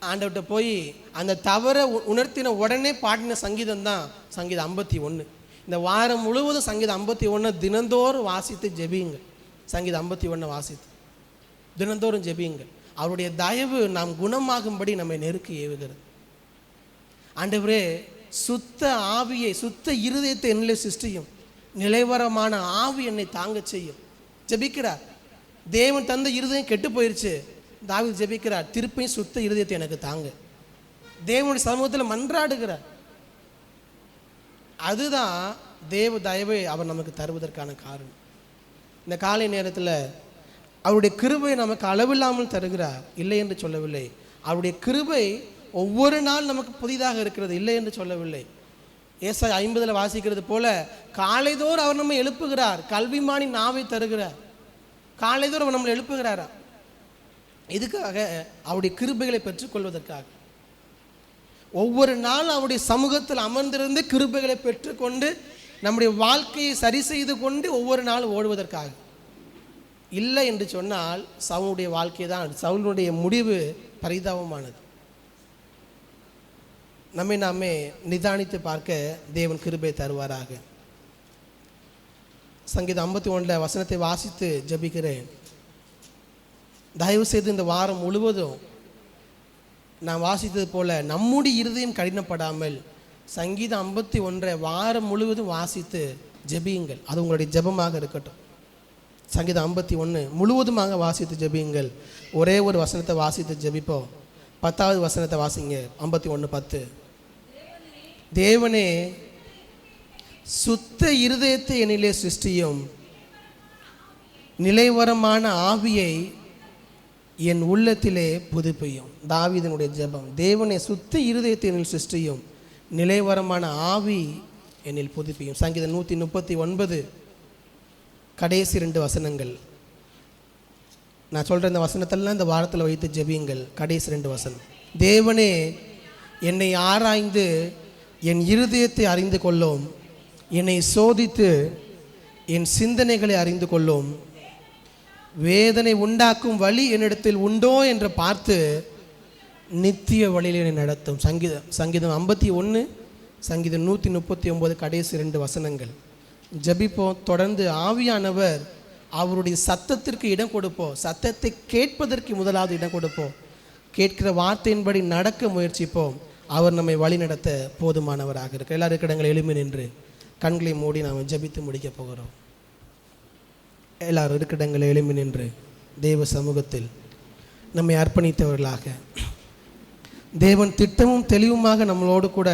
ஆண்டவர்கிட்ட போய் அந்த தவறை உணர்த்தின உடனே பாடின சங்கீதம் தான் சங்கீதம் 51. இந்த வாரம் முழுவதும் சங்கீதம் 51 தினந்தோறும் வாசித்து ஜெபியுங்கள். சங்கீதம் 51 வாசித்து தினந்தோறும் ஜெபியுங்கள். அவருடைய தயவு நாம் குணமாகும்படி நம்மை நெருக்கி ஏவுகிறது. ஆண்டவரே, சுத்த ஆவியை, சுத்த இருதயத்தை என்னிலே சிருஷ்டியும், நிலைவரமான ஆவி என்னை தாங்க செய்யும். ஜெபிக்கிறார். தேவன் தந்த இருதயம் கெட்டு போயிடுச்சு. தாவீது ஜெபிக்கிறார், திருப்பியும் சுத்த இருதயத்தை எனக்கு தாங்க. தேவனுடைய சமூகத்தில் மன்றாடுகிறார். அதுதான் தேவ தயவை அவர் நமக்கு தருவதற்கான காரணம். இந்த காலை நேரத்தில் அவருடைய கிருபை நமக்கு அளவில்லாமல் தருகிறார், இல்லை என்று சொல்லவில்லை. அவருடைய கிருபை ஒவ்வொரு நாள் நமக்கு புதிதாக இருக்கிறது, இல்லை என்று சொல்லவில்லை. ஏசாயா 50 வாசிக்கிறது போல காலைதோறும் அவர் நம்மை எழுப்புகிறார், கல்விமானி நாவை தருகிறார். காலைதோறும் அவர் நம்மளை எழுப்புகிறாரா? இதுக்காக அவருடைய கிருபைகளை பெற்றுக்கொள்வதற்காக. ஒவ்வொரு நாளும் அவருடைய சமூகத்தில் அமர்ந்திருந்து கிருபைகளை பெற்றுக்கொண்டு நம்முடைய வாழ்க்கையை சரி செய்து கொண்டு ஒவ்வொரு நாளும் ஓடுவதற்காக. இல்லை என்று சொன்னால் சவுளுடைய வாழ்க்கை தான், சவுளுடைய முடிவு பரிதாபமானது. நாமே நிதானித்து பார்க்க தேவன் கிருபை தருவாராக. சங்கீதம் 51 வசனத்தை வாசித்து ஜெபிக்கிறேன். தயவு செய்து இந்த வாரம் முழுவதும் நான் வாசித்தது போல நம்முடைய இருதயம் கடினப்படாமல் சங்கீதம் 51 வாரம் முழுவதும் வாசித்து ஜெபியுங்கள். அது உங்களுடைய ஜெபமாக இருக்கட்டும். சங்கீதம் 51 முழுவதுமாக வாசித்து ஜெபியுங்கள். ஒரே ஒரு வசனத்தை வாசித்து ஜெபிப்போம். 10வது வசனத்தை வாசிங்க. 51:10. தேவனே, சுத்த இருதயத்தை என்னிலே சிருஷ்டியும், நிலைவரமான ஆவியை என் உள்ளத்திலே புதுப்பியும். தாவீதினுடைய ஜெபம். தேவனே, சுத்த இருதயத்தை என்னில் சிருஷ்டியும், நிலைவரமான ஆவி என்னில் புதுப்பியும். சங்கீதம் 139 கடைசி 2 வசனங்கள். நான் சொல்கிற இந்த வசனத்தெல்லாம் இந்த வாரத்தில் வைத்து ஜெபியுங்கள். கடைசி 2 வசனம். தேவனே, என்னை ஆராய்ந்து என் இருதயத்தை அறிந்து கொள்ளும், என்னை சோதித்து என் சிந்தனைகளை அறிந்து கொள்ளும், வேதனை உண்டாக்கும் வழி என்னிடத்தில் உண்டோ என்று பார்த்து நித்திய வழியில் என்னை நடத்தும். சங்கீதம் 51, சங்கீதம் 139 கடைசி 2 வசனங்கள். ஜபிப்போம். தொடர்ந்து ஆவியானவர் அவருடைய சத்தத்திற்கு இடம் கொடுப்போம். சத்தத்தை கேட்பதற்கு முதலாவது இடம் கொடுப்போம். கேட்கிற வார்த்தையின்படி நடக்க முயற்சிப்போம். அவர் நம்மை வழி நடத்த போதுமானவராக இருக்க. எல்லாரும் இடங்களை எழுப்பி நின்று கண்களை மூடி நாம் ஜபித்து முடிக்க போகிறோம். எல்லாரும் இருக்கிடங்களை எழுப்பி நின்று தேவ சமூகத்தில் நம்மை அர்ப்பணித்தவர்களாக, தேவன் திட்டமும் தெளிவுமாக நம்மோடு கூட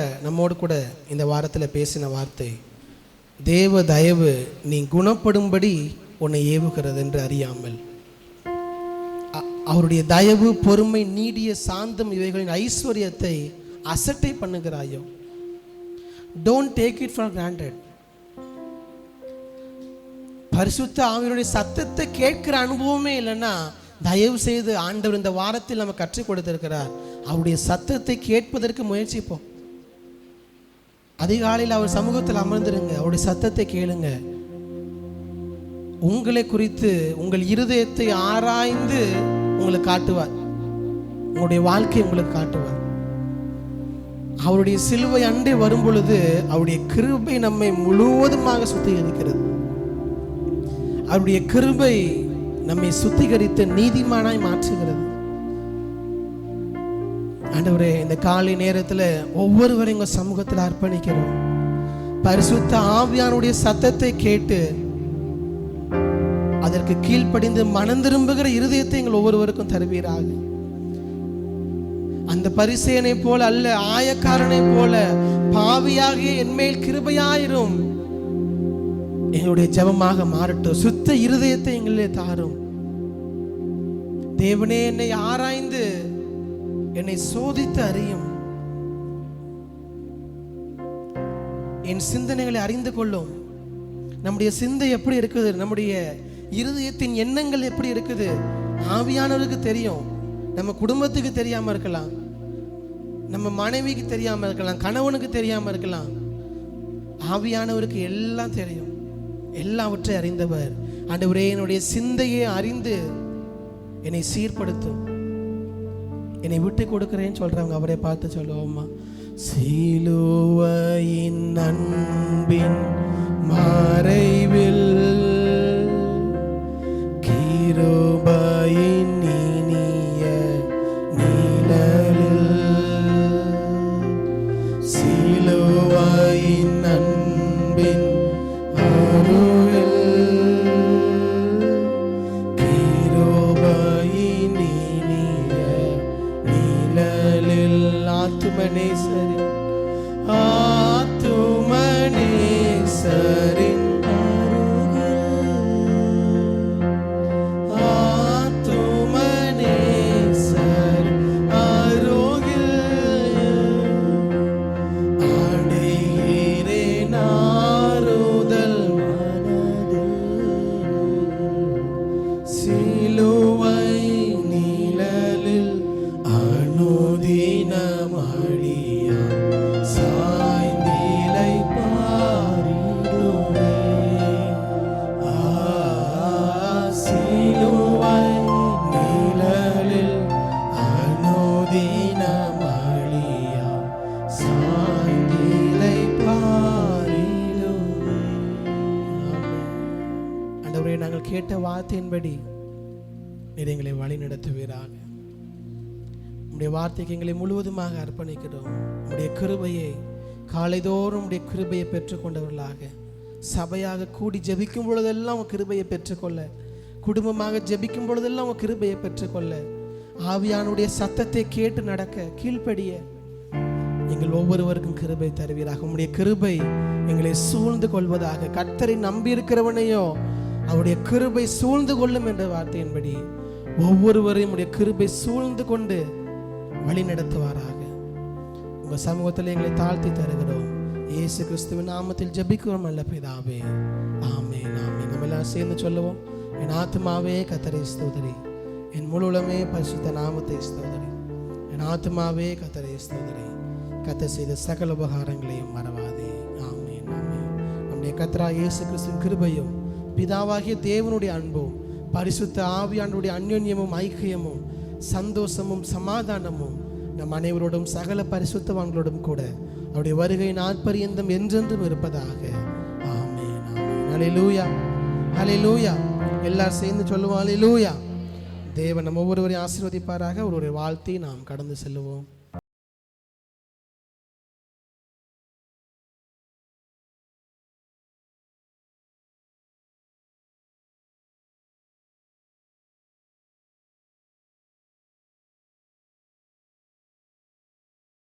இந்த வாரத்தில் பேசின வார்த்தை, தேவ தயவு நீ குணப்படும்படி உன்னை ஏவுகிறது என்று அறியாமல், அவருடைய தயவு, பொறுமை, நீடிய சாந்தம் இவைகளின் ஐஸ்வர்யத்தை அசட்டை பண்ணுகிறாயோ. Don't take it for granted. பரிசுத்த ஆவியினுடைய சத்தத்தை கேட்கிற அனுபவமே இல்லைன்னா, தயவு செய்து ஆண்டவர் இந்த வாரத்தில் நம்ம கற்றுக் கொடுத்திருக்கிறார். அவருடைய சத்தத்தை கேட்பதற்கு முயற்சிப்போம். அதிகாலையில் அவர் சமூகத்தில் அமர்ந்துருங்க, அவருடைய சத்தத்தை கேளுங்க. உங்களை குறித்து உங்கள் இருதயத்தை ஆராய்ந்து உங்களுக்கு காட்டுவார். உங்களுடைய வாழ்க்கையை உங்களுக்கு காட்டுவார். அவருடைய சிலுவை அண்டை வரும் பொழுது அவருடைய கிருபை நம்மை முழுவதுமாக சுத்திகரிக்கிறது. அவருடைய கிருபை நம்மை சுத்திகரித்து நீதிமானாய் மாற்றுகிறது. ஆண்டவரே, இந்த காலை நேரத்தில் ஒவ்வொருவரையும் உங்கள் சமூகத்தில் அர்ப்பணிக்கிறோம். பரிசுத்த ஆவியானுடைய சத்தத்தை கேட்டு அதற்கு கீழ்ப்படிந்து மனம் திரும்புகிற இருதயத்தை எங்கள் ஒவ்வொருவருக்கும் தருவீராக. அந்த பரிசேயனை போல அல்ல, ஆயக்காரனை போல பாவியாகிய என்மேல் கிருபையாயிரும் எங்களுடைய ஜெபமாக மாறட்டும். சுத்த இருதயத்தை எங்களே தாரும். தேவனே, என்னை ஆராய்ந்து என்னை சோதித்து அறியும். என் சிந்தனைகளை அறிந்து கொள்ளும். நம்முடைய சிந்தை எப்படி இருக்குது, நம்முடைய இருதயத்தின் எண்ணங்கள் எப்படி இருக்குது, ஆவியானவருக்கு தெரியும். நம்ம குடும்பத்துக்கு தெரியாம இருக்கலாம், நம்ம மனைவிக்கு தெரியாம இருக்கலாம், கணவனுக்கு தெரியாம இருக்கலாம். ஆவியானவருக்கு எல்லாம் தெரியும். எல்லாவற்றை அறிந்தவர். ஆண்டவரே, என்னுடைய சிந்தையை அறிந்து என்னை சீர்படுத்தும். என்னை விட்டு கொடுக்கிறேன்னு சொல்றவங்க அவரை பார்த்து சொல்லுவோமா? சிலுவையின் அன்பின் மறைவில் கிருபையின் இனிய நிழலில், சிலுவையின் அன்பின் அருளில் கிருபையின் இனிய நிழலில் ஆத்துமனேசரின் கேட்ட வார்த்தையின்படி நீர் எங்களை வழி நடத்துவீராக. உம்முடைய வார்த்தைக்கு எங்களை முழுவதுமாக அர்ப்பணிக்கிறோம். உம்முடைய கிருபையை காலைதோறும் உம்முடைய கிருபையை பெற்றுக்கொண்டவர்களாக, சபையாக கூடி ஜெபிக்கும் பொழுதெல்லாம் உங்கள் கிருபையை பெற்றுக்கொள்ள, குடும்பமாக ஜெபிக்கும் பொழுதெல்லாம் உங்கள் கிருபையை பெற்றுக்கொள்ள, ஆவியானுடைய சத்தத்தை கேட்டு நடக்க, கீழ்ப்படிய எங்கள் ஒவ்வொருவருக்கும் கிருபை தருவீராக. உம்முடைய கிருபை எங்களை சூழ்ந்து கொள்வதாக. கர்த்தரை நம்பி இருக்கிறவனையோ அவருடைய கிருபை சூழ்ந்து கொள்ளும் என்ற வார்த்தையின்படி ஒவ்வொருவரையும் உடைய கிருபை சூழ்ந்து கொண்டு வழி நடத்துவாராக. உங்க சமூகத்தில் எங்களை தாழ்த்தி தருகிறோம். இயேசு கிறிஸ்துவின் நாமத்தில் ஜெபிக்கிறோம் நல்ல பிதாவே, ஆமென் ஆமென். நம்ம எல்லாம் சேர்ந்து சொல்லுவோம். என் ஆத்துமாவே கர்த்தரை ஸ்தோத்திரி, என் முழுவதுமே பரிசுத்த நாமத்தை ஸ்தோத்திரி. என் ஆத்துமாவே கர்த்தரை ஸ்தோத்திரி, கர்த்தர் செய்த சகல உபகாரங்களையும் மறவாதே. ஆமென் ஆமென். நம்முடைய கர்த்தராகிய இயேசு கிறிஸ்துவின் கிருபையும் பிதாவாகிய தேவனுடைய அன்பும் பரிசுத்த ஆவியானுடைய அந்யோன்யமும் ஐக்கியமும் சந்தோஷமும் சமாதானமும் நம் அனைவரோடும் சகல பரிசுத்தவான்களோடும் கூட அவருடைய வருகை நாட்பரியந்தம் என்றென்றும் இருப்பதாக. ஆமென், ஆமென். ஹல்லேலூயா, ஹல்லேலூயா. எல்லாரும் சேர்ந்து சொல்லுவோம் ஹல்லேலூயா. தேவன் நம்ம ஒவ்வொருவரையும் ஆசீர்வதிப்பாராக. ஒருவரை வாழ்த்தி நாம் கடந்து செல்லுவோம்.